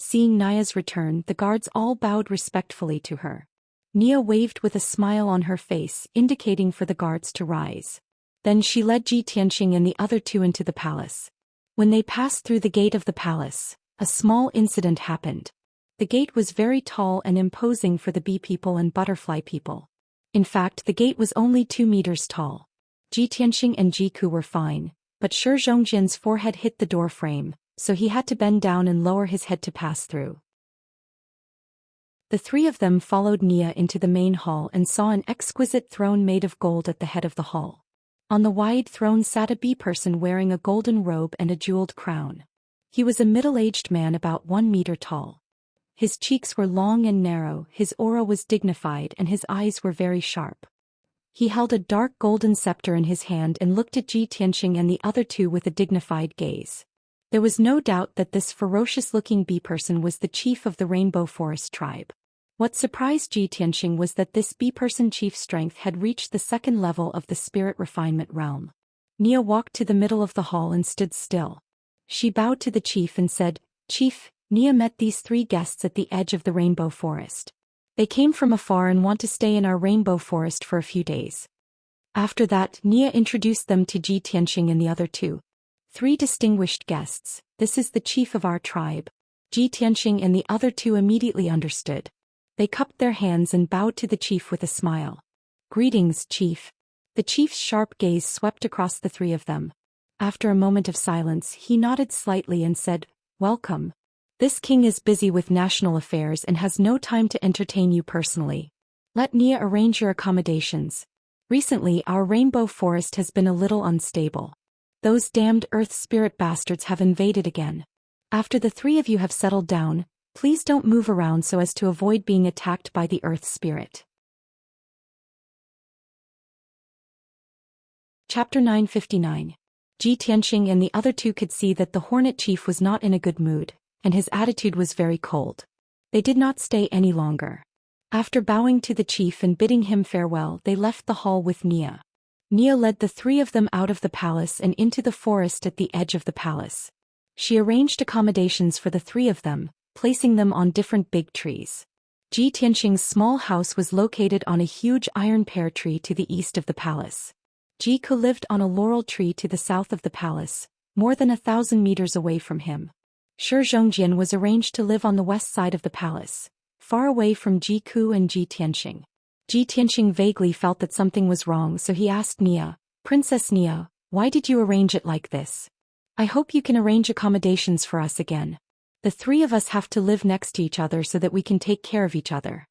Seeing Nia's return, the guards all bowed respectfully to her. Nia waved with a smile on her face, indicating for the guards to rise. Then she led Ji Tianqing and the other two into the palace. When they passed through the gate of the palace, a small incident happened. The gate was very tall and imposing for the bee people and butterfly people. In fact, the gate was only 2 meters tall. Ji Tianqing and Ji Ku were fine, but Shi Zhongjian's forehead hit the door frame, so he had to bend down and lower his head to pass through. The three of them followed Nia into the main hall and saw an exquisite throne made of gold at the head of the hall. On the wide throne sat a bee person wearing a golden robe and a jeweled crown. He was a middle-aged man about 1 meter tall. His cheeks were long and narrow, his aura was dignified and his eyes were very sharp. He held a dark golden scepter in his hand and looked at Ji Tianqing and the other two with a dignified gaze. There was no doubt that this ferocious-looking bee person was the chief of the Rainbow Forest tribe. What surprised Ji Tianqing was that this bee person chief's strength had reached the 2nd level of the spirit refinement realm. Nia walked to the middle of the hall and stood still. She bowed to the chief and said, "Chief, Nia met these 3 guests at the edge of the Rainbow Forest. They came from afar and want to stay in our Rainbow Forest for a few days." After that, Nia introduced them to Ji Tianqing and the other two. 3 distinguished guests, this is the chief of our tribe. Ji Tianqing and the other two immediately understood. They cupped their hands and bowed to the chief with a smile. "Greetings, chief." The chief's sharp gaze swept across the 3 of them. After a moment of silence, he nodded slightly and said, "Welcome. This king is busy with national affairs and has no time to entertain you personally. Let Nia arrange your accommodations. Recently, our Rainbow Forest has been a little unstable. Those damned Earth Spirit bastards have invaded again. After the 3 of you have settled down, please don't move around so as to avoid being attacked by the Earth Spirit." Chapter 959. Ji Tianqing and the other two could see that the Hornet Chief was not in a good mood, and his attitude was very cold. They did not stay any longer. After bowing to the chief and bidding him farewell, they left the hall with Nia. Nia led the 3 of them out of the palace and into the forest at the edge of the palace. She arranged accommodations for the 3 of them, placing them on different big trees. Ji Tianqing's small house was located on a huge iron pear tree to the east of the palace. Ji Ku lived on a laurel tree to the south of the palace, more than 1,000 meters away from him. Shi Zhongjian was arranged to live on the west side of the palace, far away from Ji Ku and Ji Tianqing. Ji Tianqing vaguely felt that something was wrong, so he asked Nia, "Princess Nia, why did you arrange it like this? I hope you can arrange accommodations for us again. The 3 of us have to live next to each other so that we can take care of each other."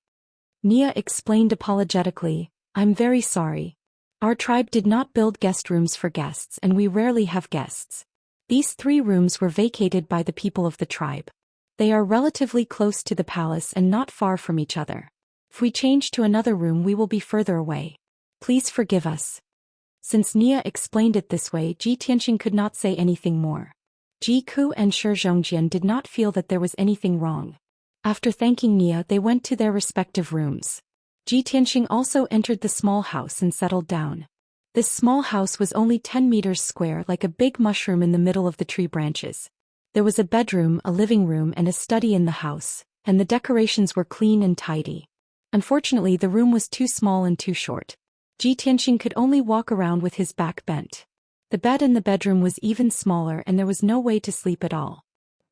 Nia explained apologetically, "I'm very sorry. Our tribe did not build guest rooms for guests and we rarely have guests. These 3 rooms were vacated by the people of the tribe. They are relatively close to the palace and not far from each other. If we change to another room we will be further away. Please forgive us." Since Nia explained it this way, Ji Tianqing could not say anything more. Ji Ku and Shi Zhongjian did not feel that there was anything wrong. After thanking Nia, they went to their respective rooms. Ji Tianqing also entered the small house and settled down. This small house was only 10 meters square, like a big mushroom in the middle of the tree branches. There was a bedroom, a living room and a study in the house, and the decorations were clean and tidy. Unfortunately, the room was too small and too short. Ji Tianqing could only walk around with his back bent. The bed in the bedroom was even smaller and there was no way to sleep at all.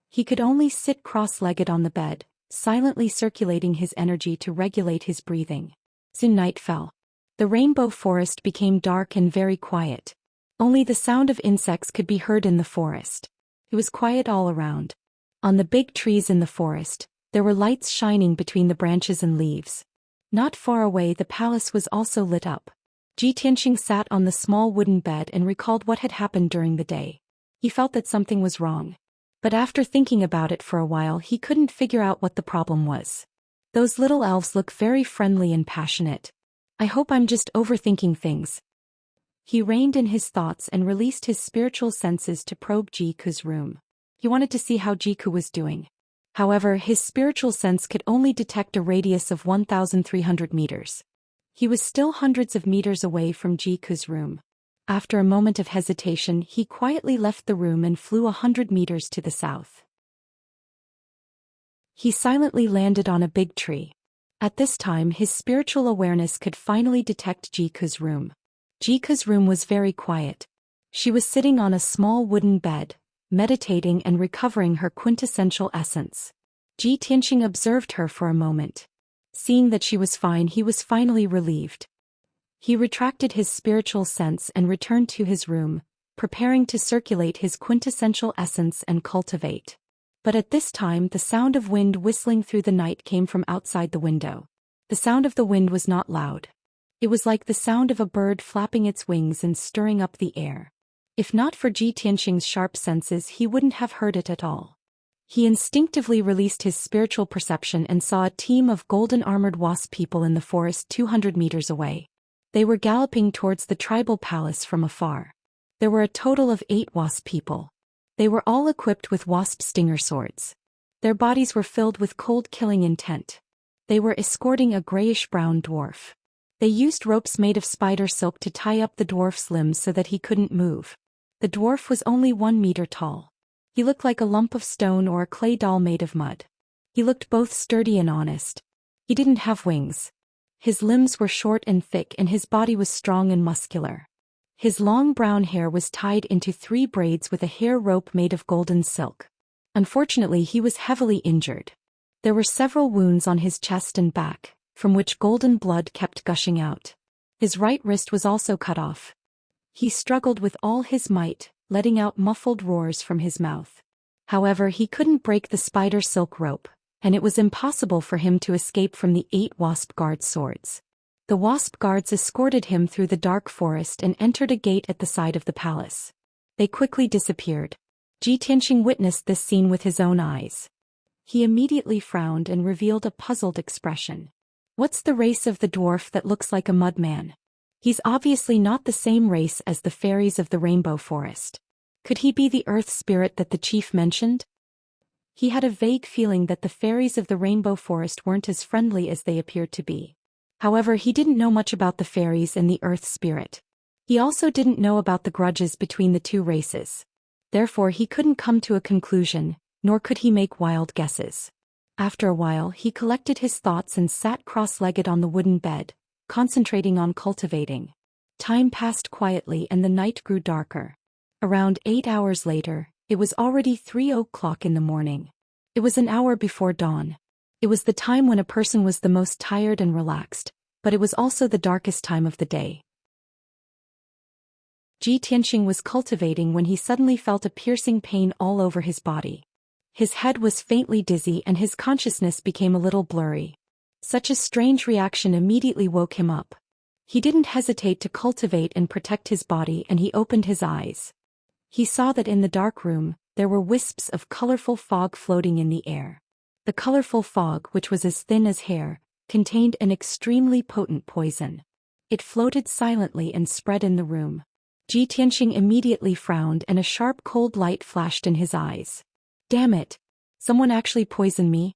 He could only sit cross-legged on the bed, silently circulating his energy to regulate his breathing. Soon night fell. The Rainbow Forest became dark and very quiet. Only the sound of insects could be heard in the forest. It was quiet all around. On the big trees in the forest, there were lights shining between the branches and leaves. Not far away the palace was also lit up. Ji Tianqing sat on the small wooden bed and recalled what had happened during the day. He felt that something was wrong. But after thinking about it for a while he couldn't figure out what the problem was. Those little elves look very friendly and passionate. I hope I'm just overthinking things. He reined in his thoughts and released his spiritual senses to probe Ji Ku's room. He wanted to see how Ji Ku was doing. However, his spiritual sense could only detect a radius of 1,300 meters. He was still hundreds of meters away from Ji Ku's room. After a moment of hesitation, he quietly left the room and flew 100 meters to the south. He silently landed on a big tree. At this time his spiritual awareness could finally detect Jiku's room. Jiku's room was very quiet. She was sitting on a small wooden bed, meditating and recovering her quintessential essence. Ji Tianqing observed her for a moment. Seeing that she was fine, he was finally relieved. He retracted his spiritual sense and returned to his room, preparing to circulate his quintessential essence and cultivate. But at this time the sound of wind whistling through the night came from outside the window. The sound of the wind was not loud. It was like the sound of a bird flapping its wings and stirring up the air. If not for Ji Tianqing's sharp senses, he wouldn't have heard it at all. He instinctively released his spiritual perception and saw a team of golden-armored wasp people in the forest 200 meters away. They were galloping towards the tribal palace from afar. There were a total of 8 wasp people. They were all equipped with wasp stinger swords. Their bodies were filled with cold killing intent. They were escorting a grayish-brown dwarf. They used ropes made of spider silk to tie up the dwarf's limbs so that he couldn't move. The dwarf was only 1 meter tall. He looked like a lump of stone or a clay doll made of mud. He looked both sturdy and honest. He didn't have wings. His limbs were short and thick and his body was strong and muscular. His long brown hair was tied into 3 braids with a hair rope made of golden silk. Unfortunately, he was heavily injured. There were several wounds on his chest and back, from which golden blood kept gushing out. His right wrist was also cut off. He struggled with all his might, letting out muffled roars from his mouth. However, he couldn't break the spider silk rope, and it was impossible for him to escape from the 8 wasp guard swords. The wasp guards escorted him through the dark forest and entered a gate at the side of the palace. They quickly disappeared. Ji Tianqing witnessed this scene with his own eyes. He immediately frowned and revealed a puzzled expression. What's the race of the dwarf that looks like a mudman? He's obviously not the same race as the fairies of the rainbow forest. Could he be the earth spirit that the chief mentioned? He had a vague feeling that the fairies of the rainbow forest weren't as friendly as they appeared to be. However, he didn't know much about the fairies and the earth spirit. He also didn't know about the grudges between the 2 races. Therefore, he couldn't come to a conclusion, nor could he make wild guesses. After a while, he collected his thoughts and sat cross-legged on the wooden bed, concentrating on cultivating. Time passed quietly and the night grew darker. Around 8 hours later, it was already 3 o'clock in the morning. It was an hour before dawn. It was the time when a person was the most tired and relaxed, but it was also the darkest time of the day. Ji Tianqing was cultivating when he suddenly felt a piercing pain all over his body. His head was faintly dizzy and his consciousness became a little blurry. Such a strange reaction immediately woke him up. He didn't hesitate to cultivate and protect his body, and he opened his eyes. He saw that in the dark room, there were wisps of colorful fog floating in the air. The colorful fog, which was as thin as hair, contained an extremely potent poison. It floated silently and spread in the room. Ji Tianqing immediately frowned and a sharp cold light flashed in his eyes. Damn it! Someone actually poisoned me?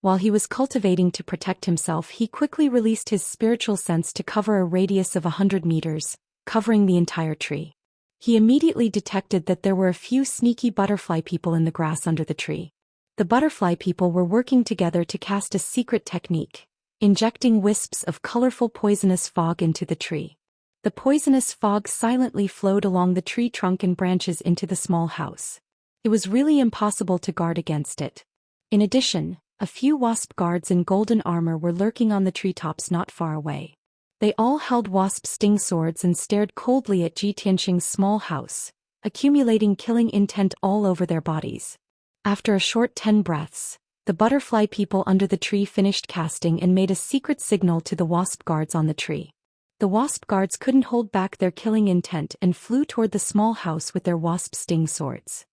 While he was cultivating to protect himself, he quickly released his spiritual sense to cover a radius of 100 meters, covering the entire tree. He immediately detected that there were a few sneaky butterfly people in the grass under the tree. The butterfly people were working together to cast a secret technique, injecting wisps of colorful poisonous fog into the tree. The poisonous fog silently flowed along the tree trunk and branches into the small house. It was really impossible to guard against it. In addition, a few wasp guards in golden armor were lurking on the treetops not far away. They all held wasp sting swords and stared coldly at Ji Tianqing's small house, accumulating killing intent all over their bodies. After a short 10 breaths, the butterfly people under the tree finished casting and made a secret signal to the wasp guards on the tree. The wasp guards couldn't hold back their killing intent and flew toward the small house with their wasp sting swords.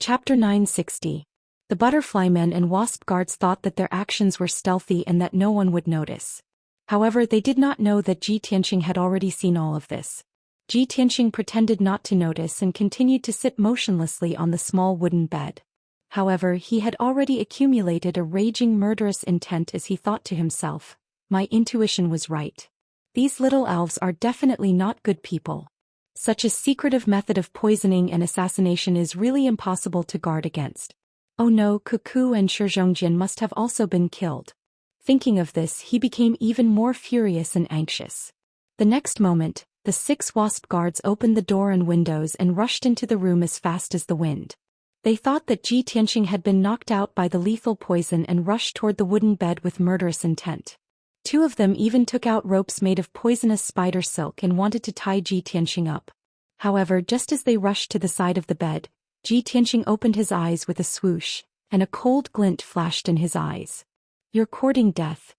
Chapter 960. The butterfly men and wasp guards thought that their actions were stealthy and that no one would notice. However, they did not know that Ji Tianqing had already seen all of this. Ji Tianqing pretended not to notice and continued to sit motionlessly on the small wooden bed. However, he had already accumulated a raging murderous intent as he thought to himself, "My intuition was right. These little elves are definitely not good people." Such a secretive method of poisoning and assassination is really impossible to guard against. Oh no, Cuckoo and Xianxia must have also been killed. Thinking of this, he became even more furious and anxious. The next moment, the 6 wasp guards opened the door and windows and rushed into the room as fast as the wind. They thought that Ji Tianxing had been knocked out by the lethal poison and rushed toward the wooden bed with murderous intent. 2 of them even took out ropes made of poisonous spider silk and wanted to tie Ji Tianxing up. However, just as they rushed to the side of the bed, Ji Tianxing opened his eyes with a swoosh, and a cold glint flashed in his eyes. "You're courting death,"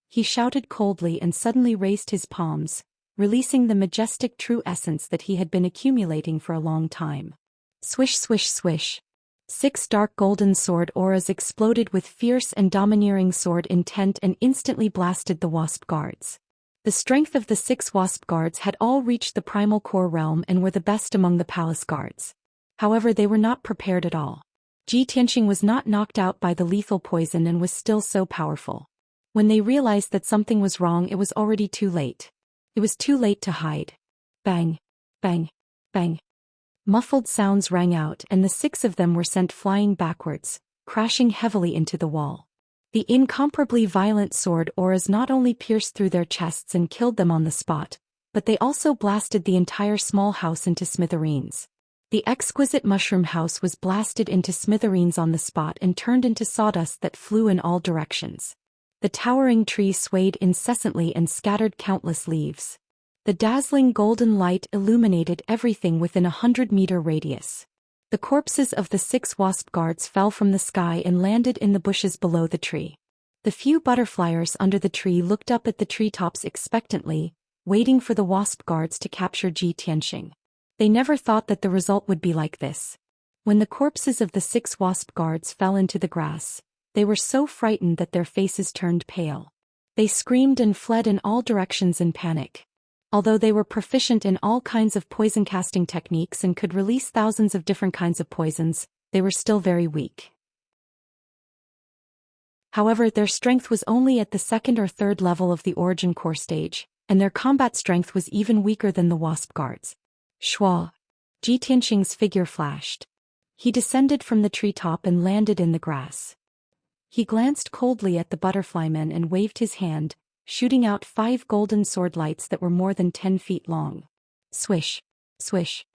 he shouted coldly and suddenly raised his palms, releasing the majestic true essence that he had been accumulating for a long time. Swish swish swish. 6 dark golden sword auras exploded with fierce and domineering sword intent and instantly blasted the wasp guards. The strength of the 6 wasp guards had all reached the primal core realm and were the best among the palace guards. However, they were not prepared at all. Ji Tianxing was not knocked out by the lethal poison and was still so powerful. When they realized that something was wrong, it was already too late. It was too late to hide. Bang, bang, bang. Muffled sounds rang out and the 6 of them were sent flying backwards, crashing heavily into the wall. The incomparably violent sword auras not only pierced through their chests and killed them on the spot, but they also blasted the entire small house into smithereens. The exquisite mushroom house was blasted into smithereens on the spot and turned into sawdust that flew in all directions. The towering tree swayed incessantly and scattered countless leaves. The dazzling golden light illuminated everything within a 100-meter radius. The corpses of the 6 wasp guards fell from the sky and landed in the bushes below the tree. The few butterfliers under the tree looked up at the treetops expectantly, waiting for the wasp guards to capture Ji Tianxing. They never thought that the result would be like this. When the corpses of the 6 wasp guards fell into the grass, they were so frightened that their faces turned pale. They screamed and fled in all directions in panic. Although they were proficient in all kinds of poison casting techniques and could release thousands of different kinds of poisons, they were still very weak. However, their strength was only at the 2nd or 3rd level of the origin core stage, and their combat strength was even weaker than the wasp guards. Shwa! Ji Tianxing's figure flashed. He descended from the treetop and landed in the grass. He glanced coldly at the butterflymen and waved his hand, shooting out 5 golden sword lights that were more than 10 feet long. Swish! Swish!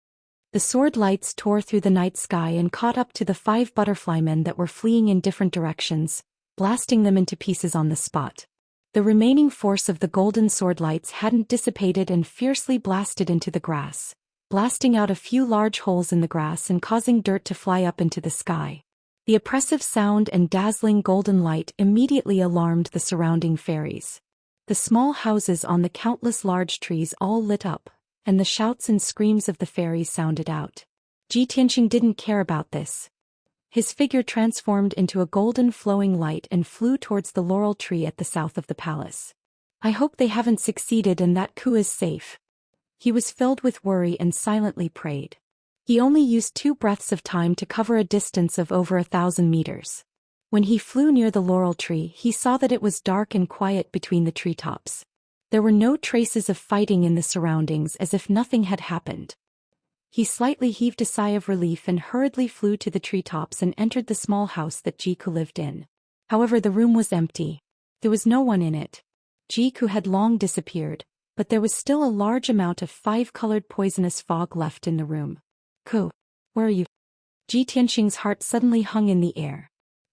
The sword lights tore through the night sky and caught up to the 5 butterflymen that were fleeing in different directions, blasting them into pieces on the spot. The remaining force of the golden sword lights hadn't dissipated and fiercely blasted into the grass, blasting out a few large holes in the grass and causing dirt to fly up into the sky. The oppressive sound and dazzling golden light immediately alarmed the surrounding fairies. The small houses on the countless large trees all lit up, and the shouts and screams of the fairies sounded out. Ji Tianxing didn't care about this. His figure transformed into a golden flowing light and flew towards the laurel tree at the south of the palace. I hope they haven't succeeded and that coup is safe. He was filled with worry and silently prayed. He only used 2 breaths of time to cover a distance of over 1,000 meters. When he flew near the laurel tree, he saw that it was dark and quiet between the treetops. There were no traces of fighting in the surroundings, as if nothing had happened. He slightly heaved a sigh of relief and hurriedly flew to the treetops and entered the small house that Jiku lived in. However, the room was empty. There was no one in it. Jiku had long disappeared, but there was still a large amount of 5-colored poisonous fog left in the room. Ku, where are you? Ji Tianxing's heart suddenly hung in the air.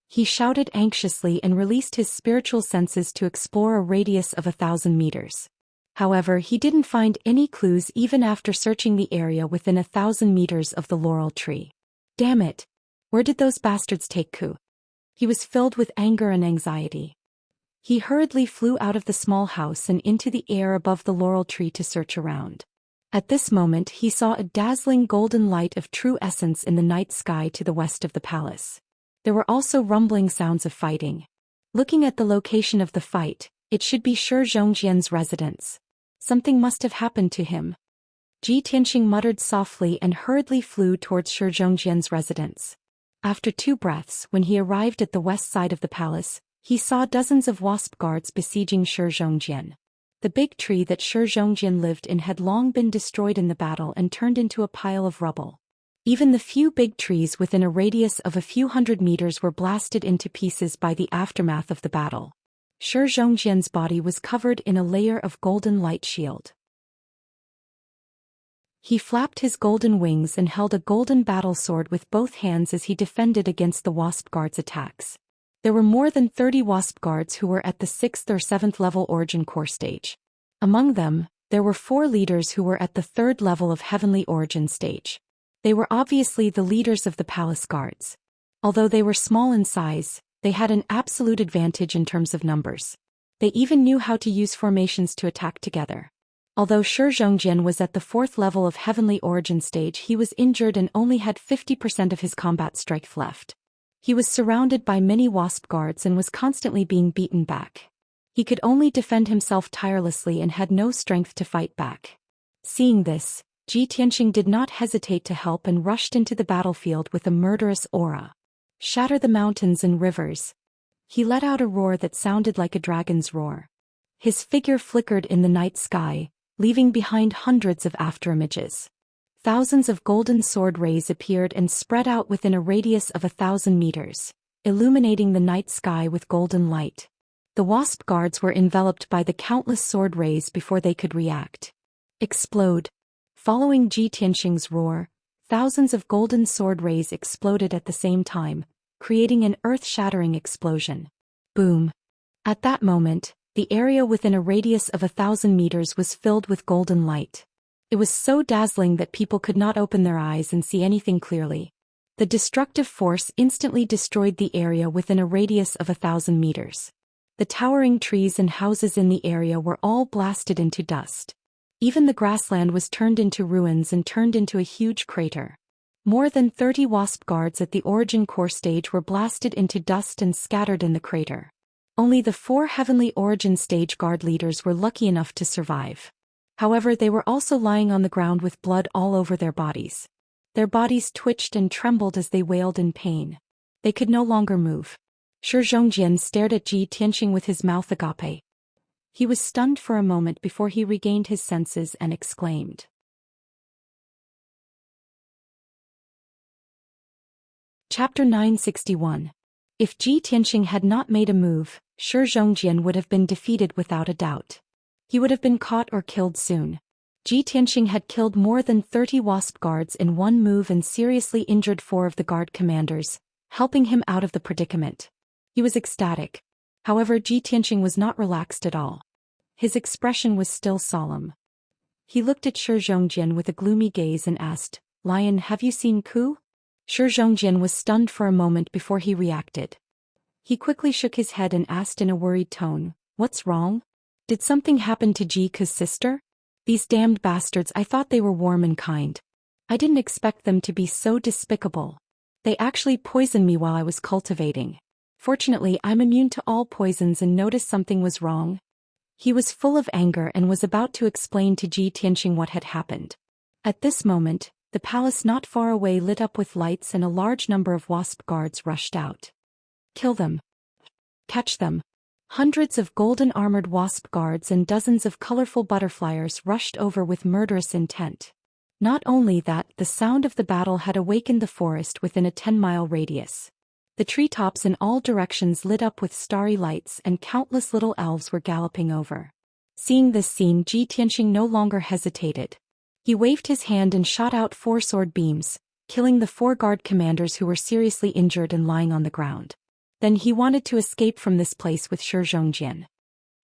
He shouted anxiously and released his spiritual senses to explore a radius of 1,000 meters. However, he didn't find any clues even after searching the area within 1,000 meters of the laurel tree. Damn it! Where did those bastards take Ku? He was filled with anger and anxiety. He hurriedly flew out of the small house and into the air above the laurel tree to search around. At this moment he saw a dazzling golden light of true essence in the night sky to the west of the palace. There were also rumbling sounds of fighting. Looking at the location of the fight, it should be Zhou Xian's residence. Something must have happened to him. Ji Tianxing muttered softly and hurriedly flew towards Zhou Xian's residence. After 2 breaths, when he arrived at the west side of the palace, he saw dozens of wasp guards besieging Zhou Xian. The big tree that Shi Zhongjian lived in had long been destroyed in the battle and turned into a pile of rubble. Even the few big trees within a radius of a few hundred meters were blasted into pieces by the aftermath of the battle. Shi Zhongjian's body was covered in a layer of golden light shield. He flapped his golden wings and held a golden battle sword with both hands as he defended against the Wasp Guard's attacks. There were more than 30 Wasp Guards who were at the 6th or 7th level Origin Core stage. Among them, there were 4 leaders who were at the 3rd level of Heavenly Origin stage. They were obviously the leaders of the Palace Guards. Although they were small in size, they had an absolute advantage in terms of numbers. They even knew how to use formations to attack together. Although Shi Zhongjian was at the 4th level of Heavenly Origin stage, he was injured and only had 50% of his combat strength left. He was surrounded by many Wasp Guards and was constantly being beaten back. He could only defend himself tirelessly and had no strength to fight back. Seeing this, Ji Tianxing did not hesitate to help and rushed into the battlefield with a murderous aura. Shatter the mountains and rivers. He let out a roar that sounded like a dragon's roar. His figure flickered in the night sky, leaving behind hundreds of afterimages. Thousands of golden sword rays appeared and spread out within a radius of 1,000 meters, illuminating the night sky with golden light. The Wasp Guards were enveloped by the countless sword rays before they could react. Explode. Following Ji Tianxing's roar, thousands of golden sword rays exploded at the same time, creating an earth-shattering explosion. Boom. At that moment, the area within a radius of 1,000 meters was filled with golden light. It was so dazzling that people could not open their eyes and see anything clearly. The destructive force instantly destroyed the area within a radius of 1,000 meters. The towering trees and houses in the area were all blasted into dust. Even the grassland was turned into ruins and turned into a huge crater. More than 30 Wasp Guards at the Origin Core stage were blasted into dust and scattered in the crater. Only the 4 Heavenly Origin stage guard leaders were lucky enough to survive. However, they were also lying on the ground with blood all over their bodies. Their bodies twitched and trembled as they wailed in pain. They could no longer move. Shi Zhongjian stared at Ji Tianxing with his mouth agape. He was stunned for a moment before he regained his senses and exclaimed. Chapter 961. If Ji Tianxing had not made a move, Shi Zhongjian would have been defeated without a doubt. He would have been caught or killed soon. Ji Tianxing had killed more than 30 Wasp Guards in one move and seriously injured 4 of the guard commanders, helping him out of the predicament. He was ecstatic. However, Ji Tianxing was not relaxed at all. His expression was still solemn. He looked at Shi Zhongjian with a gloomy gaze and asked, "Lion, have you seen Ku?" Shi Zhongjian was stunned for a moment before he reacted. He quickly shook his head and asked in a worried tone, "What's wrong? Did something happen to Ji Ku's sister? These damned bastards, I thought they were warm and kind. I didn't expect them to be so despicable. They actually poisoned me while I was cultivating. Fortunately, I'm immune to all poisons and noticed something was wrong." He was full of anger and was about to explain to Ji Tianxing what had happened. At this moment, the palace not far away lit up with lights and a large number of Wasp Guards rushed out. "Kill them. Catch them." Hundreds of golden-armored Wasp Guards and dozens of colorful butterflies rushed over with murderous intent. Not only that, the sound of the battle had awakened the forest within a 10-mile radius. The treetops in all directions lit up with starry lights and countless little elves were galloping over. Seeing this scene, Ji Tianxing no longer hesitated. He waved his hand and shot out 4 sword beams, killing the 4 guard commanders who were seriously injured and lying on the ground. Then he wanted to escape from this place with Shi Zhongjian.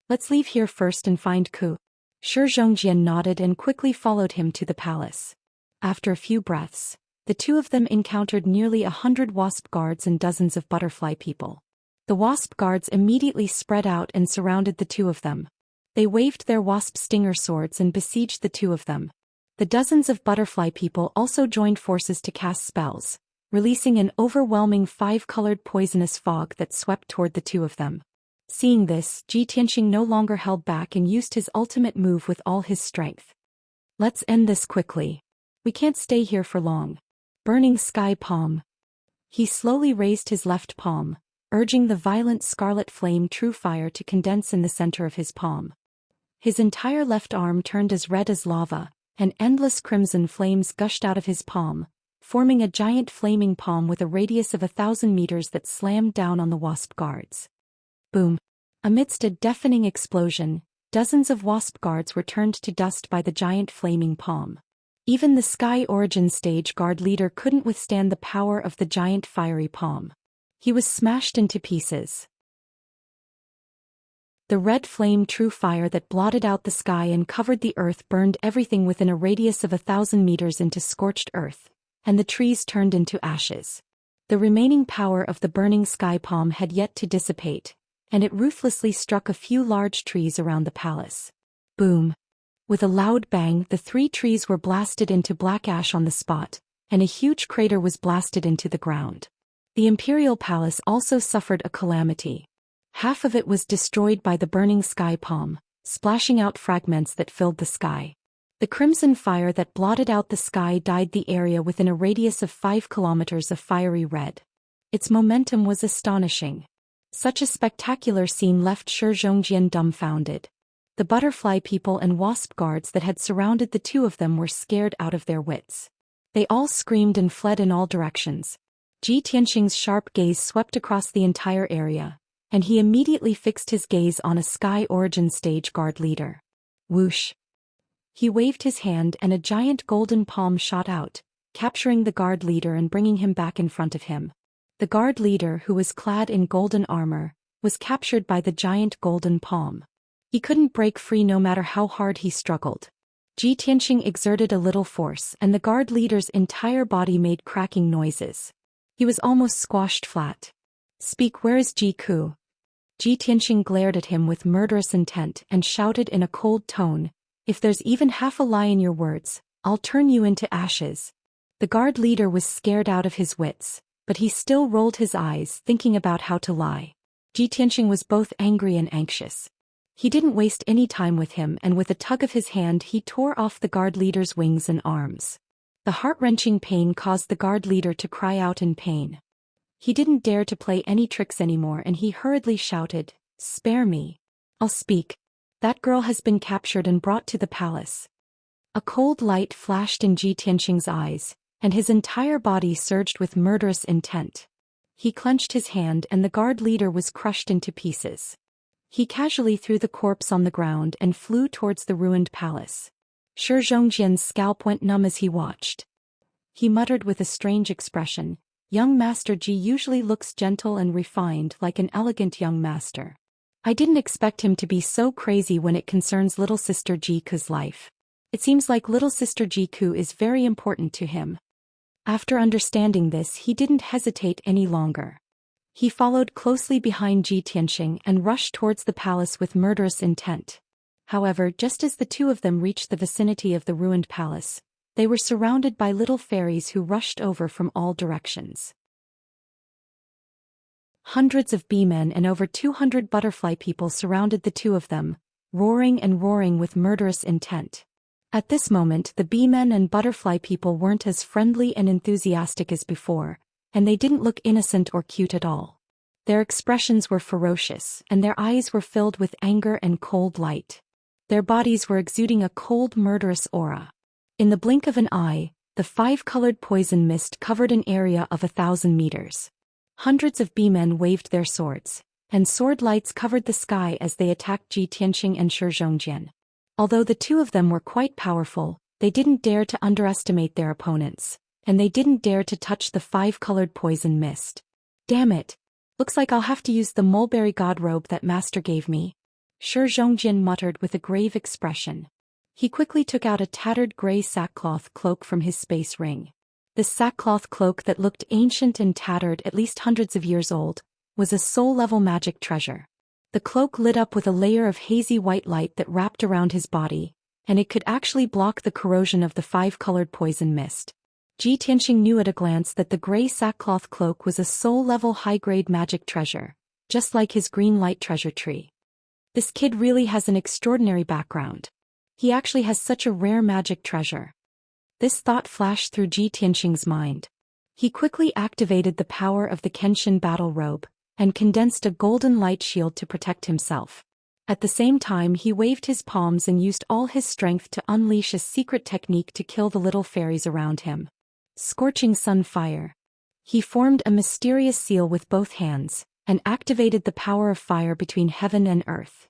"Let's leave here first and find Ku." Shi Zhongjian nodded and quickly followed him to the palace. After a few breaths, the two of them encountered nearly 100 Wasp Guards and dozens of butterfly people. The Wasp Guards immediately spread out and surrounded the two of them. They waved their wasp stinger swords and besieged the two of them. The dozens of butterfly people also joined forces to cast spells, releasing an overwhelming 5-colored poisonous fog that swept toward the two of them. Seeing this, Ji Tianxing no longer held back and used his ultimate move with all his strength. "Let's end this quickly. We can't stay here for long." Burning Sky Palm. He slowly raised his left palm, urging the violent scarlet flame True Fire to condense in the center of his palm. His entire left arm turned as red as lava, and endless crimson flames gushed out of his palm, forming a giant flaming palm with a radius of 1,000 meters that slammed down on the wasp guards. Boom! Amidst a deafening explosion, dozens of wasp guards were turned to dust by the giant flaming palm. Even the Sky Origin stage guard leader couldn't withstand the power of the giant fiery palm. He was smashed into pieces. The red flame true fire that blotted out the sky and covered the earth burned everything within a radius of 1,000 meters into scorched earth, and the trees turned into ashes. The remaining power of the burning sky palm had yet to dissipate, and it ruthlessly struck a few large trees around the palace. Boom! With a loud bang, the 3 trees were blasted into black ash on the spot, and a huge crater was blasted into the ground. The imperial palace also suffered a calamity. Half of it was destroyed by the burning sky palm, splashing out fragments that filled the sky. The crimson fire that blotted out the sky dyed the area within a radius of 5 kilometers of fiery red. Its momentum was astonishing. Such a spectacular scene left Zhou Xian dumbfounded. The butterfly people and wasp guards that had surrounded the two of them were scared out of their wits. They all screamed and fled in all directions. Tianxing's sharp gaze swept across the entire area, and he immediately fixed his gaze on a Sky Origin stage guard leader. Whoosh! He waved his hand and a giant golden palm shot out, capturing the guard leader and bringing him back in front of him. The guard leader, who was clad in golden armor, was captured by the giant golden palm. He couldn't break free no matter how hard he struggled. Tianxing exerted a little force and the guard leader's entire body made cracking noises. He was almost squashed flat. "Speak, where is Jiku?" Tianxing glared at him with murderous intent and shouted in a cold tone, "If there's even half a lie in your words, I'll turn you into ashes." The guard leader was scared out of his wits, but he still rolled his eyes thinking about how to lie. Tianxing was both angry and anxious. He didn't waste any time with him, and with a tug of his hand he tore off the guard leader's wings and arms. The heart-wrenching pain caused the guard leader to cry out in pain. He didn't dare to play any tricks anymore and he hurriedly shouted, "Spare me. I'll speak. That girl has been captured and brought to the palace." A cold light flashed in Tianxing's eyes, and his entire body surged with murderous intent. He clenched his hand and the guard leader was crushed into pieces. He casually threw the corpse on the ground and flew towards the ruined palace. Zhou Xian's scalp went numb as he watched. He muttered with a strange expression, "Young Master Ji usually looks gentle and refined like an elegant young master. I didn't expect him to be so crazy when it concerns little sister Jiku's life. It seems like little sister Jiku is very important to him." After understanding this, he didn't hesitate any longer. He followed closely behind Tianxing and rushed towards the palace with murderous intent. However, just as the two of them reached the vicinity of the ruined palace, they were surrounded by little fairies who rushed over from all directions. Hundreds of bee-men and over 200 butterfly people surrounded the two of them, roaring and roaring with murderous intent. At this moment, the bee-men and butterfly people weren't as friendly and enthusiastic as before, and they didn't look innocent or cute at all. Their expressions were ferocious, and their eyes were filled with anger and cold light. Their bodies were exuding a cold, murderous aura. In the blink of an eye, the 5-colored poison mist covered an area of 1,000 meters. Hundreds of bee-men waved their swords, and sword lights covered the sky as they attacked Tianxing and Zhou Xian. Although the two of them were quite powerful, they didn't dare to underestimate their opponents, and they didn't dare to touch the 5-colored poison mist. "Damn it! Looks like I'll have to use the mulberry god robe that master gave me," Zhou Xian muttered with a grave expression. He quickly took out a tattered gray sackcloth cloak from his space ring. This sackcloth cloak that looked ancient and tattered, at least hundreds of years old, was a soul-level magic treasure. The cloak lit up with a layer of hazy white light that wrapped around his body, and it could actually block the corrosion of the 5-colored poison mist. Tianxing knew at a glance that the gray sackcloth cloak was a soul-level high-grade magic treasure, just like his green light treasure tree. This kid really has an extraordinary background. He actually has such a rare magic treasure. This thought flashed through Tianxing's mind. He quickly activated the power of the Kenshin battle robe, and condensed a golden light shield to protect himself. At the same time he waved his palms and used all his strength to unleash a secret technique to kill the little fairies around him. Scorching sun fire. He formed a mysterious seal with both hands, and activated the power of fire between heaven and earth.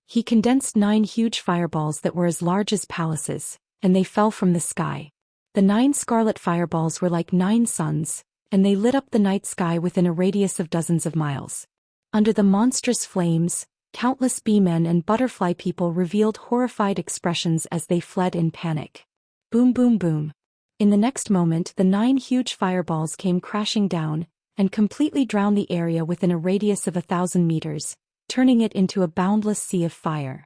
He condensed 9 huge fireballs that were as large as palaces, and they fell from the sky. The 9 scarlet fireballs were like 9 suns, and they lit up the night sky within a radius of dozens of miles. Under the monstrous flames, countless bee-men and butterfly people revealed horrified expressions as they fled in panic. Boom boom boom. In the next moment the 9 huge fireballs came crashing down, and completely drowned the area within a radius of 1,000 meters, turning it into a boundless sea of fire.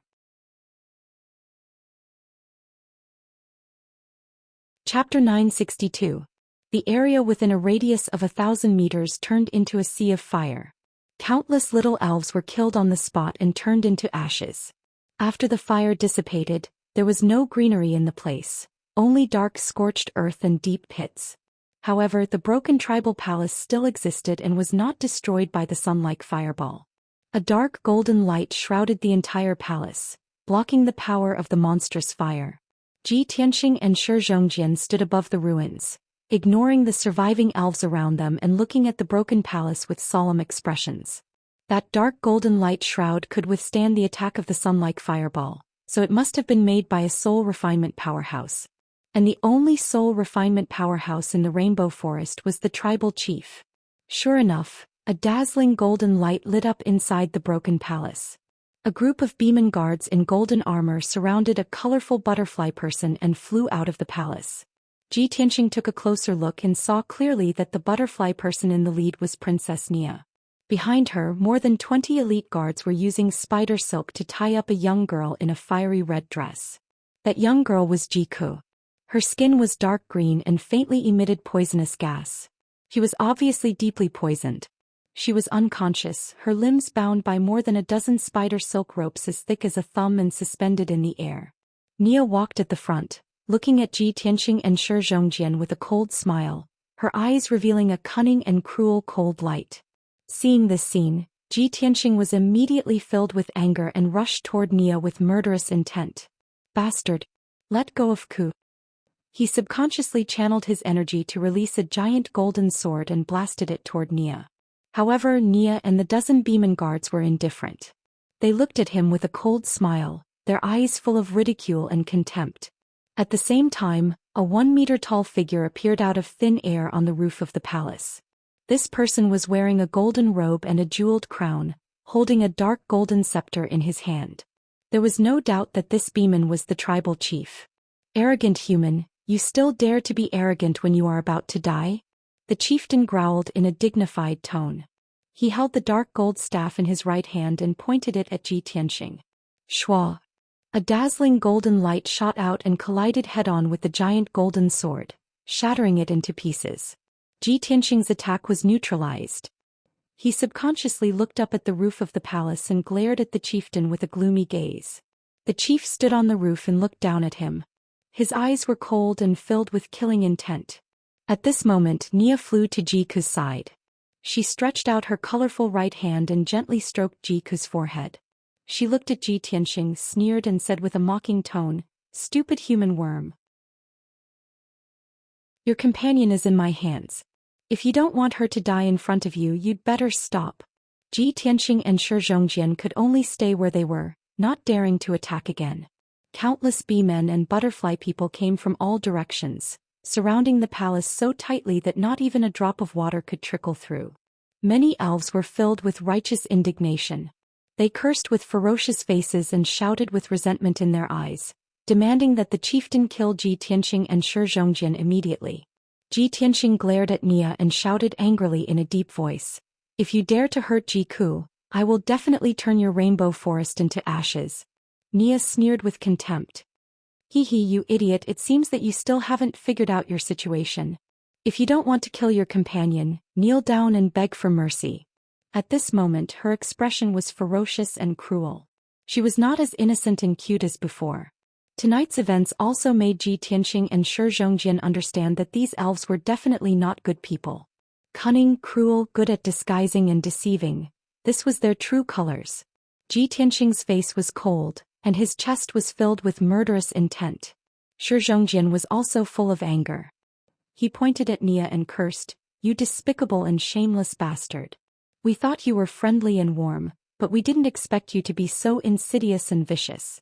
Chapter 962. The area within a radius of 1,000 meters turned into a sea of fire. Countless little elves were killed on the spot and turned into ashes. After the fire dissipated, there was no greenery in the place, only dark scorched earth and deep pits. However, the broken tribal palace still existed and was not destroyed by the sun-like fireball. A dark golden light shrouded the entire palace, blocking the power of the monstrous fire. Xianxia and Zhou Xian stood above the ruins, ignoring the surviving elves around them and looking at the broken palace with solemn expressions. That dark golden light shroud could withstand the attack of the sun-like fireball, so it must have been made by a soul refinement powerhouse. And the only soul refinement powerhouse in the Rainbow Forest was the tribal chief. Sure enough, a dazzling golden light lit up inside the broken palace. A group of beeman guards in golden armor surrounded a colorful butterfly person and flew out of the palace. Xianxia took a closer look and saw clearly that the butterfly person in the lead was Princess Nia. Behind her, more than 20 elite guards were using spider silk to tie up a young girl in a fiery red dress. That young girl was Jiku. Her skin was dark green and faintly emitted poisonous gas. She was obviously deeply poisoned. She was unconscious, her limbs bound by more than a dozen spider silk ropes as thick as a thumb and suspended in the air. Nia walked at the front, looking at Xianxia and Zhou Xian with a cold smile, her eyes revealing a cunning and cruel cold light. Seeing this scene, Xianxia was immediately filled with anger and rushed toward Nia with murderous intent. Bastard! Let go of Ku. He subconsciously channeled his energy to release a giant golden sword and blasted it toward Nia. However, Nia and the dozen beeman guards were indifferent. They looked at him with a cold smile, their eyes full of ridicule and contempt. At the same time, a 1-meter-tall figure appeared out of thin air on the roof of the palace. This person was wearing a golden robe and a jeweled crown, holding a dark golden scepter in his hand. There was no doubt that this beeman was the tribal chief. Arrogant human, you still dare to be arrogant when you are about to die? The chieftain growled in a dignified tone. He held the dark gold staff in his right hand and pointed it at Xianxia. Shwa! A dazzling golden light shot out and collided head-on with the giant golden sword, shattering it into pieces. Xianxia's attack was neutralized. He subconsciously looked up at the roof of the palace and glared at the chieftain with a gloomy gaze. The chief stood on the roof and looked down at him. His eyes were cold and filled with killing intent. At this moment Nia flew to Jiku's side. She stretched out her colorful right hand and gently stroked Jiku's forehead. She looked at Xianxia, sneered and said with a mocking tone, "Stupid human worm. Your companion is in my hands. If you don't want her to die in front of you, you'd better stop." Xianxia and Zhou Xian could only stay where they were, not daring to attack again. Countless bee-men and butterfly people came from all directions, surrounding the palace so tightly that not even a drop of water could trickle through. Many elves were filled with righteous indignation. They cursed with ferocious faces and shouted with resentment in their eyes, demanding that the chieftain kill Xianxia and Zhou Xian immediately. Xianxia glared at Nia and shouted angrily in a deep voice, "If you dare to hurt Jiku, I will definitely turn your rainbow forest into ashes." Nia sneered with contempt. "Hee hee, you idiot, it seems that you still haven't figured out your situation. If you don't want to kill your companion, kneel down and beg for mercy." At this moment her expression was ferocious and cruel. She was not as innocent and cute as before. Tonight's events also made Xianxia and Zhou Xian understand that these elves were definitely not good people. Cunning, cruel, good at disguising and deceiving, this was their true colors. Ji Tianxing's face was cold, and his chest was filled with murderous intent. Shi Zhongjian was also full of anger. He pointed at Nia and cursed, "You despicable and shameless bastard. We thought you were friendly and warm, but we didn't expect you to be so insidious and vicious."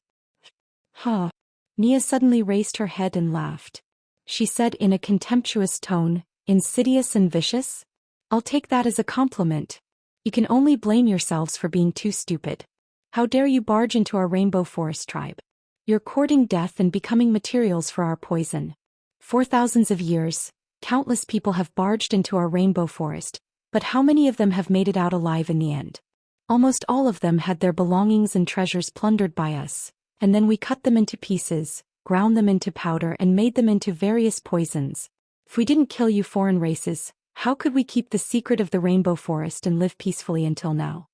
"Huh." Nia suddenly raised her head and laughed. She said in a contemptuous tone, "Insidious and vicious? I'll take that as a compliment. You can only blame yourselves for being too stupid. How dare you barge into our rainbow forest tribe? You're courting death and becoming materials for our poison. For thousands of years, countless people have barged into our rainbow forest, but how many of them have made it out alive in the end? Almost all of them had their belongings and treasures plundered by us, and then we cut them into pieces, ground them into powder and made them into various poisons. If we didn't kill you foreign races, how could we keep the secret of the rainbow forest and live peacefully until now?"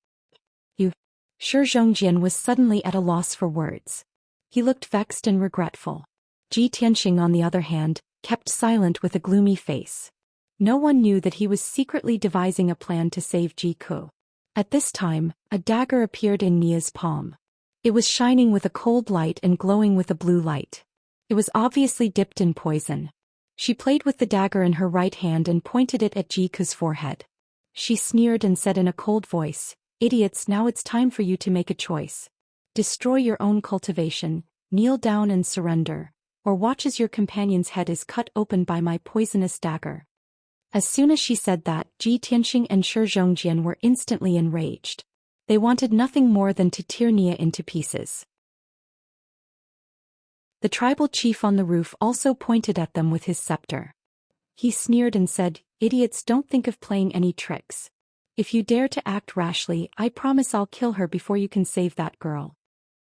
Shi Zhongjian was suddenly at a loss for words. He looked vexed and regretful. Ji Tianxing, on the other hand, kept silent with a gloomy face. No one knew that he was secretly devising a plan to save Ji Ku. At this time, a dagger appeared in Nia's palm. It was shining with a cold light and glowing with a blue light. It was obviously dipped in poison. She played with the dagger in her right hand and pointed it at Ji Ku's forehead. She sneered and said in a cold voice, "Idiots, now it's time for you to make a choice. Destroy your own cultivation, kneel down and surrender, or watch as your companion's head is cut open by my poisonous dagger." As soon as she said that, Ji Tianxing and Shi Zhongjian were instantly enraged. They wanted nothing more than to tear Nia into pieces. The tribal chief on the roof also pointed at them with his scepter. He sneered and said, "Idiots, don't think of playing any tricks. If you dare to act rashly, I promise I'll kill her before you can save that girl."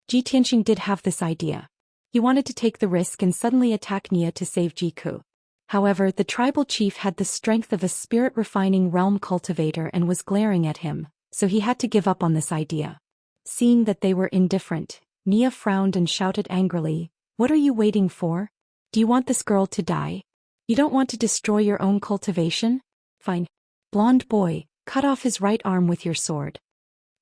Ji Tianxing did have this idea. He wanted to take the risk and suddenly attack Nia to save Ji Ku. However, the tribal chief had the strength of a spirit-refining realm cultivator and was glaring at him, so he had to give up on this idea. Seeing that they were indifferent, Nia frowned and shouted angrily, "What are you waiting for? Do you want this girl to die? You don't want to destroy your own cultivation? Fine. Blonde boy, cut off his right arm with your sword."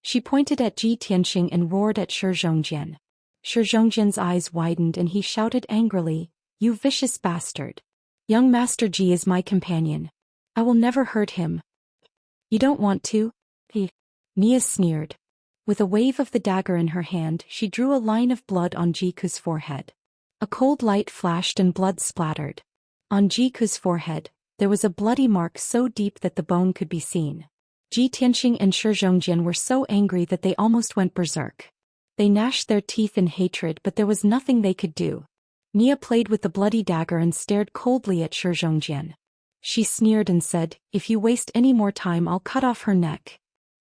She pointed at Ji Tianxing and roared at Shi Zhongjian. Shi Zhongjian's eyes widened and he shouted angrily, "You vicious bastard. Young Master Ji is my companion. I will never hurt him." "You don't want to?" Nia sneered. With a wave of the dagger in her hand, she drew a line of blood on Ji Ku's forehead. A cold light flashed and blood splattered. On Ji Ku's forehead, there was a bloody mark so deep that the bone could be seen. Ji Tianxing and Shi Zhongjian were so angry that they almost went berserk. They gnashed their teeth in hatred, but there was nothing they could do. Nia played with the bloody dagger and stared coldly at Shi Zhongjian. She sneered and said, "If you waste any more time, I'll cut off her neck."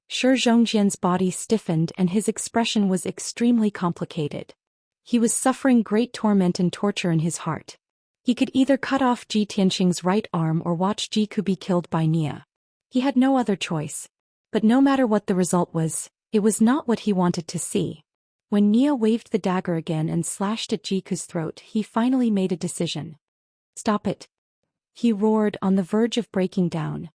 Shi Zhongjian's body stiffened and his expression was extremely complicated. He was suffering great torment and torture in his heart. He could either cut off Ji Tianxing's right arm or watch Ji Ku be killed by Nia. He had no other choice. But no matter what the result was, it was not what he wanted to see. When Nia waved the dagger again and slashed at Ji Ku's throat, he finally made a decision. "Stop it!" he roared, on the verge of breaking down.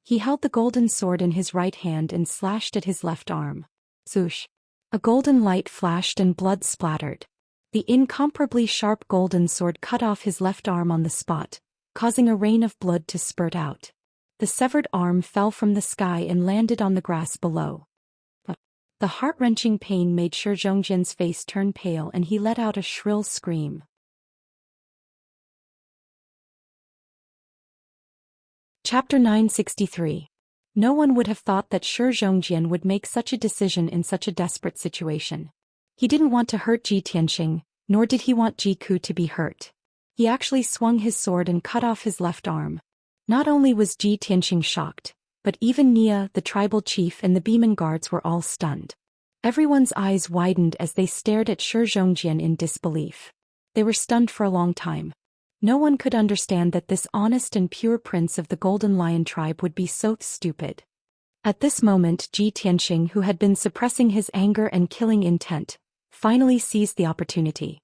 He held the golden sword in his right hand and slashed at his left arm. Swoosh! A golden light flashed and blood splattered. The incomparably sharp golden sword cut off his left arm on the spot, causing a rain of blood to spurt out. The severed arm fell from the sky and landed on the grass below. The heart-wrenching pain made Shi Zhongjian's face turn pale and he let out a shrill scream. Chapter 963. No one would have thought that Shi Zhongjian would make such a decision in such a desperate situation. He didn't want to hurt Ji Tianxing, nor did he want Ji Ku to be hurt. He actually swung his sword and cut off his left arm. Not only was Ji Tianxing shocked, but even Nia, the tribal chief, and the Beeman guards were all stunned. Everyone's eyes widened as they stared at Shi Zhongjian in disbelief. They were stunned for a long time. No one could understand that this honest and pure prince of the Golden Lion tribe would be so stupid. At this moment, Ji Tianxing, who had been suppressing his anger and killing intent, finally seized the opportunity.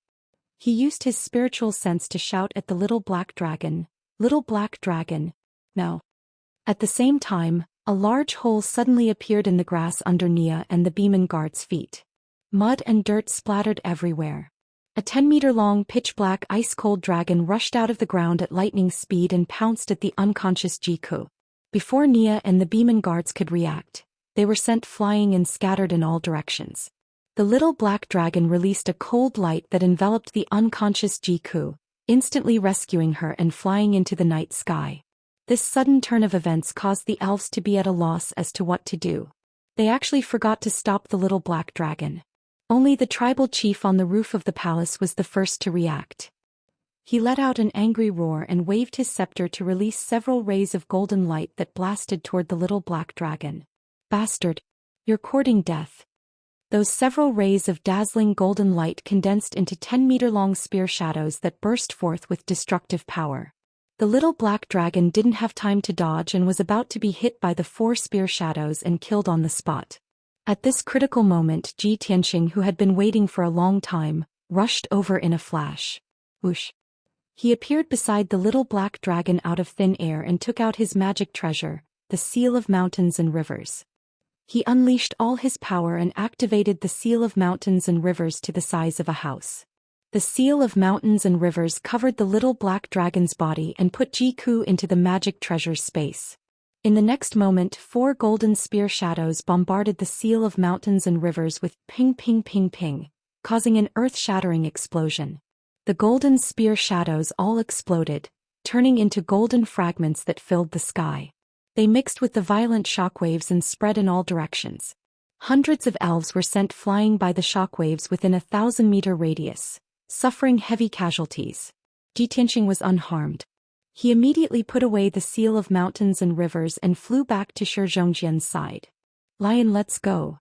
He used his spiritual sense to shout at the little black dragon, "Little black dragon, no." At the same time, a large hole suddenly appeared in the grass under Nia and the Beeman guard's feet. Mud and dirt splattered everywhere. A 10-meter-long pitch-black ice-cold dragon rushed out of the ground at lightning speed and pounced at the unconscious Jiku. Before Nia and the Beeman guards could react, they were sent flying and scattered in all directions. The little black dragon released a cold light that enveloped the unconscious Jiku, instantly rescuing her and flying into the night sky. This sudden turn of events caused the elves to be at a loss as to what to do. They actually forgot to stop the little black dragon. Only the tribal chief on the roof of the palace was the first to react. He let out an angry roar and waved his scepter to release several rays of golden light that blasted toward the little black dragon. "Bastard! You're courting death." Those several rays of dazzling golden light condensed into 10-meter-long spear shadows that burst forth with destructive power. The little black dragon didn't have time to dodge and was about to be hit by the 4 spear shadows and killed on the spot. At this critical moment, Ji Tianxing, who had been waiting for a long time, rushed over in a flash. Whoosh! He appeared beside the little black dragon out of thin air and took out his magic treasure, the Seal of Mountains and Rivers. He unleashed all his power and activated the Seal of Mountains and Rivers to the size of a house. The Seal of Mountains and Rivers covered the little black dragon's body and put Jiku into the magic treasure's space. In the next moment, 4 golden spear shadows bombarded the Seal of Mountains and Rivers with ping ping ping ping, causing an earth-shattering explosion. The golden spear shadows all exploded, turning into golden fragments that filled the sky. They mixed with the violent shockwaves and spread in all directions. Hundreds of elves were sent flying by the shockwaves within a 1,000-meter radius, suffering heavy casualties. Ji Tianxing was unharmed. He immediately put away the Seal of Mountains and Rivers and flew back to Zhou Xian's side. "Lion, let's go."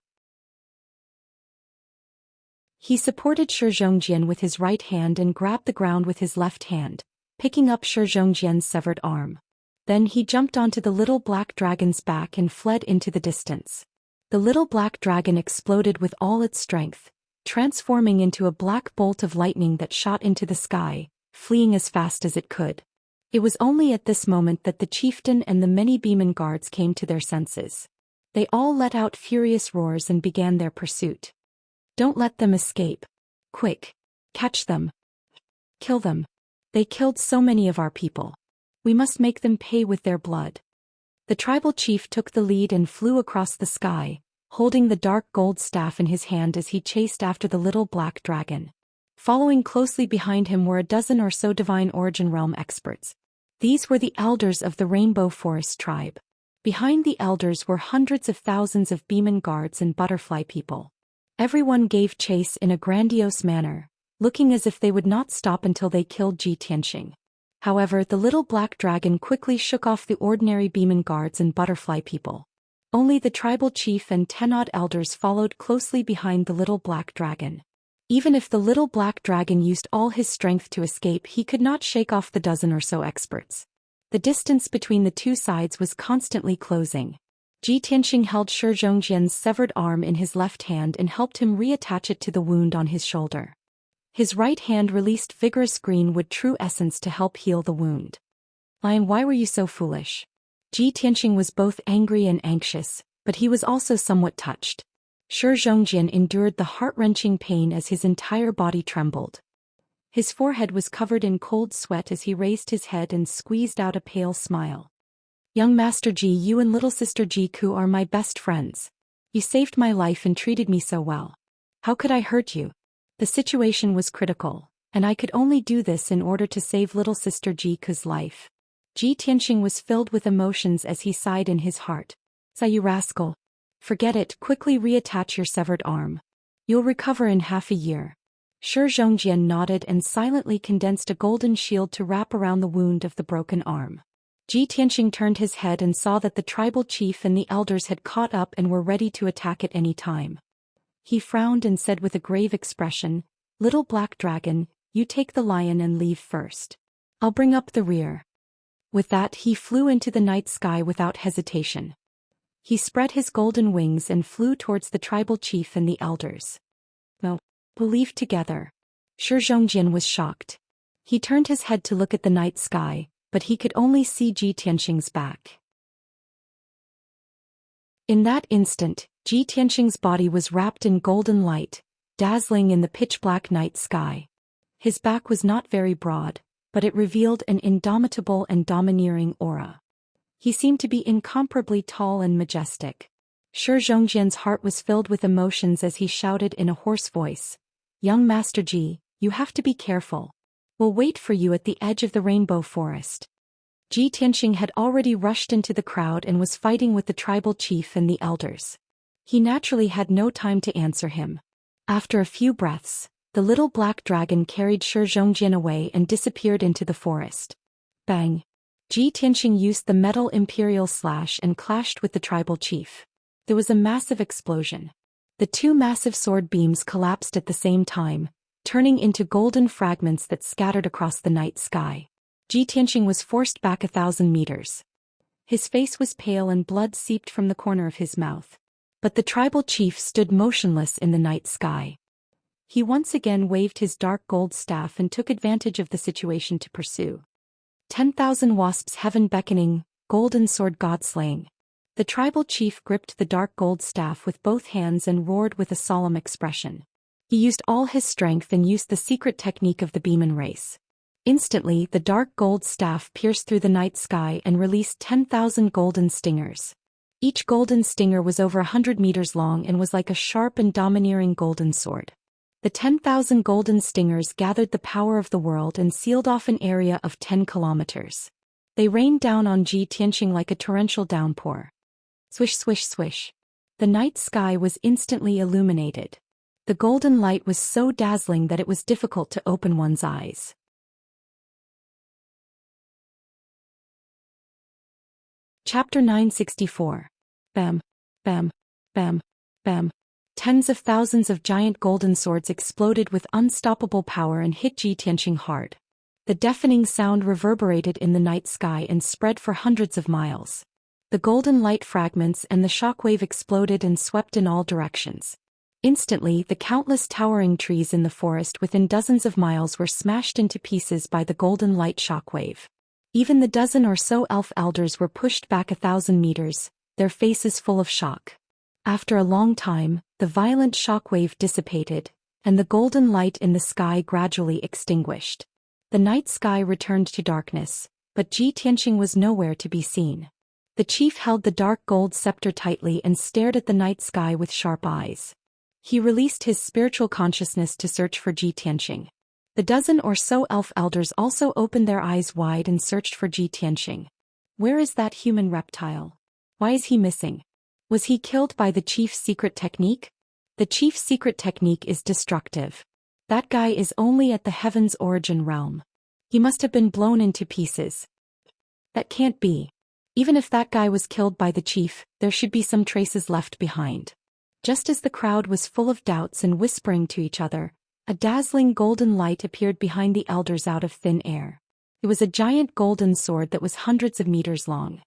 He supported Zhou Xian with his right hand and grabbed the ground with his left hand, picking up Zhou Xian's severed arm. Then he jumped onto the little black dragon's back and fled into the distance. The little black dragon exploded with all its strength, transforming into a black bolt of lightning that shot into the sky, fleeing as fast as it could. It was only at this moment that the chieftain and the many Beeman guards came to their senses. They all let out furious roars and began their pursuit. "Don't let them escape. Quick! Catch them! Kill them! They killed so many of our people. We must make them pay with their blood." The tribal chief took the lead and flew across the sky, holding the dark gold staff in his hand as he chased after the little black dragon. Following closely behind him were a dozen or so Divine Origin Realm experts. These were the elders of the Rainbow Forest tribe. Behind the elders were hundreds of thousands of Beeman guards and butterfly people. Everyone gave chase in a grandiose manner, looking as if they would not stop until they killed Ji Tianxing. However, the little black dragon quickly shook off the ordinary Beeman guards and butterfly people. Only the tribal chief and 10-odd elders followed closely behind the little black dragon. Even if the little black dragon used all his strength to escape, he could not shake off the dozen or so experts. The distance between the two sides was constantly closing. Ji Tianxing held Zhou Xian's severed arm in his left hand and helped him reattach it to the wound on his shoulder. His right hand released vigorous greenwood true essence to help heal the wound. "Lion, why were you so foolish?" Ji Tianxing was both angry and anxious, but he was also somewhat touched. Zhou Xian endured the heart-wrenching pain as his entire body trembled. His forehead was covered in cold sweat as he raised his head and squeezed out a pale smile. "Young Master Ji, you and little sister Jiku are my best friends. You saved my life and treated me so well. How could I hurt you? The situation was critical, and I could only do this in order to save little sister Jiku's life." Ji Tianxing was filled with emotions as he sighed in his heart. "Say, you rascal. Forget it, quickly reattach your severed arm. You'll recover in half a year." Zhou Xian nodded and silently condensed a golden shield to wrap around the wound of the broken arm. Ji Tianxing turned his head and saw that the tribal chief and the elders had caught up and were ready to attack at any time. He frowned and said with a grave expression, "Little black dragon, you take the lion and leave first. I'll bring up the rear." With that, he flew into the night sky without hesitation. He spread his golden wings and flew towards the tribal chief and the elders. "No, we'll leave together." Zhou Xian was shocked. He turned his head to look at the night sky, but he could only see Ji Tianxing's back. In that instant, Ji Tianxing's body was wrapped in golden light, dazzling in the pitch-black night sky. His back was not very broad, but it revealed an indomitable and domineering aura. He seemed to be incomparably tall and majestic. Zhou Xian's heart was filled with emotions as he shouted in a hoarse voice, "Young Master Ji, you have to be careful. We'll wait for you at the edge of the rainbow forest." Ji Tianxing had already rushed into the crowd and was fighting with the tribal chief and the elders. He naturally had no time to answer him. After a few breaths, the little black dragon carried Zhou Xian away and disappeared into the forest. Bang! Ji Tianxing used the metal imperial slash and clashed with the tribal chief. There was a massive explosion. The two massive sword beams collapsed at the same time, turning into golden fragments that scattered across the night sky. Ji Tianxing was forced back 1,000 meters. His face was pale and blood seeped from the corner of his mouth. But the tribal chief stood motionless in the night sky. He once again waved his dark gold staff and took advantage of the situation to pursue. 10,000 wasps heaven beckoning, golden sword god slaying. The tribal chief gripped the dark gold staff with both hands and roared with a solemn expression. He used all his strength and used the secret technique of the Beeman race. Instantly, the dark gold staff pierced through the night sky and released 10,000 golden stingers. Each golden stinger was over 100 meters long and was like a sharp and domineering golden sword. The 10,000 golden stingers gathered the power of the world and sealed off an area of 10 kilometers. They rained down on Ji Tianxing like a torrential downpour. Swish, swish, swish. The night sky was instantly illuminated. The golden light was so dazzling that it was difficult to open one's eyes. Chapter 964. Bam, bam, bam, bam. Tens of thousands of giant golden swords exploded with unstoppable power and hit Ji Tianxing hard. The deafening sound reverberated in the night sky and spread for hundreds of miles. The golden light fragments and the shockwave exploded and swept in all directions. Instantly, the countless towering trees in the forest within dozens of miles were smashed into pieces by the golden light shockwave. Even the dozen or so elf elders were pushed back 1,000 meters, their faces full of shock. After a long time, the violent shockwave dissipated, and the golden light in the sky gradually extinguished. The night sky returned to darkness, but Ji Tianxing was nowhere to be seen. The chief held the dark gold scepter tightly and stared at the night sky with sharp eyes. He released his spiritual consciousness to search for Ji Tianxing. The dozen or so elf elders also opened their eyes wide and searched for Ji Tianxing. Where is that human reptile? Why is he missing? Was he killed by the chief's secret technique? The chief's secret technique is destructive. That guy is only at the heaven's origin realm. He must have been blown into pieces. That can't be. Even if that guy was killed by the chief, there should be some traces left behind. Just as the crowd was full of doubts and whispering to each other, a dazzling golden light appeared behind the elders out of thin air. It was a giant golden sword that was hundreds of meters long.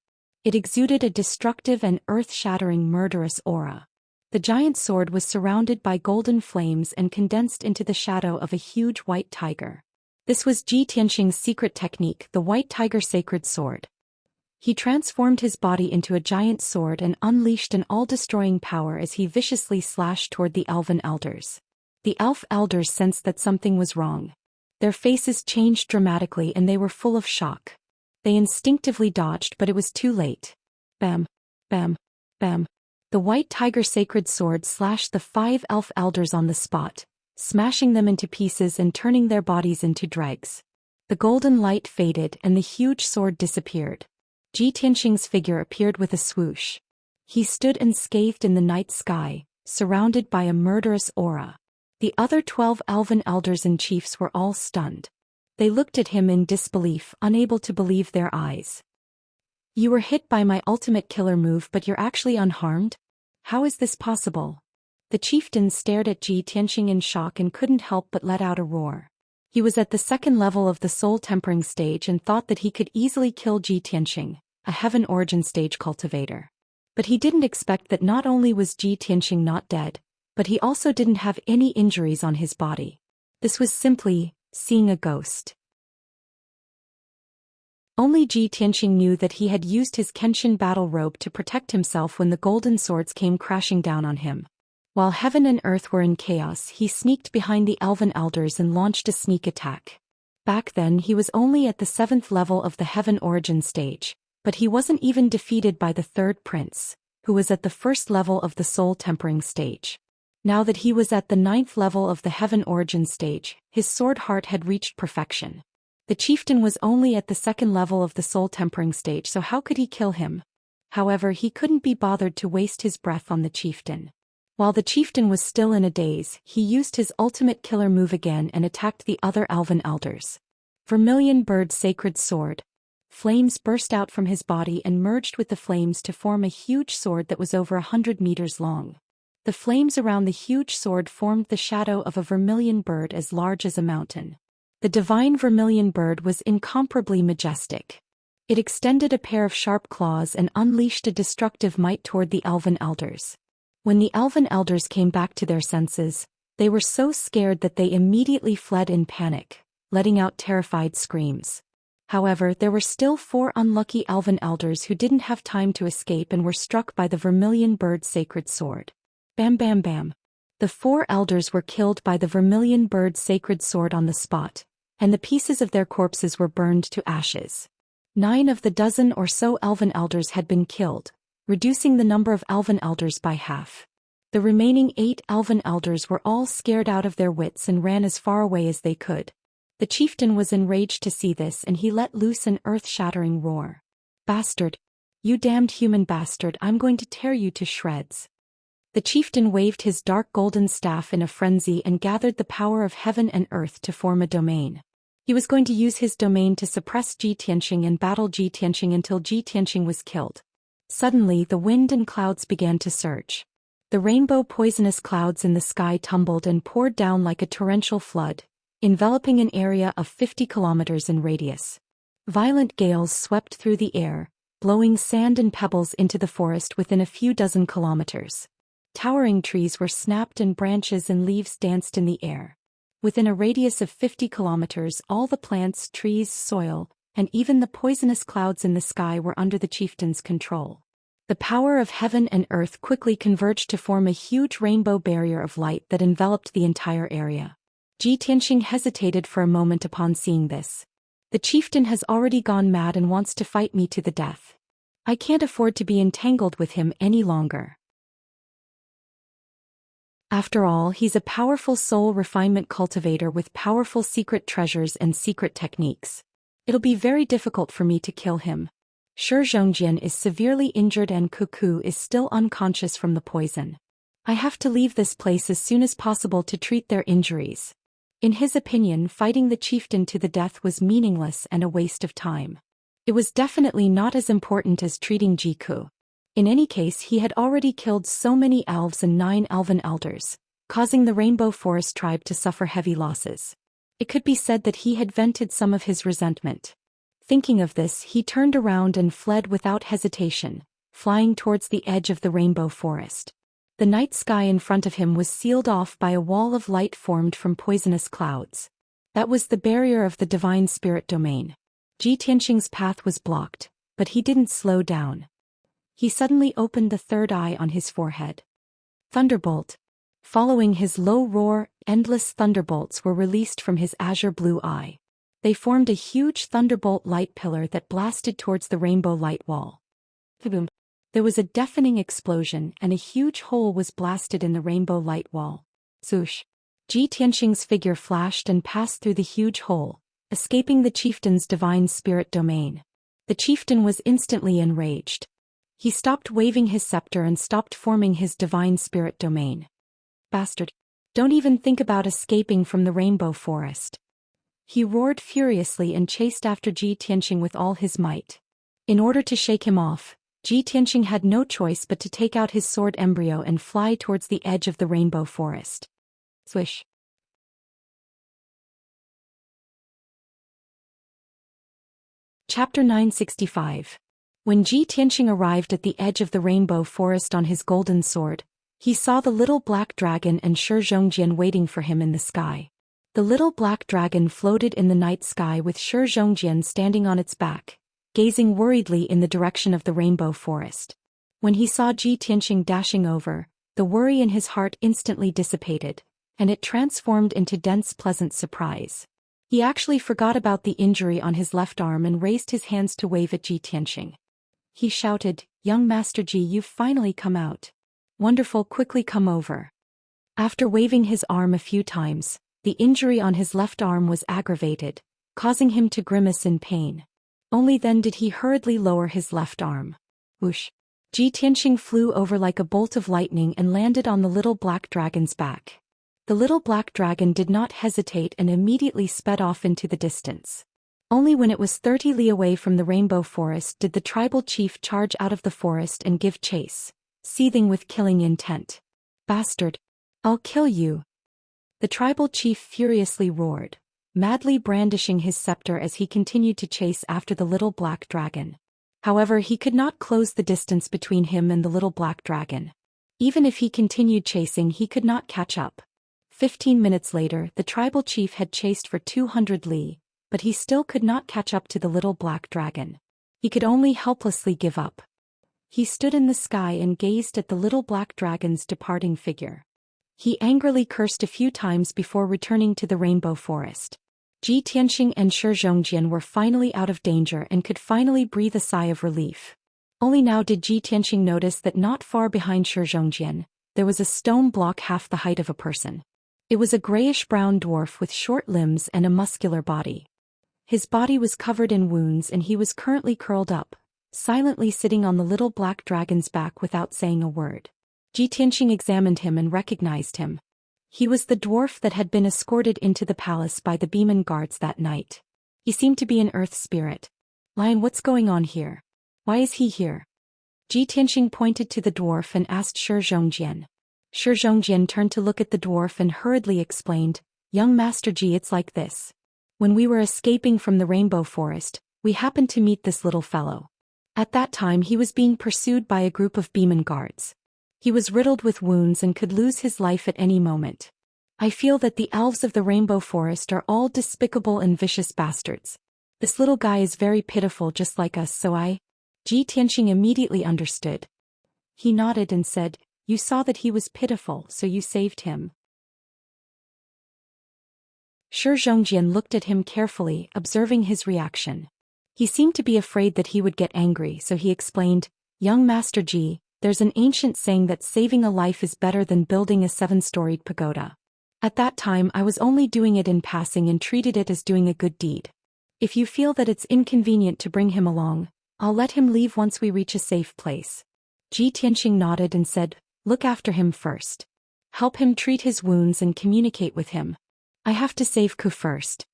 It exuded a destructive and earth-shattering murderous aura. The giant sword was surrounded by golden flames and condensed into the shadow of a huge white tiger. This was Ji Tianxing's secret technique, the white tiger sacred sword. He transformed his body into a giant sword and unleashed an all-destroying power as he viciously slashed toward the elven elders. The elf elders sensed that something was wrong. Their faces changed dramatically and they were full of shock. They instinctively dodged, but it was too late. Bam, bam, bam. The white tiger sacred sword slashed the 5 elf elders on the spot, smashing them into pieces and turning their bodies into dregs. The golden light faded and the huge sword disappeared. Ji Tianxing's figure appeared with a swoosh. He stood unscathed in the night sky, surrounded by a murderous aura. The other 12 elven elders and chiefs were all stunned. They looked at him in disbelief, unable to believe their eyes. "You were hit by my ultimate killer move, but you're actually unharmed? How is this possible?" The chieftain stared at Ji Tianxing in shock and couldn't help but let out a roar. He was at the second level of the soul tempering stage and thought that he could easily kill Ji Tianxing, a heaven origin stage cultivator. But he didn't expect that not only was Ji Tianxing not dead, but he also didn't have any injuries on his body. This was simply seeing a ghost. Only Ji Tianxing knew that he had used his Kenshin battle robe to protect himself when the golden swords came crashing down on him. While heaven and earth were in chaos, he sneaked behind the elven elders and launched a sneak attack. Back then he was only at the 7th level of the heaven origin stage, but he wasn't even defeated by the third prince, who was at the 1st level of the soul tempering stage. Now that he was at the 9th level of the heaven origin stage, his sword heart had reached perfection. The chieftain was only at the 2nd level of the soul tempering stage, so how could he kill him? However, he couldn't be bothered to waste his breath on the chieftain. While the chieftain was still in a daze, he used his ultimate killer move again and attacked the other elven elders. Vermilion Bird's sacred sword. Flames burst out from his body and merged with the flames to form a huge sword that was over 100 meters long. The flames around the huge sword formed the shadow of a vermilion bird as large as a mountain. The divine vermilion bird was incomparably majestic. It extended a pair of sharp claws and unleashed a destructive might toward the elven elders. When the elven elders came back to their senses, they were so scared that they immediately fled in panic, letting out terrified screams. However, there were still 4 unlucky elven elders who didn't have time to escape and were struck by the vermilion bird's sacred sword. Bam bam bam. The 4 elders were killed by the vermilion bird's sacred sword on the spot, and the pieces of their corpses were burned to ashes. 9 of the dozen or so elven elders had been killed, reducing the number of elven elders by half. The remaining 8 elven elders were all scared out of their wits and ran as far away as they could. The chieftain was enraged to see this and he let loose an earth-shattering roar. "Bastard! You damned human bastard, I'm going to tear you to shreds." The chieftain waved his dark golden staff in a frenzy and gathered the power of heaven and earth to form a domain. He was going to use his domain to suppress Zhi Tianxing and battle Zhi Tianxing until Zhi Tianxing was killed. Suddenly the wind and clouds began to surge. The rainbow poisonous clouds in the sky tumbled and poured down like a torrential flood, enveloping an area of 50 kilometers in radius. Violent gales swept through the air, blowing sand and pebbles into the forest within a few dozen kilometers. Towering trees were snapped and branches and leaves danced in the air. Within a radius of 50 kilometers, all the plants, trees, soil, and even the poisonous clouds in the sky were under the chieftain's control. The power of heaven and earth quickly converged to form a huge rainbow barrier of light that enveloped the entire area. Zhi Tianxing hesitated for a moment upon seeing this. "The chieftain has already gone mad and wants to fight me to the death. I can't afford to be entangled with him any longer. After all, he's a powerful soul refinement cultivator with powerful secret treasures and secret techniques. It'll be very difficult for me to kill him. Zhou Xian is severely injured and Cuckoo is still unconscious from the poison. I have to leave this place as soon as possible to treat their injuries." In his opinion, fighting the chieftain to the death was meaningless and a waste of time. It was definitely not as important as treating Jiku. In any case, he had already killed so many elves and 9 elven elders, causing the Rainbow Forest tribe to suffer heavy losses. It could be said that he had vented some of his resentment. Thinking of this, he turned around and fled without hesitation, flying towards the edge of the Rainbow Forest. The night sky in front of him was sealed off by a wall of light formed from poisonous clouds. That was the barrier of the divine spirit domain. Zhi Tianxing's path was blocked, but he didn't slow down. He suddenly opened the third eye on his forehead. Thunderbolt. Following his low roar, endless thunderbolts were released from his azure blue eye. They formed a huge thunderbolt light pillar that blasted towards the rainbow light wall. Boom. There was a deafening explosion and a huge hole was blasted in the rainbow light wall. Swoosh. Zhi Tianxing's figure flashed and passed through the huge hole, escaping the chieftain's divine spirit domain. The chieftain was instantly enraged. He stopped waving his scepter and stopped forming his divine spirit domain. "Bastard! Don't even think about escaping from the rainbow forest." He roared furiously and chased after Zhi Tianxing with all his might. In order to shake him off, Zhi Tianxing had no choice but to take out his sword embryo and fly towards the edge of the rainbow forest. Swish. Chapter 965. When Zhi Tianxing arrived at the edge of the rainbow forest on his golden sword, he saw the little black dragon and Zhou Xian waiting for him in the sky. The little black dragon floated in the night sky with Zhou Xian standing on its back, gazing worriedly in the direction of the rainbow forest. When he saw Zhi Tianxing dashing over, The worry in his heart instantly dissipated, and it transformed into dense pleasant surprise. He actually forgot about the injury on his left arm and raised his hands to wave at Ji Tianxing. He shouted, "Young Master Ji, you've finally come out. Wonderful, quickly come over." After waving his arm a few times, the injury on his left arm was aggravated, causing him to grimace in pain. Only then did he hurriedly lower his left arm. Whoosh! Ji Tianxing flew over like a bolt of lightning and landed on the little black dragon's back. The little black dragon did not hesitate and immediately sped off into the distance. Only when it was 30 li away from the rainbow forest did the tribal chief charge out of the forest and give chase, seething with killing intent. "Bastard! I'll kill you!" The tribal chief furiously roared, madly brandishing his scepter as he continued to chase after the little black dragon. However, he could not close the distance between him and the little black dragon. Even if he continued chasing, he could not catch up. 15 minutes later, the tribal chief had chased for 200 li, but he still could not catch up to the little black dragon. He could only helplessly give up. He stood in the sky and gazed at the little black dragon's departing figure. He angrily cursed a few times before returning to the rainbow forest. Ji Tianxing and Zhou Xian were finally out of danger and could finally breathe a sigh of relief. Only now did Ji Tianxing notice that not far behind Zhou Xian, there was a stone block half the height of a person. It was a grayish-brown dwarf with short limbs and a muscular body. His body was covered in wounds and he was currently curled up, silently sitting on the little black dragon's back without saying a word. Ji Tianxing examined him and recognized him. He was the dwarf that had been escorted into the palace by the Beeman guards that night. He seemed to be an earth spirit. "Lion, what's going on here? Why is he here?" Ji Tianxing pointed to the dwarf and asked Zhou Xian. Zhou Xian turned to look at the dwarf and hurriedly explained, "Young Master Ji, it's like this. When we were escaping from the rainbow forest, we happened to meet this little fellow. At that time he was being pursued by a group of Beeman guards. He was riddled with wounds and could lose his life at any moment. I feel that the elves of the rainbow forest are all despicable and vicious bastards. This little guy is very pitiful just like us, so I..." Ji Tianxing immediately understood. He nodded and said, "You saw that he was pitiful, so you saved him." Zhou Xian looked at him carefully, observing his reaction. He seemed to be afraid that he would get angry, so he explained, "Young Master Ji, there's an ancient saying that saving a life is better than building a 7-storied pagoda. At that time I was only doing it in passing and treated it as doing a good deed. If you feel that it's inconvenient to bring him along, I'll let him leave once we reach a safe place." Ji Tianxing nodded and said, "Look after him first. Help him treat his wounds and communicate with him. I have to save Ku first."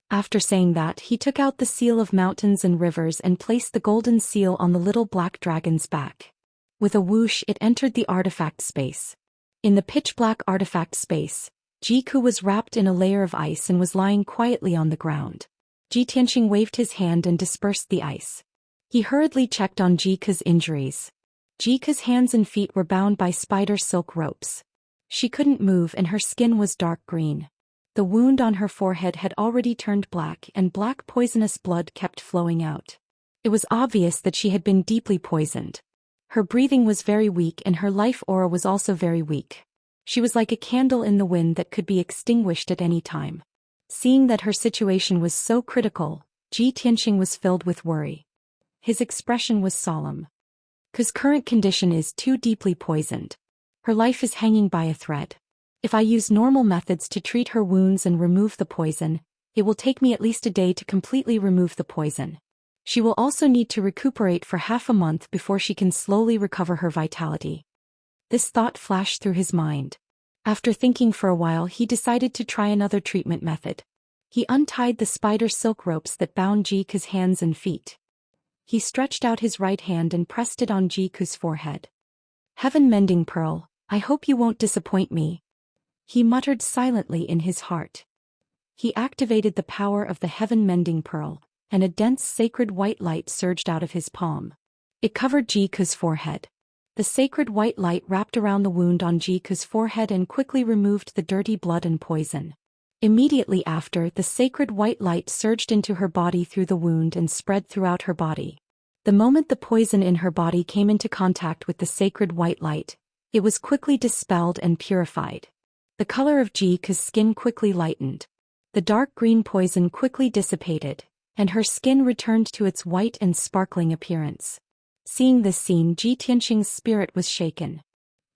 After saying that, he took out the seal of mountains and rivers and placed the golden seal on the little black dragon's back. With a whoosh, it entered the artifact space. In the pitch-black artifact space, Jiku was wrapped in a layer of ice and was lying quietly on the ground. Ji Tianxing waved his hand and dispersed the ice. He hurriedly checked on Jiku's injuries. Jiku's hands and feet were bound by spider silk ropes. She couldn't move and her skin was dark green. The wound on her forehead had already turned black and black poisonous blood kept flowing out. It was obvious that she had been deeply poisoned. Her breathing was very weak and her life aura was also very weak. She was like a candle in the wind that could be extinguished at any time. Seeing that her situation was so critical, Ji Tianxing was filled with worry. His expression was solemn. Ku's current condition is too deeply poisoned. Her life is hanging by a thread. If I use normal methods to treat her wounds and remove the poison, it will take me at least a day to completely remove the poison. She will also need to recuperate for half a month before she can slowly recover her vitality." This thought flashed through his mind. After thinking for a while, he decided to try another treatment method. He untied the spider silk ropes that bound Jiku's hands and feet. He stretched out his right hand and pressed it on Jiku's forehead. "Heaven mending pearl, I hope you won't disappoint me," he muttered silently in his heart. He activated the power of the heaven mending pearl, and a dense sacred white light surged out of his palm. It covered Jiku's forehead. The sacred white light wrapped around the wound on Jiku's forehead and quickly removed the dirty blood and poison. Immediately after, the sacred white light surged into her body through the wound and spread throughout her body. The moment the poison in her body came into contact with the sacred white light, It was quickly dispelled and purified. The color of Jike's skin quickly lightened. The dark green poison quickly dissipated, and her skin returned to its white and sparkling appearance. Seeing this scene, Ji Tianqing's spirit was shaken.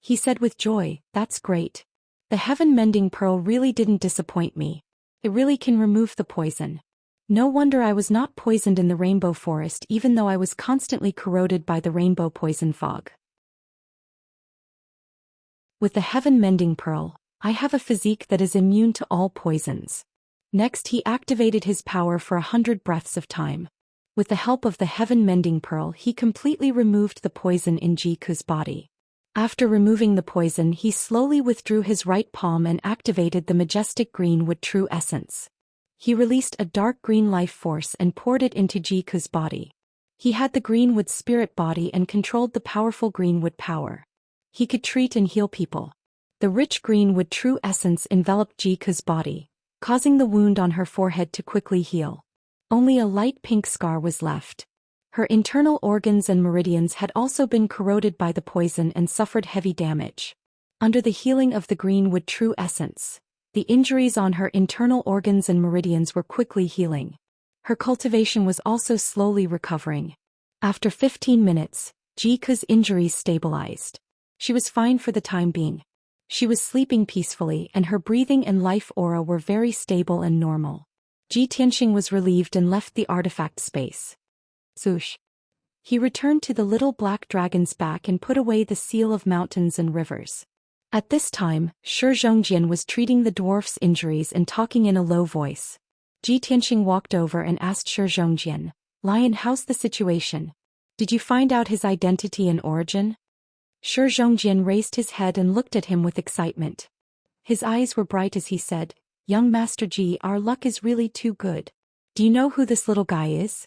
He said with joy, "That's great. The heaven-mending pearl really didn't disappoint me. It really can remove the poison. No wonder I was not poisoned in the rainbow forest even though I was constantly corroded by the rainbow poison fog. With the heaven-mending pearl, I have a physique that is immune to all poisons." Next he activated his power for 100 breaths of time. With the help of the heaven-mending pearl he completely removed the poison in Jike's body. After removing the poison he slowly withdrew his right palm and activated the majestic greenwood true essence. He released a dark green life force and poured it into Jike's body. He had the greenwood spirit body and controlled the powerful greenwood power. He could treat and heal people. The rich greenwood true essence enveloped Jike's body, causing the wound on her forehead to quickly heal. Only a light pink scar was left. Her internal organs and meridians had also been corroded by the poison and suffered heavy damage. Under the healing of the greenwood true essence, the injuries on her internal organs and meridians were quickly healing. Her cultivation was also slowly recovering. After 15 minutes, Jike's injuries stabilized. She was fine for the time being. She was sleeping peacefully and her breathing and life aura were very stable and normal. Ji Tianqing was relieved and left the artifact space. Swoosh. He returned to the little black dragon's back and put away the seal of mountains and rivers. At this time, Shi Zhongjian was treating the dwarf's injuries and talking in a low voice. Ji Tianqing walked over and asked Shi Zhongjian, "Lion, how's the situation? Did you find out his identity and origin?" Shi Zhongjian raised his head and looked at him with excitement. His eyes were bright as he said, "Young Master Ji, our luck is really too good. Do you know who this little guy is?"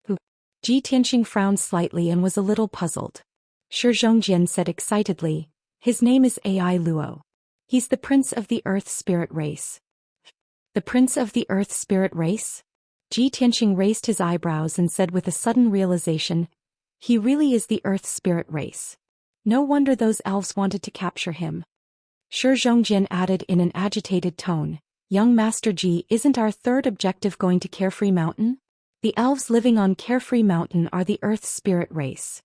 Who? Ji Tianqing frowned slightly and was a little puzzled. Shi Zhongjian said excitedly, "His name is Ai Luo. He's the prince of the earth spirit race." "The prince of the earth spirit race?" Ji Tianqing raised his eyebrows and said with a sudden realization, "He really is the earth spirit race. No wonder those elves wanted to capture him." Shi Zhongjian added in an agitated tone, "Young Master Ji, isn't our third objective going to Carefree Mountain? The elves living on Carefree Mountain are the earth spirit race."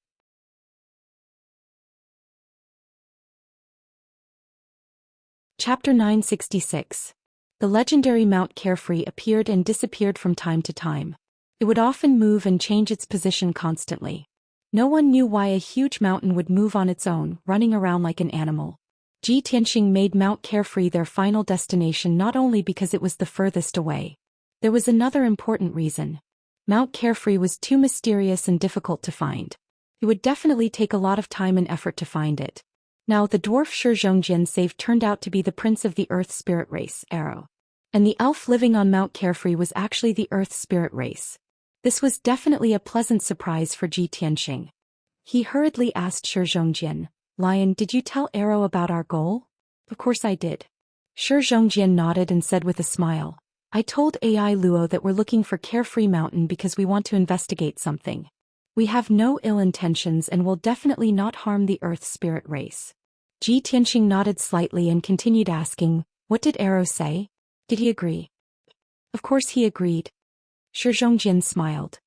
Chapter 966. The legendary Mount Carefree appeared and disappeared from time to time. It would often move and change its position constantly. No one knew why a huge mountain would move on its own, running around like an animal. Ji Tianqing made Mount Carefree their final destination not only because it was the furthest away. There was another important reason. Mount Carefree was too mysterious and difficult to find. It would definitely take a lot of time and effort to find it. Now the dwarf Shi Zhongjian saved turned out to be the prince of the earth spirit race, Arrow. And the elf living on Mount Carefree was actually the earth spirit race. This was definitely a pleasant surprise for Ji Tianqing. He hurriedly asked Shi Zhongjian, "Lion, did you tell Arrow about our goal?" "Of course I did." Shi Zhongjian nodded and said with a smile, "I told Ai Luo that we're looking for Carefree Mountain because we want to investigate something. We have no ill intentions and will definitely not harm the earth spirit race." Ji Tianqing nodded slightly and continued asking, "What did Arrow say? Did he agree?" "Of course he agreed." Shi Zhongjian smiled.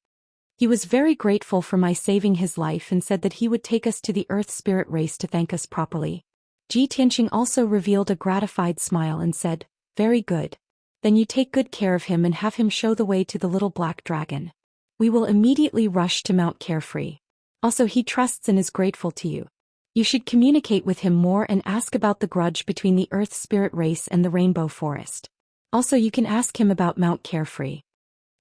"He was very grateful for my saving his life and said that he would take us to the earth spirit race to thank us properly." Ji Tianqing also revealed a gratified smile and said, "Very good. Then you take good care of him and have him show the way to the little black dragon. We will immediately rush to Mount Carefree. Also he trusts and is grateful to you. You should communicate with him more and ask about the grudge between the earth spirit race and the rainbow forest. Also you can ask him about Mount Carefree."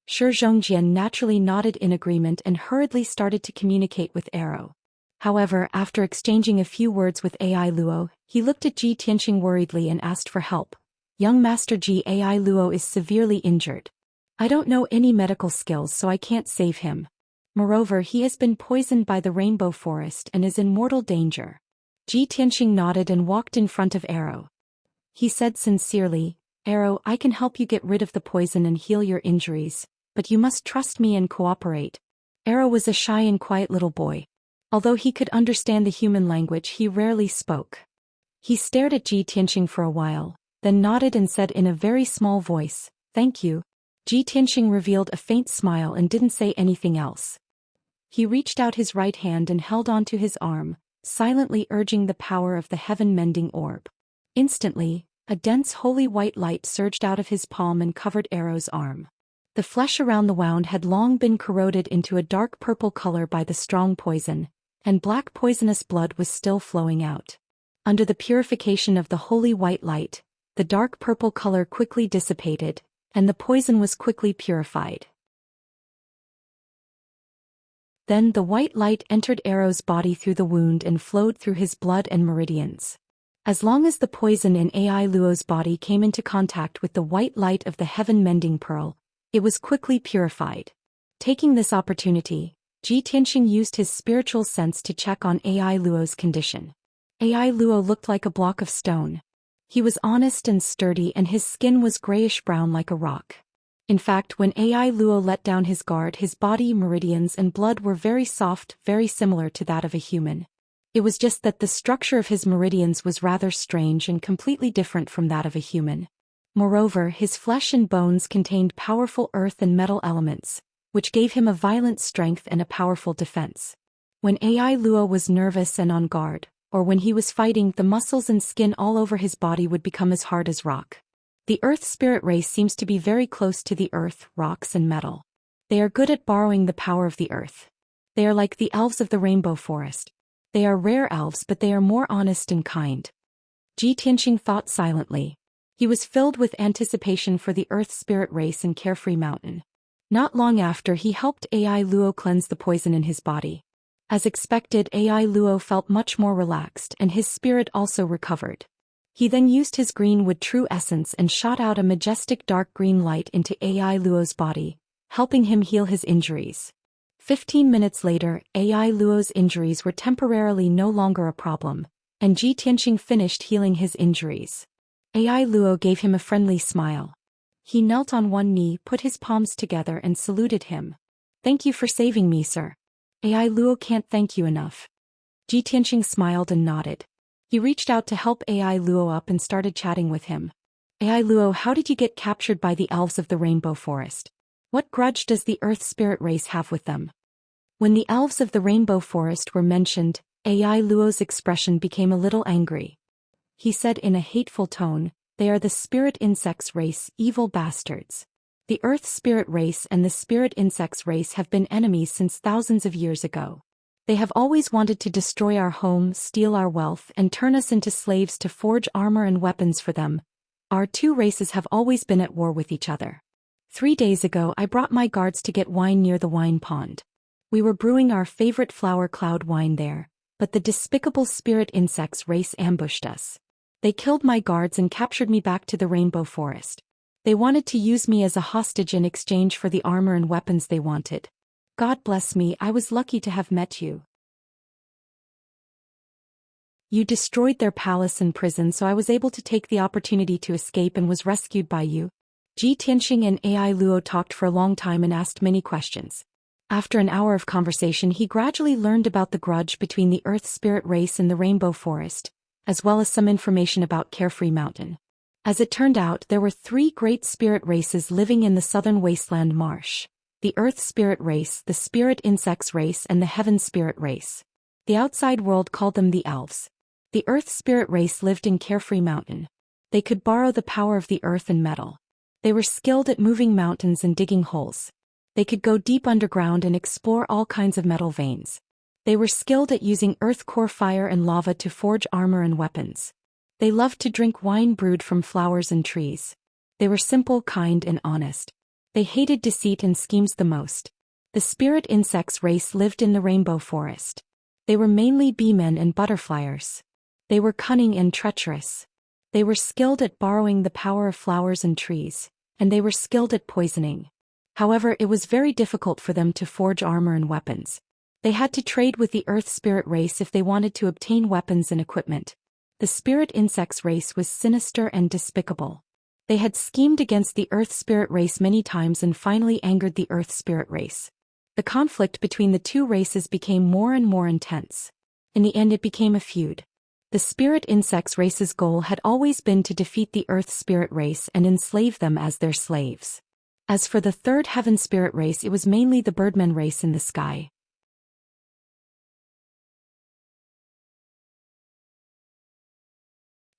Shi Zhongjian naturally nodded in agreement and hurriedly started to communicate with Arrow. However, after exchanging a few words with Ai Luo, he looked at Ji Tianqing worriedly and asked for help. "Young Master Ji, Ai Luo is severely injured. I don't know any medical skills so I can't save him. Moreover, he has been poisoned by the rainbow forest and is in mortal danger." Ji Tianqing nodded and walked in front of Arrow. He said sincerely, "Arrow, I can help you get rid of the poison and heal your injuries, but you must trust me and cooperate." Arrow was a shy and quiet little boy. Although he could understand the human language, he rarely spoke. He stared at Ji Tianxing for a while, then nodded and said in a very small voice, "Thank you." Ji Tianxing revealed a faint smile and didn't say anything else. He reached out his right hand and held onto his arm, silently urging the power of the heaven-mending orb. Instantly, a dense holy white light surged out of his palm and covered Arrow's arm. The flesh around the wound had long been corroded into a dark purple color by the strong poison, and black poisonous blood was still flowing out. Under the purification of the holy white light, the dark purple color quickly dissipated, and the poison was quickly purified. Then the white light entered Arrow's body through the wound and flowed through his blood and meridians. As long as the poison in Ai Luo's body came into contact with the white light of the heaven-mending pearl, it was quickly purified. Taking this opportunity, Ji Tianxing used his spiritual sense to check on Ai Luo's condition. Ai Luo looked like a block of stone. He was honest and sturdy, and his skin was grayish-brown like a rock. In fact, when Ai Luo let down his guard, his body, meridians and blood were very soft, very similar to that of a human. It was just that the structure of his meridians was rather strange and completely different from that of a human. Moreover, his flesh and bones contained powerful earth and metal elements, which gave him a violent strength and a powerful defense. When Ai Luo was nervous and on guard, or when he was fighting, the muscles and skin all over his body would become as hard as rock. The earth spirit race seems to be very close to the earth, rocks and metal. They are good at borrowing the power of the earth. They are like the elves of the rainbow forest. They are rare elves, but they are more honest and kind. Ji Tianxing thought silently. He was filled with anticipation for the earth spirit race in Carefree Mountain. Not long after, he helped Ai Luo cleanse the poison in his body. As expected, Ai Luo felt much more relaxed, and his spirit also recovered. He then used his green wood true essence and shot out a majestic dark green light into Ai Luo's body, helping him heal his injuries. 15 minutes later, Ai Luo's injuries were temporarily no longer a problem, and Ji Tianxing finished healing his injuries. Ai Luo gave him a friendly smile. He knelt on one knee, put his palms together and saluted him. "Thank you for saving me, sir." "Ai Luo can't thank you enough." Ji Tianxing smiled and nodded. He reached out to help Ai Luo up and started chatting with him. "Ai Luo, how did you get captured by the elves of the rainbow forest? What grudge does the earth spirit race have with them?" When the elves of the rainbow forest were mentioned, Ai Luo's expression became a little angry. He said in a hateful tone, "They are the spirit insects race, evil bastards. The earth spirit race and the spirit insects race have been enemies since thousands of years ago. They have always wanted to destroy our home, steal our wealth, and turn us into slaves to forge armor and weapons for them. Our two races have always been at war with each other. 3 days ago, I brought my guards to get wine near the wine pond. We were brewing our favorite flower cloud wine there, but the despicable spirit insects race ambushed us. They killed my guards and captured me back to the rainbow forest. They wanted to use me as a hostage in exchange for the armor and weapons they wanted. God bless me, I was lucky to have met you. You destroyed their palace and prison, so I was able to take the opportunity to escape and was rescued by you." Ji Tianxing and Ai Luo talked for a long time and asked many questions. After an hour of conversation, he gradually learned about the grudge between the earth spirit race and the rainbow forest, as well as some information about Carefree Mountain. As it turned out, there were 3 great spirit races living in the southern wasteland marsh: the earth spirit race, the spirit insects race, and the heaven spirit race. The outside world called them the elves. The earth spirit race lived in Carefree Mountain. They could borrow the power of the earth and metal. They were skilled at moving mountains and digging holes. They could go deep underground and explore all kinds of metal veins. They were skilled at using earth core fire and lava to forge armor and weapons. They loved to drink wine brewed from flowers and trees. They were simple, kind, and honest. They hated deceit and schemes the most. The spirit insects race lived in the rainbow forest. They were mainly bee-men and butterfliers. They were cunning and treacherous. They were skilled at borrowing the power of flowers and trees, and they were skilled at poisoning. However, it was very difficult for them to forge armor and weapons. They had to trade with the earth spirit race if they wanted to obtain weapons and equipment. The spirit insects race was sinister and despicable. They had schemed against the earth spirit race many times and finally angered the earth spirit race. The conflict between the two races became more and more intense. In the end, it became a feud. The spirit insects race's goal had always been to defeat the earth spirit race and enslave them as their slaves. As for the third heaven spirit race, it was mainly the birdmen race in the sky.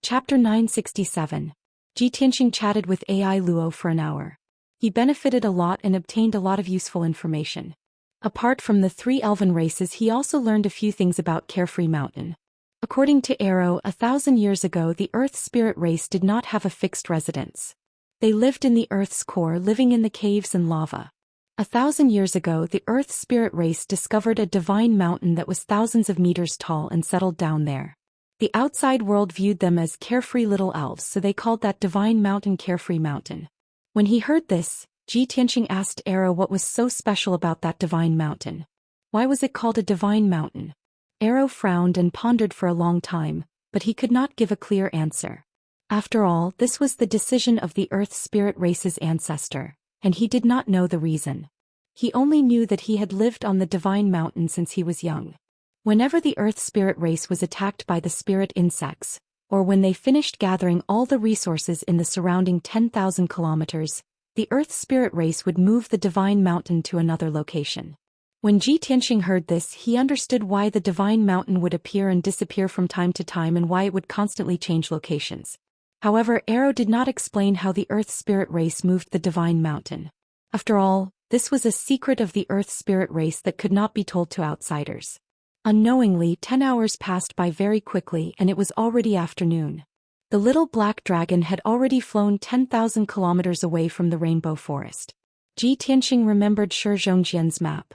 Chapter 967. Ji Tianxing chatted with AI Luo for an hour. He benefited a lot and obtained a lot of useful information. Apart from the three elven races, he also learned a few things about Carefree Mountain. According to Arrow, 1,000 years ago the earth spirit race did not have a fixed residence. They lived in the earth's core, living in the caves and lava. 1,000 years ago the earth spirit race discovered a divine mountain that was thousands of meters tall and settled down there. The outside world viewed them as carefree little elves, so they called that divine mountain Carefree Mountain. When he heard this, Ji Tianxing asked Arrow what was so special about that divine mountain. Why was it called a divine mountain? Arrow frowned and pondered for a long time, but he could not give a clear answer. After all, this was the decision of the earth spirit race's ancestor, and he did not know the reason. He only knew that he had lived on the divine mountain since he was young. Whenever the earth spirit race was attacked by the spirit insects, or when they finished gathering all the resources in the surrounding 10,000 kilometers, the earth spirit race would move the divine mountain to another location. When Ji Tianxing heard this, he understood why the divine mountain would appear and disappear from time to time and why it would constantly change locations. However, Arrow did not explain how the earth spirit race moved the divine mountain. After all, this was a secret of the earth spirit race that could not be told to outsiders. Unknowingly, 10 hours passed by very quickly and it was already afternoon. The little black dragon had already flown 10,000 kilometers away from the rainbow forest. Ji Tianxing remembered Zhou Xian's map.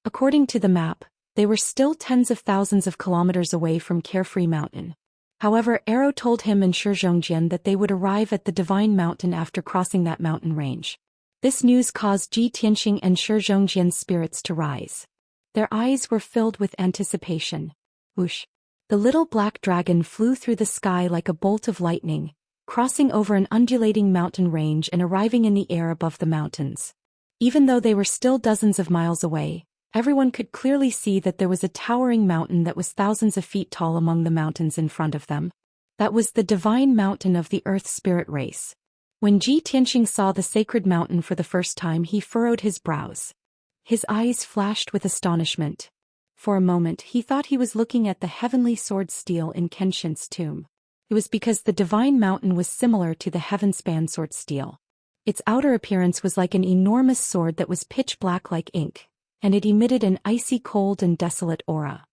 According to the map, they were still tens of thousands of kilometers away from Carefree Mountain. However, Arrow told him and Zhou Xian that they would arrive at the divine mountain after crossing that mountain range. This news caused Ji Tianxing and Zhou Xian's spirits to rise. Their eyes were filled with anticipation. Whoosh! The little black dragon flew through the sky like a bolt of lightning, crossing over an undulating mountain range and arriving in the air above the mountains. Even though they were still dozens of miles away, everyone could clearly see that there was a towering mountain that was thousands of feet tall among the mountains in front of them. That was the divine mountain of the earth spirit race. When Ji Tianxing saw the sacred mountain for the first time, he furrowed his brows. His eyes flashed with astonishment. For a moment he thought he was looking at the heavenly sword steel in Kenshin's tomb. It was because the divine mountain was similar to the heaven-span sword steel. Its outer appearance was like an enormous sword that was pitch black like ink, and it emitted an icy cold and desolate aura.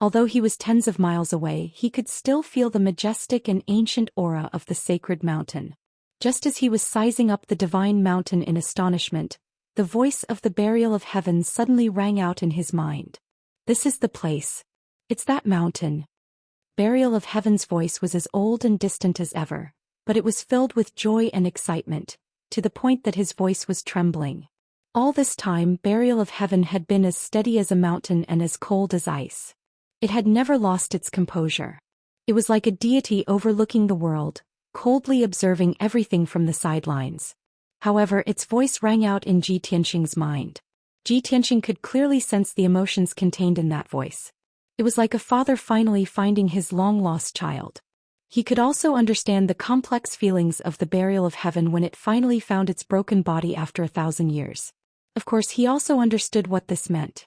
Although he was tens of miles away, he could still feel the majestic and ancient aura of the sacred mountain. Just as he was sizing up the divine mountain in astonishment, the voice of the burial of heaven suddenly rang out in his mind. This is the place. It's that mountain. Burial of heaven's voice was as old and distant as ever, but it was filled with joy and excitement, to the point that his voice was trembling. All this time, burial of heaven had been as steady as a mountain and as cold as ice. It had never lost its composure. It was like a deity overlooking the world, coldly observing everything from the sidelines. However, its voice rang out in Ji Tianxing's mind. Ji Tianxing could clearly sense the emotions contained in that voice. It was like a father finally finding his long-lost child. He could also understand the complex feelings of the burial of heaven when it finally found its broken body after 1,000 years. Of course, he also understood what this meant.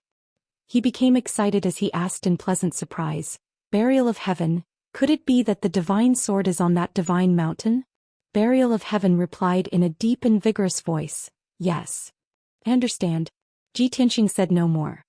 He became excited as he asked in pleasant surprise, "Burial of heaven, could it be that the divine sword is on that divine mountain?" Burial of heaven replied in a deep and vigorous voice, "Yes. I understand." Ji Tianxing said no more.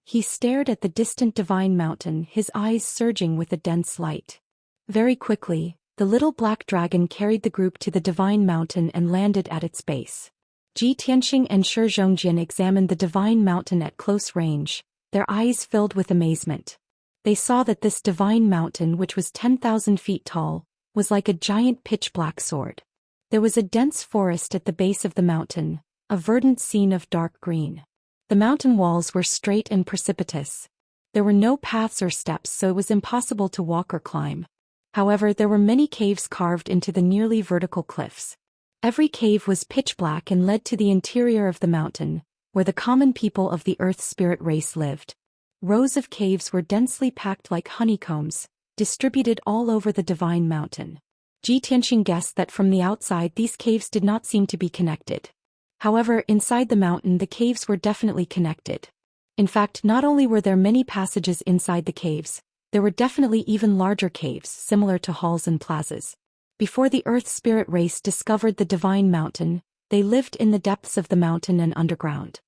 He stared at the distant divine mountain, his eyes surging with a dense light. Very quickly, the little black dragon carried the group to the divine mountain and landed at its base. Ji Tianxing and Zhou Xian examined the divine mountain at close range, their eyes filled with amazement. They saw that this divine mountain, which was 10,000 feet tall, was like a giant pitch-black sword. There was a dense forest at the base of the mountain, a verdant scene of dark green. The mountain walls were straight and precipitous. There were no paths or steps, so it was impossible to walk or climb. However, there were many caves carved into the nearly vertical cliffs. Every cave was pitch black and led to the interior of the mountain, where the common people of the Earth Spirit race lived. Rows of caves were densely packed like honeycombs, distributed all over the divine mountain. Ji Tianxing guessed that from the outside these caves did not seem to be connected. However, inside the mountain the caves were definitely connected. In fact, not only were there many passages inside the caves, there were definitely even larger caves similar to halls and plazas. Before the Earth Spirit race discovered the divine mountain, they lived in the depths of the mountain and underground.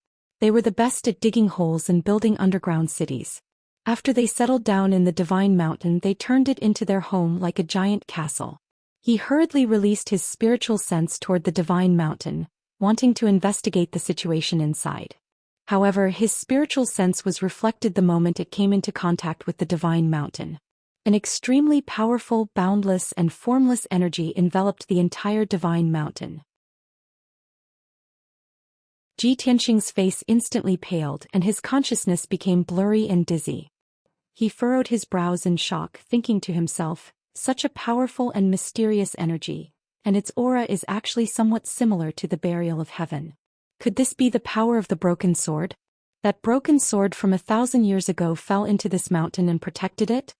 They were the best at digging holes and building underground cities. After they settled down in the divine mountain, they turned it into their home like a giant castle. He hurriedly released his spiritual sense toward the divine mountain, wanting to investigate the situation inside. However, his spiritual sense was reflected the moment it came into contact with the divine mountain. An extremely powerful, boundless, and formless energy enveloped the entire divine mountain. Ji Tianxing's face instantly paled and his consciousness became blurry and dizzy. He furrowed his brows in shock, thinking to himself, such a powerful and mysterious energy, and its aura is actually somewhat similar to the burial of heaven. Could this be the power of the broken sword? That broken sword from 1,000 years ago fell into this mountain and protected it?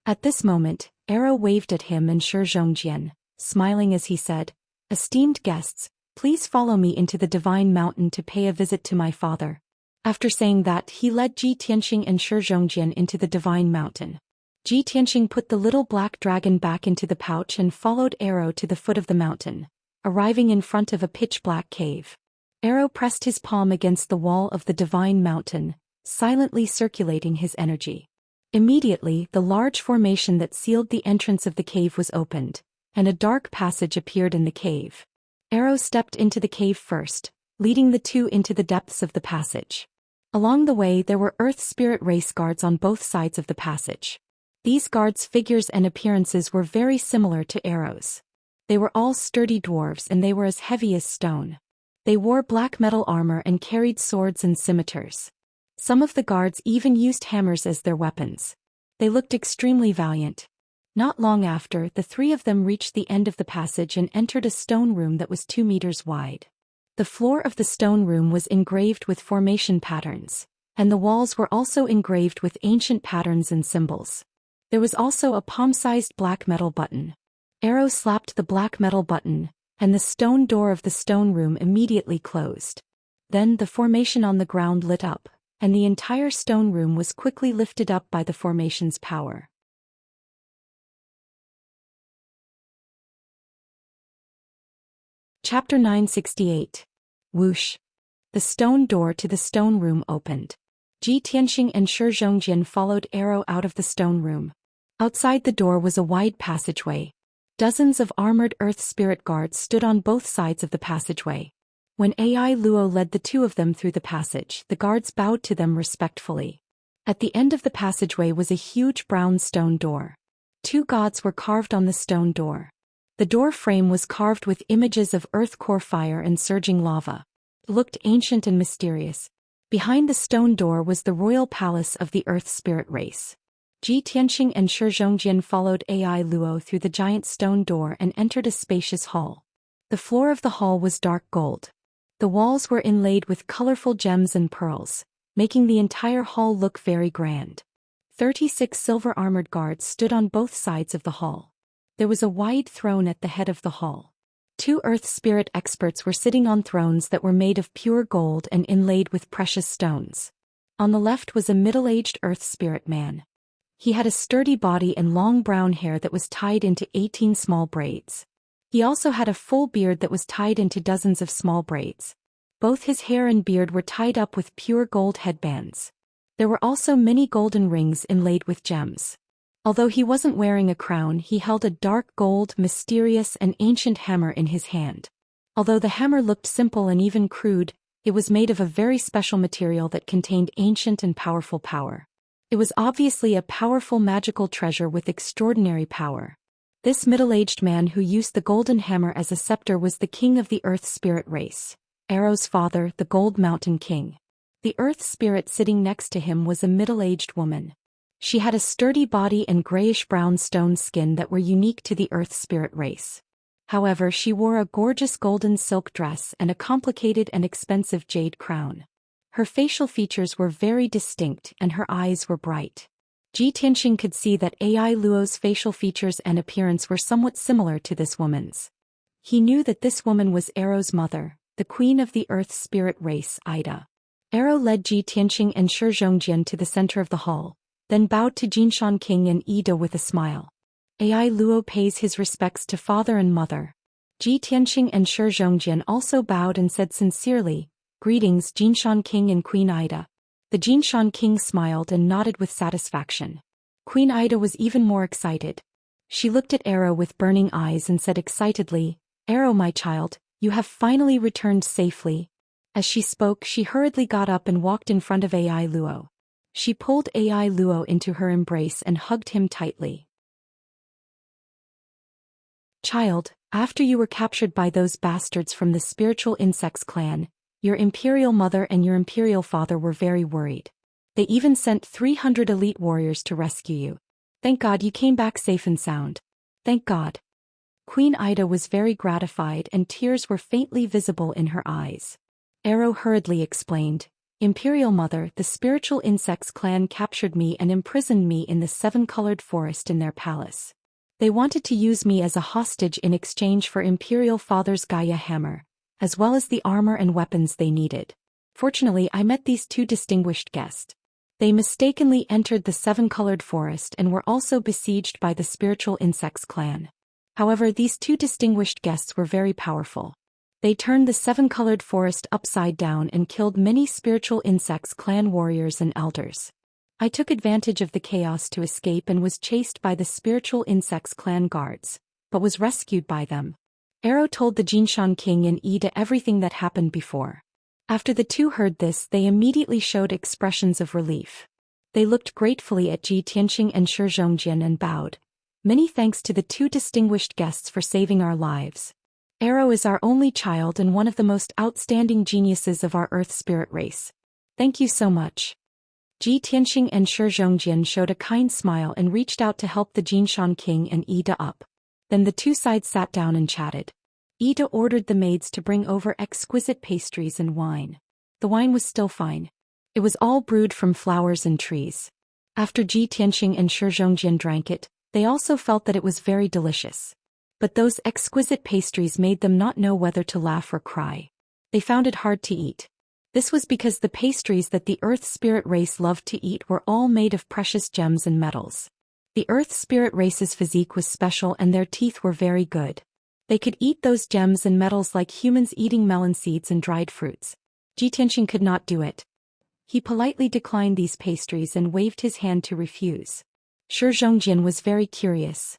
At this moment, Arrow waved at him and Zhou Xian, smiling as he said, "Esteemed guests, please follow me into the divine mountain to pay a visit to my father." After saying that, he led Ji Tianxing and Zhou Xian into the divine mountain. Ji Tianxing put the little black dragon back into the pouch and followed Arrow to the foot of the mountain, arriving in front of a pitch-black cave. Arrow pressed his palm against the wall of the divine mountain, silently circulating his energy. Immediately, the large formation that sealed the entrance of the cave was opened, and a dark passage appeared in the cave. Arrow stepped into the cave first, leading the two into the depths of the passage. Along the way there were Earth Spirit race guards on both sides of the passage. These guards' figures and appearances were very similar to Arrow's. They were all sturdy dwarves and they were as heavy as stone. They wore black metal armor and carried swords and scimitars. Some of the guards even used hammers as their weapons. They looked extremely valiant. Not long after, the three of them reached the end of the passage and entered a stone room that was 2 meters wide. The floor of the stone room was engraved with formation patterns, and the walls were also engraved with ancient patterns and symbols. There was also a palm-sized black metal button. Arrow slapped the black metal button, and the stone door of the stone room immediately closed. Then the formation on the ground lit up, and the entire stone room was quickly lifted up by the formation's power. Chapter 968. Whoosh. The stone door to the stone room opened. Ji Tianxing and Zhou Xian followed Arrow out of the stone room. Outside the door was a wide passageway. Dozens of armored Earth Spirit guards stood on both sides of the passageway. When Ai Luo led the two of them through the passage, the guards bowed to them respectfully. At the end of the passageway was a huge brown stone door. 2 gods were carved on the stone door. The door frame was carved with images of earth core fire and surging lava. It looked ancient and mysterious. Behind the stone door was the royal palace of the Earth Spirit race. Ji Tianxing and Zhou Xian followed Ai Luo through the giant stone door and entered a spacious hall. The floor of the hall was dark gold. The walls were inlaid with colorful gems and pearls, making the entire hall look very grand. 36 silver-armored guards stood on both sides of the hall. There was a wide throne at the head of the hall. 2 Earth Spirit experts were sitting on thrones that were made of pure gold and inlaid with precious stones. On the left was a middle-aged Earth Spirit man. He had a sturdy body and long brown hair that was tied into 18 small braids. He also had a full beard that was tied into dozens of small braids. Both his hair and beard were tied up with pure gold headbands. There were also many golden rings inlaid with gems. Although he wasn't wearing a crown, he held a dark gold, mysterious and ancient hammer in his hand. Although the hammer looked simple and even crude, it was made of a very special material that contained ancient and powerful power. It was obviously a powerful magical treasure with extraordinary power. This middle-aged man who used the golden hammer as a scepter was the king of the Earth Spirit race, Arrow's father, the Gold Mountain King. The Earth Spirit sitting next to him was a middle-aged woman. She had a sturdy body and grayish-brown stone skin that were unique to the Earth Spirit race. However, she wore a gorgeous golden silk dress and a complicated and expensive jade crown. Her facial features were very distinct and her eyes were bright. Ji Tianxing could see that Ai Luo's facial features and appearance were somewhat similar to this woman's. He knew that this woman was Arrow's mother, the queen of the earth spirit race, Ida. Arrow led Ji Tianxing and Shi Zhongjian to the center of the hall, then bowed to Jinshan King and Ida with a smile. Ai Luo pays his respects to father and mother. Ji Tianxing and Shi Zhongjian also bowed and said sincerely, "Greetings, Jinshan King and Queen Ida." The Jinshan King smiled and nodded with satisfaction. Queen Ida was even more excited. She looked at Arrow with burning eyes and said excitedly, "Arrow, my child, you have finally returned safely." As she spoke, she hurriedly got up and walked in front of Ai Luo. She pulled Ai Luo into her embrace and hugged him tightly. "Child, after you were captured by those bastards from the spiritual insects clan, your imperial mother and your imperial father were very worried. They even sent 300 elite warriors to rescue you. Thank God you came back safe and sound. Thank God." Queen Ida was very gratified and tears were faintly visible in her eyes. Arrow hurriedly explained, "Imperial Mother, the spiritual insects clan captured me and imprisoned me in the seven-colored forest in their palace. They wanted to use me as a hostage in exchange for Imperial Father's Gaia hammer, as well as the armor and weapons they needed. Fortunately, I met these two distinguished guests. They mistakenly entered the seven-colored forest and were also besieged by the spiritual insects clan. However, these two distinguished guests were very powerful. They turned the seven-colored forest upside down and killed many spiritual insects clan warriors and elders. I took advantage of the chaos to escape and was chased by the spiritual insects clan guards, but was rescued by them." Arrow told the Jinshan King and Ida everything that happened before. After the two heard this, they immediately showed expressions of relief. They looked gratefully at Ji Tianxing and Shi Zhongjian and bowed. "Many thanks to the two distinguished guests for saving our lives. Arrow is our only child and one of the most outstanding geniuses of our Earth spirit race. Thank you so much." Ji Tianxing and Shi Zhongjian showed a kind smile and reached out to help the Jinshan King and Ida up. Then the two sides sat down and chatted. Ida ordered the maids to bring over exquisite pastries and wine. The wine was still fine. It was all brewed from flowers and trees. After Ji Tianxing and Shi Zhongjian drank it, they also felt that it was very delicious. But those exquisite pastries made them not know whether to laugh or cry. They found it hard to eat. This was because the pastries that the Earth spirit race loved to eat were all made of precious gems and metals. The Earth spirit race's physique was special and their teeth were very good. They could eat those gems and metals like humans eating melon seeds and dried fruits. Ji Tianxing could not do it. He politely declined these pastries and waved his hand to refuse. Shi Zhongjian was very curious.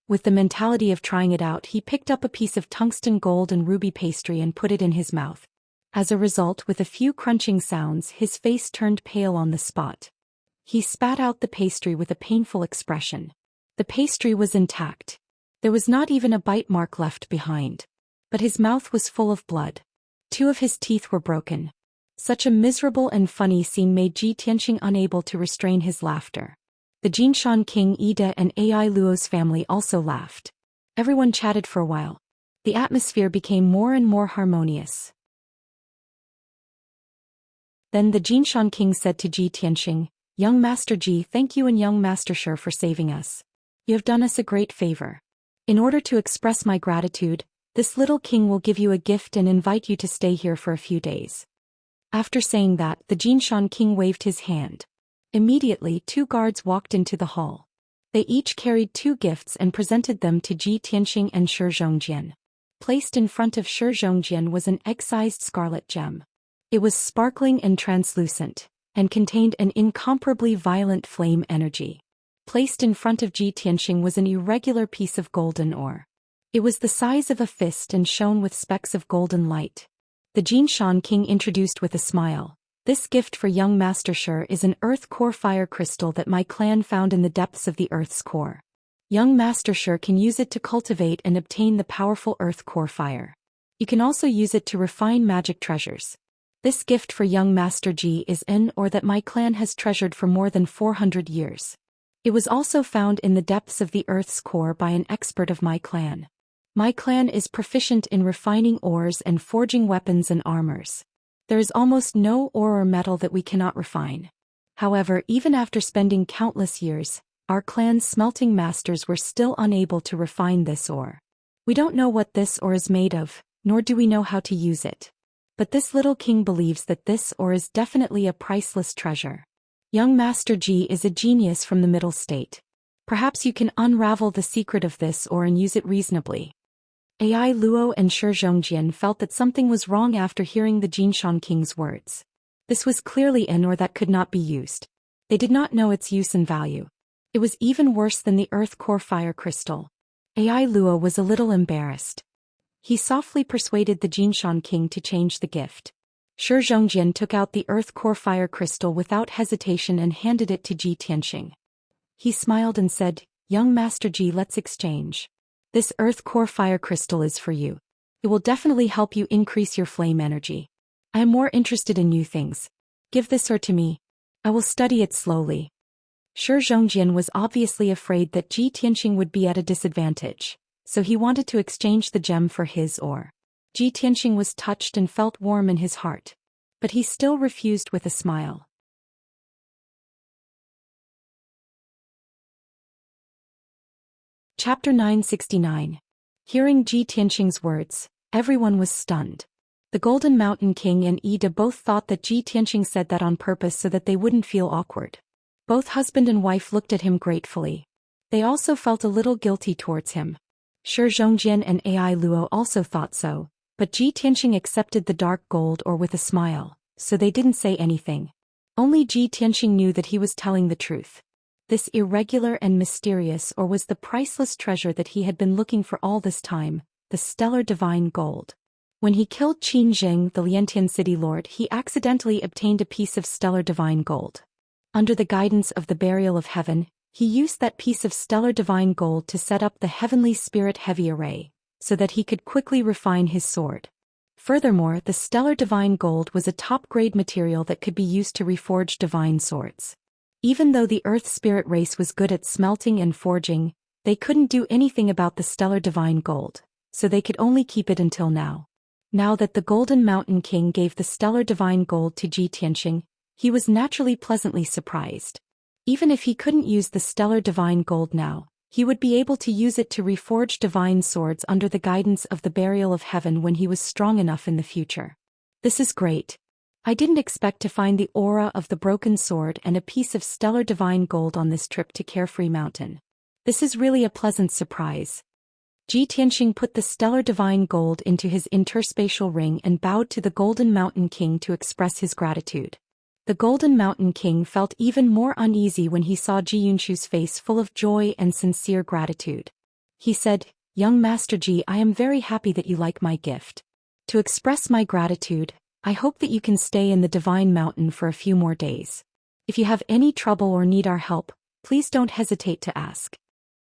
With the mentality of trying it out, he picked up a piece of tungsten gold and ruby pastry and put it in his mouth. As a result, with a few crunching sounds, his face turned pale on the spot. He spat out the pastry with a painful expression. The pastry was intact. There was not even a bite mark left behind. But his mouth was full of blood. Two of his teeth were broken. Such a miserable and funny scene made Ji Tianxing unable to restrain his laughter. The Jinshan King, Ida, and Ai Luo's family also laughed. Everyone chatted for a while. The atmosphere became more and more harmonious. Then the Jinshan King said to Ji Tianxing, "Young Master Ji, thank you and young Master Shi for saving us. You have done us a great favor. In order to express my gratitude, this little king will give you a gift and invite you to stay here for a few days." After saying that, the Jinshan King waved his hand. Immediately, two guards walked into the hall. They each carried two gifts and presented them to Ji Tianxing and Shi Zhongjian. Placed in front of Shi Zhongjian was an egg-sized scarlet gem. It was sparkling and translucent, and contained an incomparably violent flame energy. Placed in front of Ji Tianxing was an irregular piece of golden ore. It was the size of a fist and shone with specks of golden light. The Jinshan King introduced with a smile, "This gift for young Master Shi is an earth core fire crystal that my clan found in the depths of the earth's core. Young Master Shi can use it to cultivate and obtain the powerful earth core fire. You can also use it to refine magic treasures. This gift for young Master Ji is an ore that my clan has treasured for more than 400 years. It was also found in the depths of the earth's core by an expert of my clan. My clan is proficient in refining ores and forging weapons and armors. There is almost no ore or metal that we cannot refine. However, even after spending countless years, our clan's smelting masters were still unable to refine this ore. We don't know what this ore is made of, nor do we know how to use it. But this little king believes that this ore is definitely a priceless treasure. Young Master Ji is a genius from the middle state. Perhaps you can unravel the secret of this ore and use it reasonably. Ai Luo and Shi Zhongjian felt that something was wrong after hearing the Jinshan king's words. This was clearly an ore that could not be used. They did not know its use and value. It was even worse than the earth core fire crystal. Ai Luo was a little embarrassed. He softly persuaded the Jinshan king to change the gift. Shi Zhongjian took out the earth core fire crystal without hesitation and handed it to Ji Tianxing. He smiled and said, "Young Master Ji, let's exchange. This earth core fire crystal is for you. It will definitely help you increase your flame energy. I am more interested in new things. Give this ore to me. I will study it slowly." Shi Zhongjian was obviously afraid that Ji Tianxing would be at a disadvantage, so he wanted to exchange the gem for his ore. Ji Tianxing was touched and felt warm in his heart. But he still refused with a smile. Chapter 969. Hearing Ji Tianxing's words, everyone was stunned. The Golden Mountain King and Ida both thought that Ji Tianxing said that on purpose so that they wouldn't feel awkward. Both husband and wife looked at him gratefully. They also felt a little guilty towards him. Shi Zhongjian and Ai Luo also thought so, but Ji Tianxing accepted the dark gold ore with a smile, so they didn't say anything. Only Ji Tianxing knew that he was telling the truth. This irregular and mysterious ore was the priceless treasure that he had been looking for all this time, the stellar divine gold. When he killed Qin Zheng, the Liantian city lord, he accidentally obtained a piece of stellar divine gold. Under the guidance of the burial of heaven, he used that piece of stellar divine gold to set up the heavenly spirit heavy array, so that he could quickly refine his sword. Furthermore, the stellar divine gold was a top-grade material that could be used to reforge divine swords. Even though the Earth spirit race was good at smelting and forging, they couldn't do anything about the stellar divine gold, so they could only keep it until now. Now that the Golden Mountain King gave the stellar divine gold to Ji Tianxing, he was naturally pleasantly surprised. Even if he couldn't use the stellar divine gold now, he would be able to use it to reforge divine swords under the guidance of the burial of heaven when he was strong enough in the future. This is great. I didn't expect to find the aura of the broken sword and a piece of stellar divine gold on this trip to Carefree Mountain. This is really a pleasant surprise. Ji Tianxing put the stellar divine gold into his interspatial ring and bowed to the Golden Mountain King to express his gratitude. The Golden Mountain King felt even more uneasy when he saw Ji Yunshu's face full of joy and sincere gratitude. He said, "Young Master Ji, I am very happy that you like my gift. To express my gratitude, I hope that you can stay in the Divine Mountain for a few more days. If you have any trouble or need our help, please don't hesitate to ask."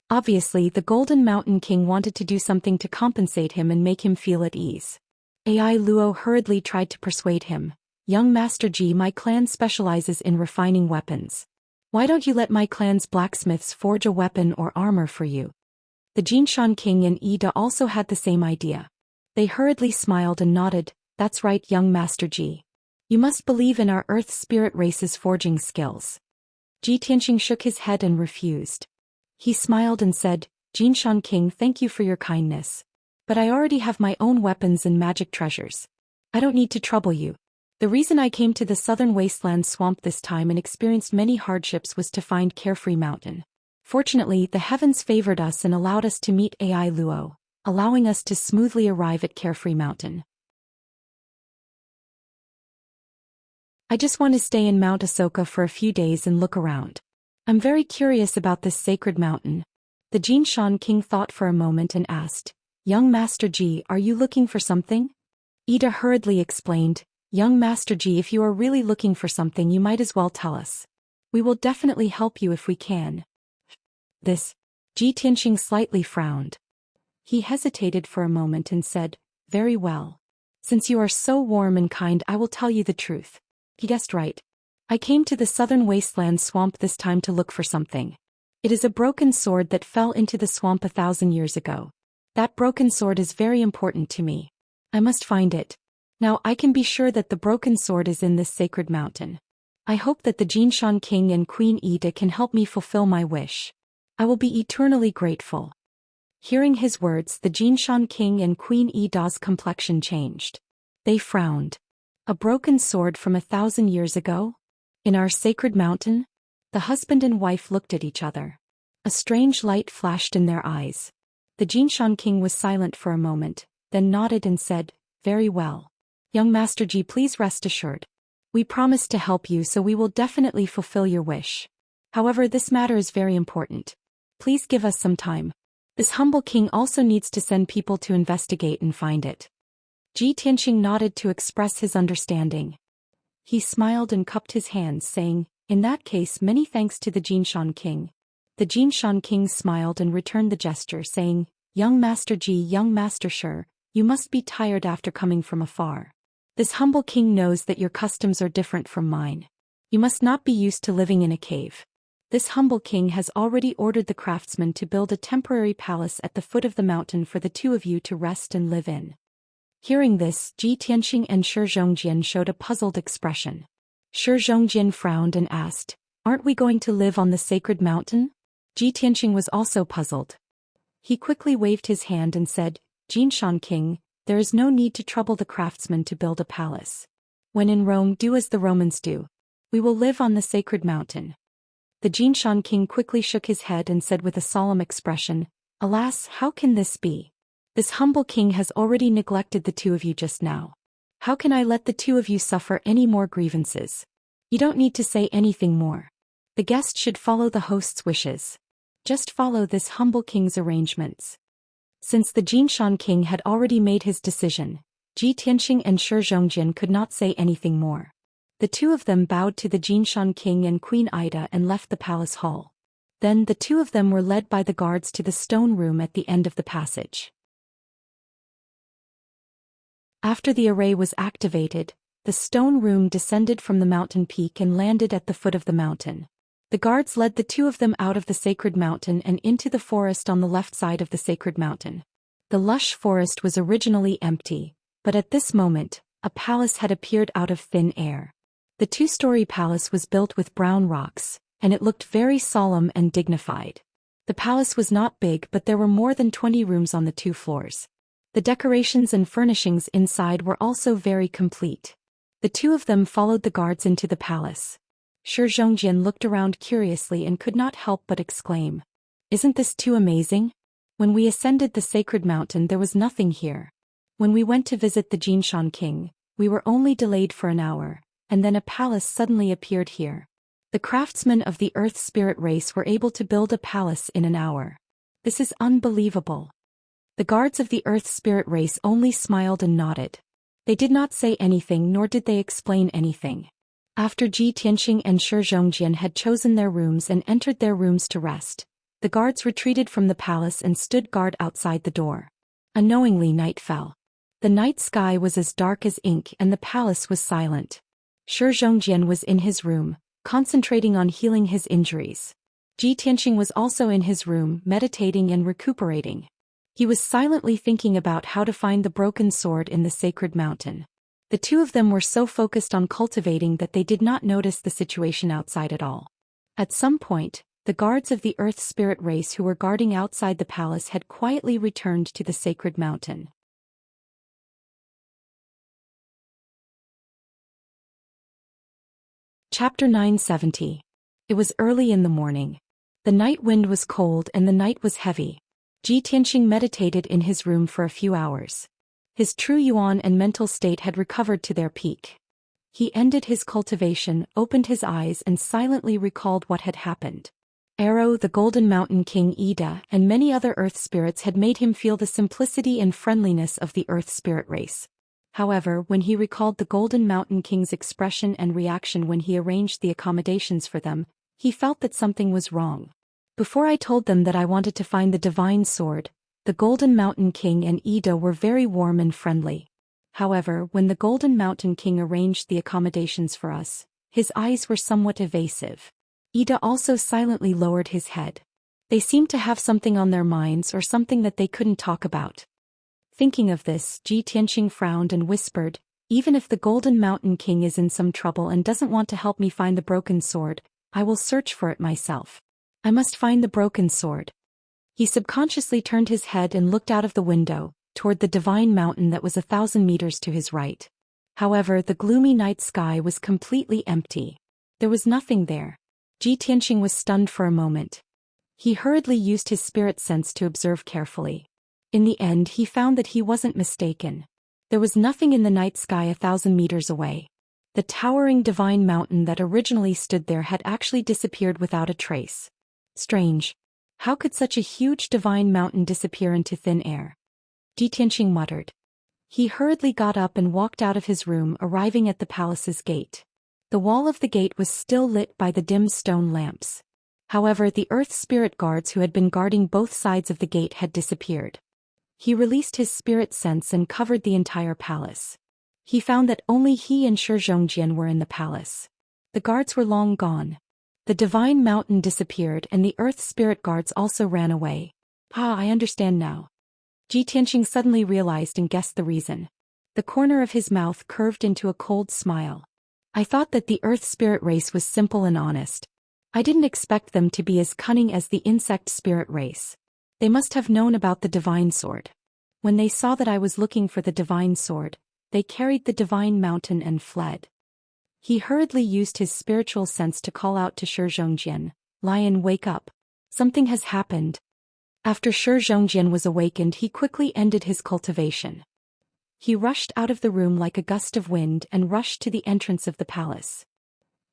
Obviously, the Golden Mountain King wanted to do something to compensate him and make him feel at ease. Ai Luo hurriedly tried to persuade him, "Young Master Ji, my clan specializes in refining weapons. Why don't you let my clan's blacksmiths forge a weapon or armor for you?" The Jinshan King and Ida also had the same idea. They hurriedly smiled and nodded, "That's right, young Master Ji. You must believe in our Earth Spirit race's forging skills." Ji Tianxing shook his head and refused. He smiled and said, "Jinshan King, thank you for your kindness. But I already have my own weapons and magic treasures. I don't need to trouble you. The reason I came to the southern wasteland swamp this time and experienced many hardships was to find Carefree Mountain. Fortunately, the heavens favored us and allowed us to meet Ai Luo, allowing us to smoothly arrive at Carefree Mountain. I just want to stay in Mount Ahsoka for a few days and look around. I'm very curious about this sacred mountain." The Jinshan King thought for a moment and asked, "Young Master Ji, are you looking for something?" Ida hurriedly explained, "Young Master Ji, if you are really looking for something, you might as well tell us. We will definitely help you if we can." This. Ji Tianxing slightly frowned. He hesitated for a moment and said, "Very well. Since you are so warm and kind, I will tell you the truth." He guessed right. "I came to the southern wasteland swamp this time to look for something. It is a broken sword that fell into the swamp 1,000 years ago. That broken sword is very important to me. I must find it. Now I can be sure that the broken sword is in this sacred mountain. I hope that the Jinshan King and Queen Ida can help me fulfill my wish. I will be eternally grateful. Hearing his words, the Jinshan King and Queen Ida's complexion changed. They frowned. A broken sword from 1,000 years ago? In our sacred mountain? The husband and wife looked at each other. A strange light flashed in their eyes. The Jinshan King was silent for a moment, then nodded and said, "Very well. Young Master Ji, please rest assured. We promise to help you, so we will definitely fulfill your wish. However, this matter is very important. Please give us some time. This humble king also needs to send people to investigate and find it." Ji Tianqing nodded to express his understanding. He smiled and cupped his hands, saying, "In that case, many thanks to the Jinshan King." The Jinshan King smiled and returned the gesture, saying, "Young Master Ji, young Master Shi, you must be tired after coming from afar. This humble king knows that your customs are different from mine. You must not be used to living in a cave. This humble king has already ordered the craftsmen to build a temporary palace at the foot of the mountain for the two of you to rest and live in." Hearing this, Ji Tianqing and Shi Zhongjian showed a puzzled expression. Shi Zhongjian frowned and asked, "Aren't we going to live on the sacred mountain?" Ji Tianqing was also puzzled. He quickly waved his hand and said, "Jinshan King, there is no need to trouble the craftsmen to build a palace. When in Rome, do as the Romans do. We will live on the sacred mountain." The Jinshan King quickly shook his head and said with a solemn expression, "Alas, how can this be? This humble king has already neglected the two of you just now. How can I let the two of you suffer any more grievances? You don't need to say anything more. The guest should follow the host's wishes. Just follow this humble king's arrangements." Since the Jinshan King had already made his decision, Ji Tianqing and Shi Zhongjian could not say anything more. The two of them bowed to the Jinshan King and Queen Ida and left the palace hall. Then the two of them were led by the guards to the stone room at the end of the passage. After the array was activated, the stone room descended from the mountain peak and landed at the foot of the mountain. The guards led the two of them out of the sacred mountain and into the forest on the left side of the sacred mountain. The lush forest was originally empty, but at this moment, a palace had appeared out of thin air. The two-story palace was built with brown rocks, and it looked very solemn and dignified. The palace was not big, but there were more than 20 rooms on the 2 floors. The decorations and furnishings inside were also very complete. The two of them followed the guards into the palace. Shi Zhongjian looked around curiously and could not help but exclaim, "Isn't this too amazing? When we ascended the sacred mountain, there was nothing here. When we went to visit the Jinshan King, we were only delayed for an hour, and then a palace suddenly appeared here. The craftsmen of the Earth Spirit race were able to build a palace in an hour. This is unbelievable." The guards of the Earth Spirit race only smiled and nodded. They did not say anything, nor did they explain anything. After Ji Tianqing and Shi Zhongjian had chosen their rooms and entered their rooms to rest, the guards retreated from the palace and stood guard outside the door. Unknowingly, night fell. The night sky was as dark as ink and the palace was silent. Shi Zhongjian was in his room, concentrating on healing his injuries. Ji Tianqing was also in his room, meditating and recuperating. He was silently thinking about how to find the broken sword in the sacred mountain. The two of them were so focused on cultivating that they did not notice the situation outside at all. At some point, the guards of the Earth Spirit race who were guarding outside the palace had quietly returned to the sacred mountain. Chapter 970. It was early in the morning. The night wind was cold and the night was heavy. Ji Tianqing meditated in his room for a few hours. His true yuan and mental state had recovered to their peak. He ended his cultivation, opened his eyes and silently recalled what had happened. Arrow, the Golden Mountain King Ida, and many other Earth spirits had made him feel the simplicity and friendliness of the Earth spirit race. However, when he recalled the Golden Mountain King's expression and reaction when he arranged the accommodations for them, he felt that something was wrong. Before I told them that I wanted to find the divine sword, the Golden Mountain King and Ida were very warm and friendly. However, when the Golden Mountain King arranged the accommodations for us, his eyes were somewhat evasive. Ida also silently lowered his head. They seemed to have something on their minds or something that they couldn't talk about. Thinking of this, Ji Tianqing frowned and whispered, "Even if the Golden Mountain King is in some trouble and doesn't want to help me find the broken sword, I will search for it myself. I must find the broken sword." He subconsciously turned his head and looked out of the window, toward the divine mountain that was 1,000 meters to his right. However, the gloomy night sky was completely empty. There was nothing there. Ji Tianqing was stunned for a moment. He hurriedly used his spirit sense to observe carefully. In the end, he found that he wasn't mistaken. There was nothing in the night sky 1,000 meters away. The towering divine mountain that originally stood there had actually disappeared without a trace. Strange. How could such a huge divine mountain disappear into thin air? Ji Tianqing muttered. He hurriedly got up and walked out of his room, arriving at the palace's gate. The wall of the gate was still lit by the dim stone lamps. However, the earth spirit guards who had been guarding both sides of the gate had disappeared. He released his spirit sense and covered the entire palace. He found that only he and Zhou Xian were in the palace. The guards were long gone. The divine mountain disappeared and the earth spirit guards also ran away. I understand now. Ji Tianqing suddenly realized and guessed the reason. The corner of his mouth curved into a cold smile. I thought that the earth spirit race was simple and honest. I didn't expect them to be as cunning as the insect spirit race. They must have known about the divine sword. When they saw that I was looking for the divine sword, they carried the divine mountain and fled. He hurriedly used his spiritual sense to call out to Zhou Xian, "Lion, wake up. Something has happened." After Zhou Xian was awakened, he quickly ended his cultivation. He rushed out of the room like a gust of wind and rushed to the entrance of the palace.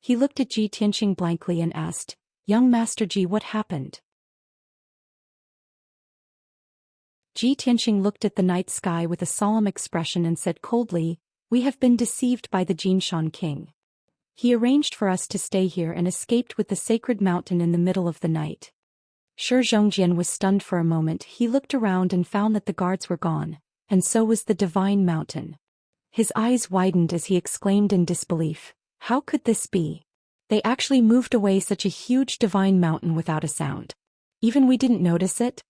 He looked at Ji Tianqing blankly and asked, "Young Master Ji, what happened?" Ji Tianqing looked at the night sky with a solemn expression and said coldly, "We have been deceived by the Jinshan king. He arranged for us to stay here and escaped with the sacred mountain in the middle of the night." Zhou Xian was stunned for a moment. He looked around and found that the guards were gone, and so was the divine mountain. His eyes widened as he exclaimed in disbelief, "How could this be? They actually moved away such a huge divine mountain without a sound. Even we didn't notice it?"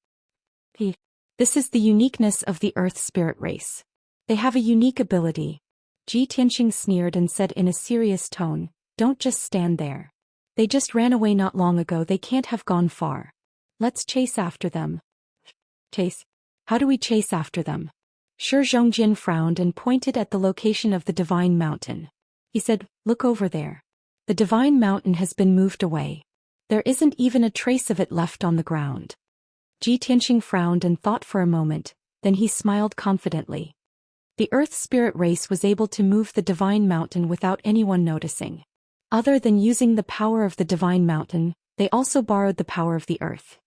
This is the uniqueness of the earth spirit race. They have a unique ability. Ji Tianqing sneered and said in a serious tone, "Don't just stand there. They just ran away not long ago. They can't have gone far. Let's chase after them." "Chase? How do we chase after them?" Zhou Xian frowned and pointed at the location of the divine mountain. He said, "Look over there. The divine mountain has been moved away. There isn't even a trace of it left on the ground." Ji Tianqing frowned and thought for a moment, then he smiled confidently. The earth spirit race was able to move the divine mountain without anyone noticing. Other than using the power of the divine mountain, they also borrowed the power of the earth.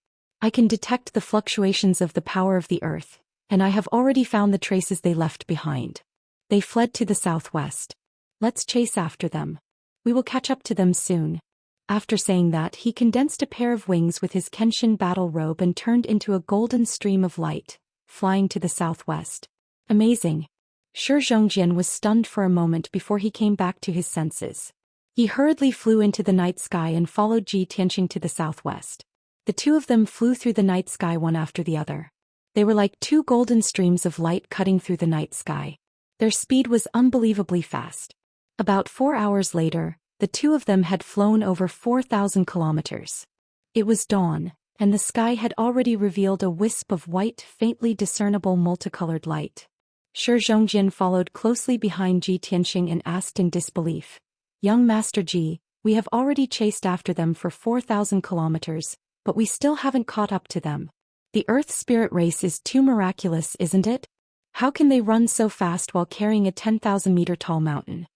I can detect the fluctuations of the power of the earth, and I have already found the traces they left behind. They fled to the southwest. Let's chase after them. We will catch up to them soon. After saying that, he condensed a pair of wings with his Kenshin battle robe and turned into a golden stream of light, flying to the southwest. Amazing. Zhou Xian was stunned for a moment before he came back to his senses. He hurriedly flew into the night sky and followed Ji Tianqing to the southwest. The two of them flew through the night sky one after the other. They were like two golden streams of light cutting through the night sky. Their speed was unbelievably fast. About 4 hours later, the two of them had flown over 4,000 kilometers. It was dawn, and the sky had already revealed a wisp of white, faintly discernible multicolored light. Zhou Xian followed closely behind Ji Tianqing and asked in disbelief, "Young Master Ji, we have already chased after them for 4,000 kilometers, but we still haven't caught up to them. The earth spirit race is too miraculous, isn't it? How can they run so fast while carrying a 10,000-meter tall mountain?"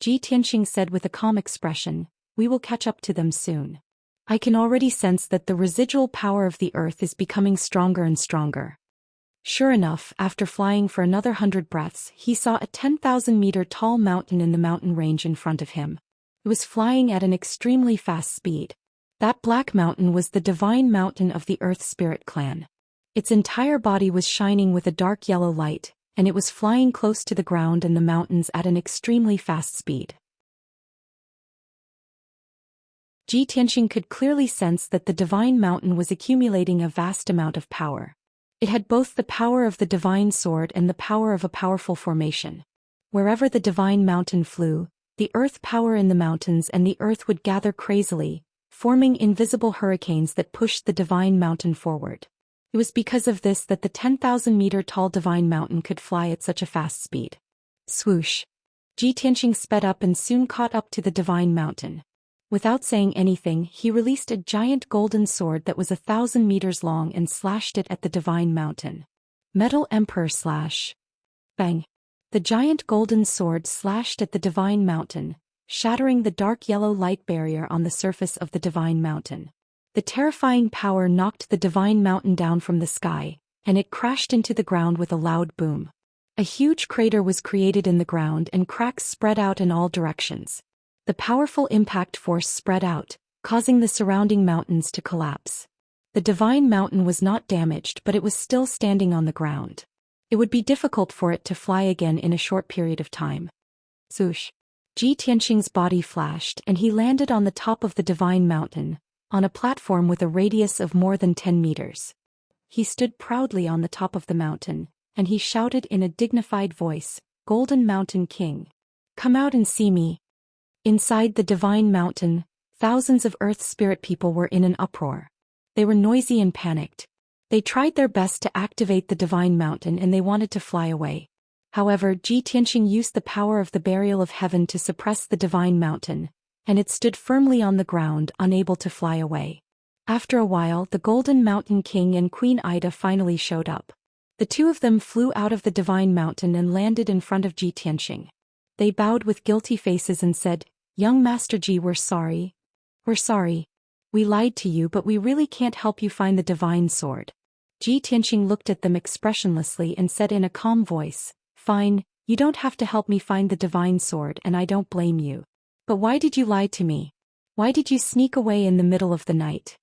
Ji Tianqing said with a calm expression, "We will catch up to them soon. I can already sense that the residual power of the earth is becoming stronger and stronger." Sure enough, after flying for another 100 breaths, he saw a 10,000-meter tall mountain in the mountain range in front of him. It was flying at an extremely fast speed. That black mountain was the divine mountain of the Earth Spirit clan. Its entire body was shining with a dark yellow light, and it was flying close to the ground and the mountains at an extremely fast speed. Ji Tianxing could clearly sense that the divine mountain was accumulating a vast amount of power. It had both the power of the divine sword and the power of a powerful formation. Wherever the divine mountain flew, the earth power in the mountains and the earth would gather crazily, forming invisible hurricanes that pushed the divine mountain forward. It was because of this that the 10,000-meter-tall divine mountain could fly at such a fast speed. Swoosh! Ji Tianxing sped up and soon caught up to the divine mountain. Without saying anything, he released a giant golden sword that was 1,000 meters long and slashed it at the divine mountain. Metal Emperor slash. Bang! The giant golden sword slashed at the divine mountain, shattering the dark yellow light barrier on the surface of the divine mountain. The terrifying power knocked the divine mountain down from the sky, and it crashed into the ground with a loud boom. A huge crater was created in the ground and cracks spread out in all directions. The powerful impact force spread out, causing the surrounding mountains to collapse. The divine mountain was not damaged, but it was still standing on the ground. It would be difficult for it to fly again in a short period of time. Swoosh! Ji Tianxing's body flashed and he landed on the top of the divine mountain, on a platform with a radius of more than 10 meters. He stood proudly on the top of the mountain, and he shouted in a dignified voice, "Golden Mountain King! Come out and see me!" Inside the divine mountain, thousands of earth spirit people were in an uproar. They were noisy and panicked. They tried their best to activate the divine mountain and they wanted to fly away. However, Ji Tianxing used the power of the burial of heaven to suppress the divine mountain, and it stood firmly on the ground, unable to fly away. After a while, the Golden Mountain King and Queen Ida finally showed up. The two of them flew out of the divine mountain and landed in front of Ji Tianxing. They bowed with guilty faces and said, "Young Master Ji, we're sorry. We're sorry. We lied to you, but we really can't help you find the divine sword." Ji Tianxing looked at them expressionlessly and said in a calm voice, "Fine, you don't have to help me find the divine sword and I don't blame you. But why did you lie to me? Why did you sneak away in the middle of the night?"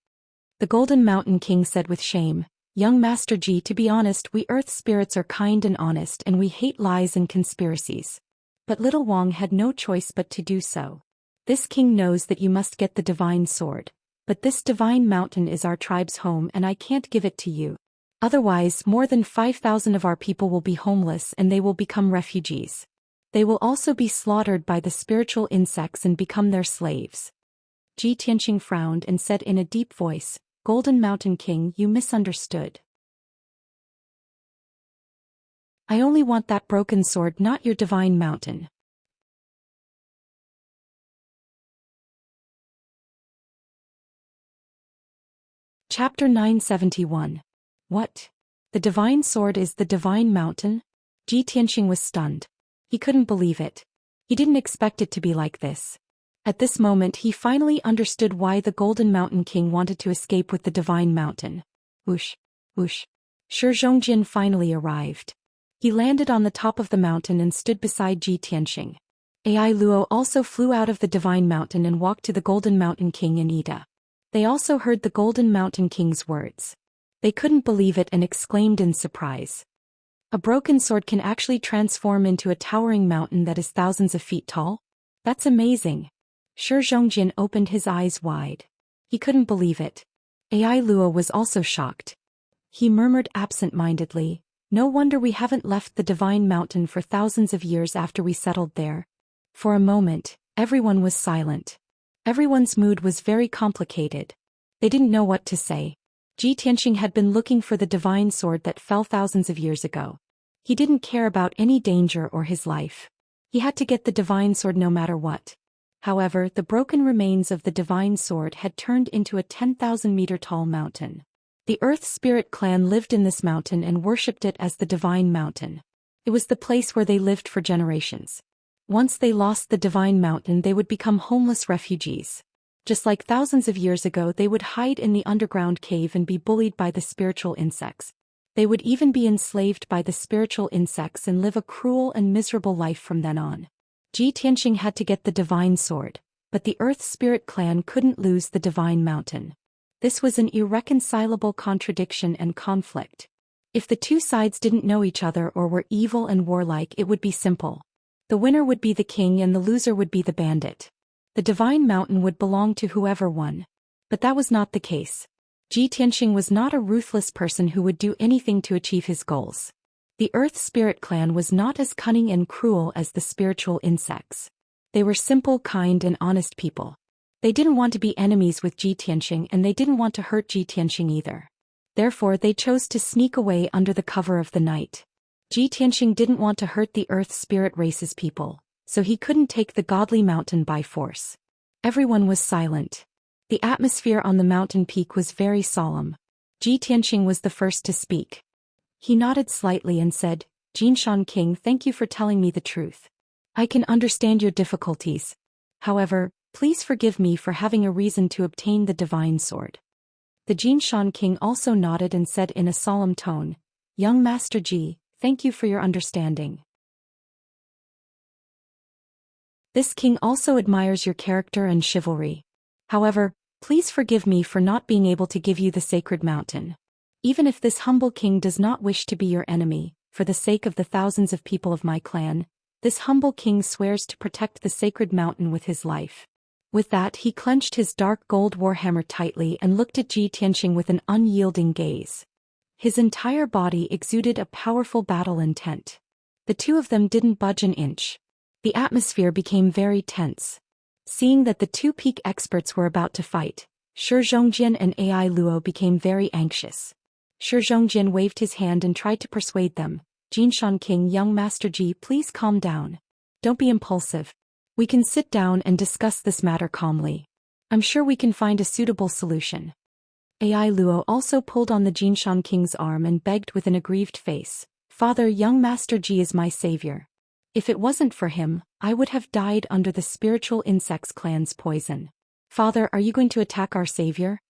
The Golden Mountain King said with shame, "Young Master Ji, to be honest, we earth spirits are kind and honest and we hate lies and conspiracies." But little Wang had no choice but to do so. "This king knows that you must get the divine sword, but this divine mountain is our tribe's home and I can't give it to you. Otherwise, more than 5,000 of our people will be homeless and they will become refugees. They will also be slaughtered by the spiritual insects and become their slaves." Ji Tianxing frowned and said in a deep voice, "Golden Mountain King, you misunderstood. I only want that broken sword, not your divine mountain." Chapter 971. What? The divine sword is the divine mountain? Ji Tianxing was stunned. He couldn't believe it. He didn't expect it to be like this. At this moment he finally understood why the Golden Mountain King wanted to escape with the divine mountain. Whoosh! Whoosh! Shi Zhongjin finally arrived. He landed on the top of the mountain and stood beside Ji Tianxing. Ai Luo also flew out of the divine mountain and walked to the Golden Mountain King and Ida. They also heard the Golden Mountain King's words. They couldn't believe it and exclaimed in surprise. A broken sword can actually transform into a towering mountain that is thousands of feet tall? That's amazing. Shi Zhongjin opened his eyes wide. He couldn't believe it. Ai Luo was also shocked. He murmured absent-mindedly, "No wonder we haven't left the divine mountain for thousands of years after we settled there." For a moment, everyone was silent. Everyone's mood was very complicated. They didn't know what to say. Ji Tianxing had been looking for the divine sword that fell thousands of years ago. He didn't care about any danger or his life. He had to get the divine sword no matter what. However, the broken remains of the divine sword had turned into a 10,000-meter-tall mountain. The Earth Spirit clan lived in this mountain and worshipped it as the divine mountain. It was the place where they lived for generations. Once they lost the divine mountain, they would become homeless refugees. Just like thousands of years ago, they would hide in the underground cave and be bullied by the spiritual insects. They would even be enslaved by the spiritual insects and live a cruel and miserable life from then on. Ji Tianxing had to get the divine sword, but the Earth Spirit clan couldn't lose the divine mountain. This was an irreconcilable contradiction and conflict. If the two sides didn't know each other or were evil and warlike, it would be simple. The winner would be the king and the loser would be the bandit. The divine mountain would belong to whoever won. But that was not the case. Ji Tianxing was not a ruthless person who would do anything to achieve his goals. The Earth Spirit clan was not as cunning and cruel as the spiritual insects. They were simple, kind, and honest people. They didn't want to be enemies with Ji Tianxing, and they didn't want to hurt Ji Tianxing either. Therefore, they chose to sneak away under the cover of the night. Ji Tianxing didn't want to hurt the Earth Spirit race's people, so he couldn't take the godly mountain by force. Everyone was silent. The atmosphere on the mountain peak was very solemn. Ji Tianxing was the first to speak. He nodded slightly and said, Xian King, thank you for telling me the truth. I can understand your difficulties. However, please forgive me for having a reason to obtain the divine sword. The Xian King also nodded and said in a solemn tone, Young Master Ji, thank you for your understanding. This king also admires your character and chivalry. However, please forgive me for not being able to give you the sacred mountain. Even if this humble king does not wish to be your enemy, for the sake of the thousands of people of my clan, this humble king swears to protect the sacred mountain with his life. With that, he clenched his dark gold warhammer tightly and looked at Ji Tianxing with an unyielding gaze. His entire body exuded a powerful battle intent. The two of them didn't budge an inch. The atmosphere became very tense. Seeing that the two peak experts were about to fight, Zhou Xian and Ai Luo became very anxious. Zhou Xian waved his hand and tried to persuade them. Xian King, young Master Ji, please calm down. Don't be impulsive. We can sit down and discuss this matter calmly. I'm sure we can find a suitable solution. Ai Luo also pulled on the Xian King's arm and begged with an aggrieved face, Father, young Master Ji is my savior. If it wasn't for him, I would have died under the spiritual insects clan's poison. Father, are you going to attack our savior?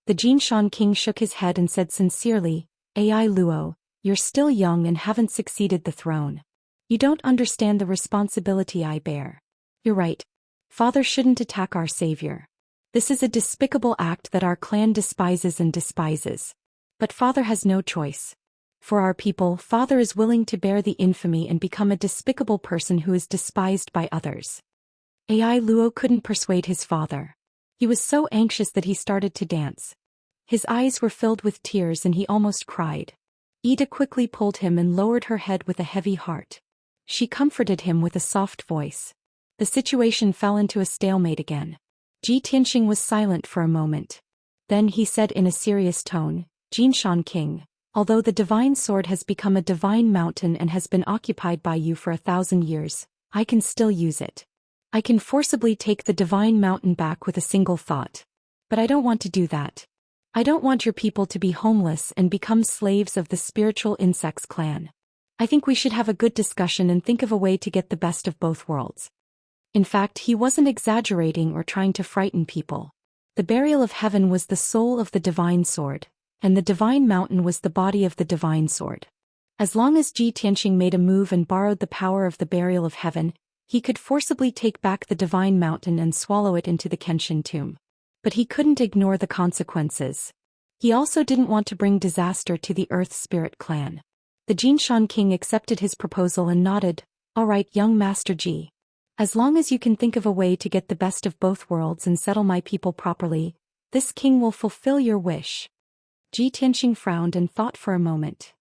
The Xian King shook his head and said sincerely, Ai Luo, you're still young and haven't succeeded the throne. You don't understand the responsibility I bear. You're right. Father shouldn't attack our savior. This is a despicable act that our clan despises and despises. But Father has no choice. For our people, Father is willing to bear the infamy and become a despicable person who is despised by others. Ai Luo couldn't persuade his father. He was so anxious that he started to dance. His eyes were filled with tears and he almost cried. Ida quickly pulled him and lowered her head with a heavy heart. She comforted him with a soft voice. The situation fell into a stalemate again. Ji Tianxing was silent for a moment. Then he said in a serious tone, Xian King, although the divine sword has become a divine mountain and has been occupied by you for 1,000 years, I can still use it. I can forcibly take the divine mountain back with a single thought. But I don't want to do that. I don't want your people to be homeless and become slaves of the spiritual insects clan. I think we should have a good discussion and think of a way to get the best of both worlds. In fact, he wasn't exaggerating or trying to frighten people. The burial of heaven was the soul of the divine sword, and the divine mountain was the body of the divine sword. As long as Ji Tianxing made a move and borrowed the power of the burial of heaven, he could forcibly take back the divine mountain and swallow it into the Kenshin tomb. But he couldn't ignore the consequences. He also didn't want to bring disaster to the Earth Spirit clan. The Xian King accepted his proposal and nodded, All right, young Master Ji. As long as you can think of a way to get the best of both worlds and settle my people properly, this king will fulfill your wish. Ji Tianxing frowned and thought for a moment.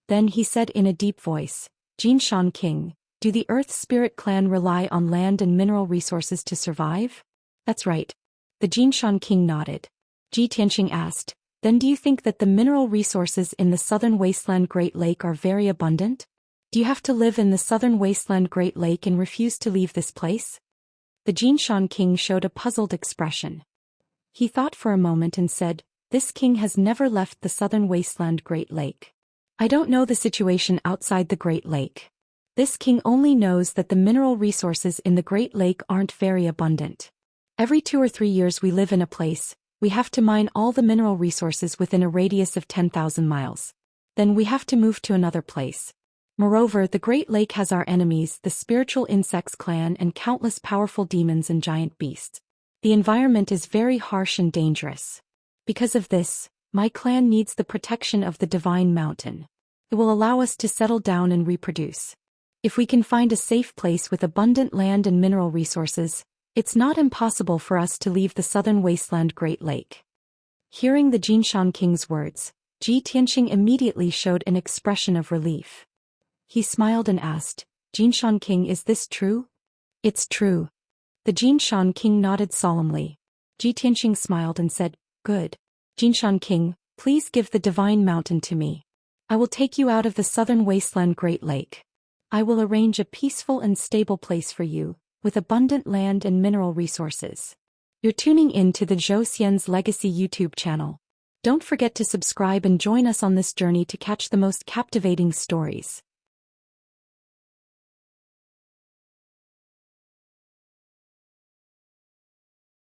Then he said in a deep voice, Xian King, do the Earth Spirit clan rely on land and mineral resources to survive? That's right. The Xian King nodded. Ji Tianxing asked, Then do you think that the mineral resources in the southern wasteland Great Lake are very abundant? Do you have to live in the southern wasteland Great Lake and refuse to leave this place? The Xian King showed a puzzled expression. He thought for a moment and said, This king has never left the southern wasteland Great Lake. I don't know the situation outside the Great Lake. This king only knows that the mineral resources in the Great Lake aren't very abundant. Every 2 or 3 years we live in a place, we have to mine all the mineral resources within a radius of 10,000 miles. Then we have to move to another place. Moreover, the Great Lake has our enemies, the spiritual insects clan, and countless powerful demons and giant beasts. The environment is very harsh and dangerous. Because of this, my clan needs the protection of the divine mountain. It will allow us to settle down and reproduce. If we can find a safe place with abundant land and mineral resources, it's not impossible for us to leave the southern wasteland Great Lake. Hearing the Jinshan King's words, Ji Tianqing immediately showed an expression of relief. He smiled and asked, Jinshan King, is this true? It's true. The Jinshan King nodded solemnly. Ji Tianqing smiled and said, good. Jinshan King, please give the divine mountain to me. I will take you out of the southern wasteland Great Lake. I will arrange a peaceful and stable place for you, with abundant land and mineral resources. You're tuning in to the Zhou Xian's Legacy YouTube channel. Don't forget to subscribe and join us on this journey to catch the most captivating stories.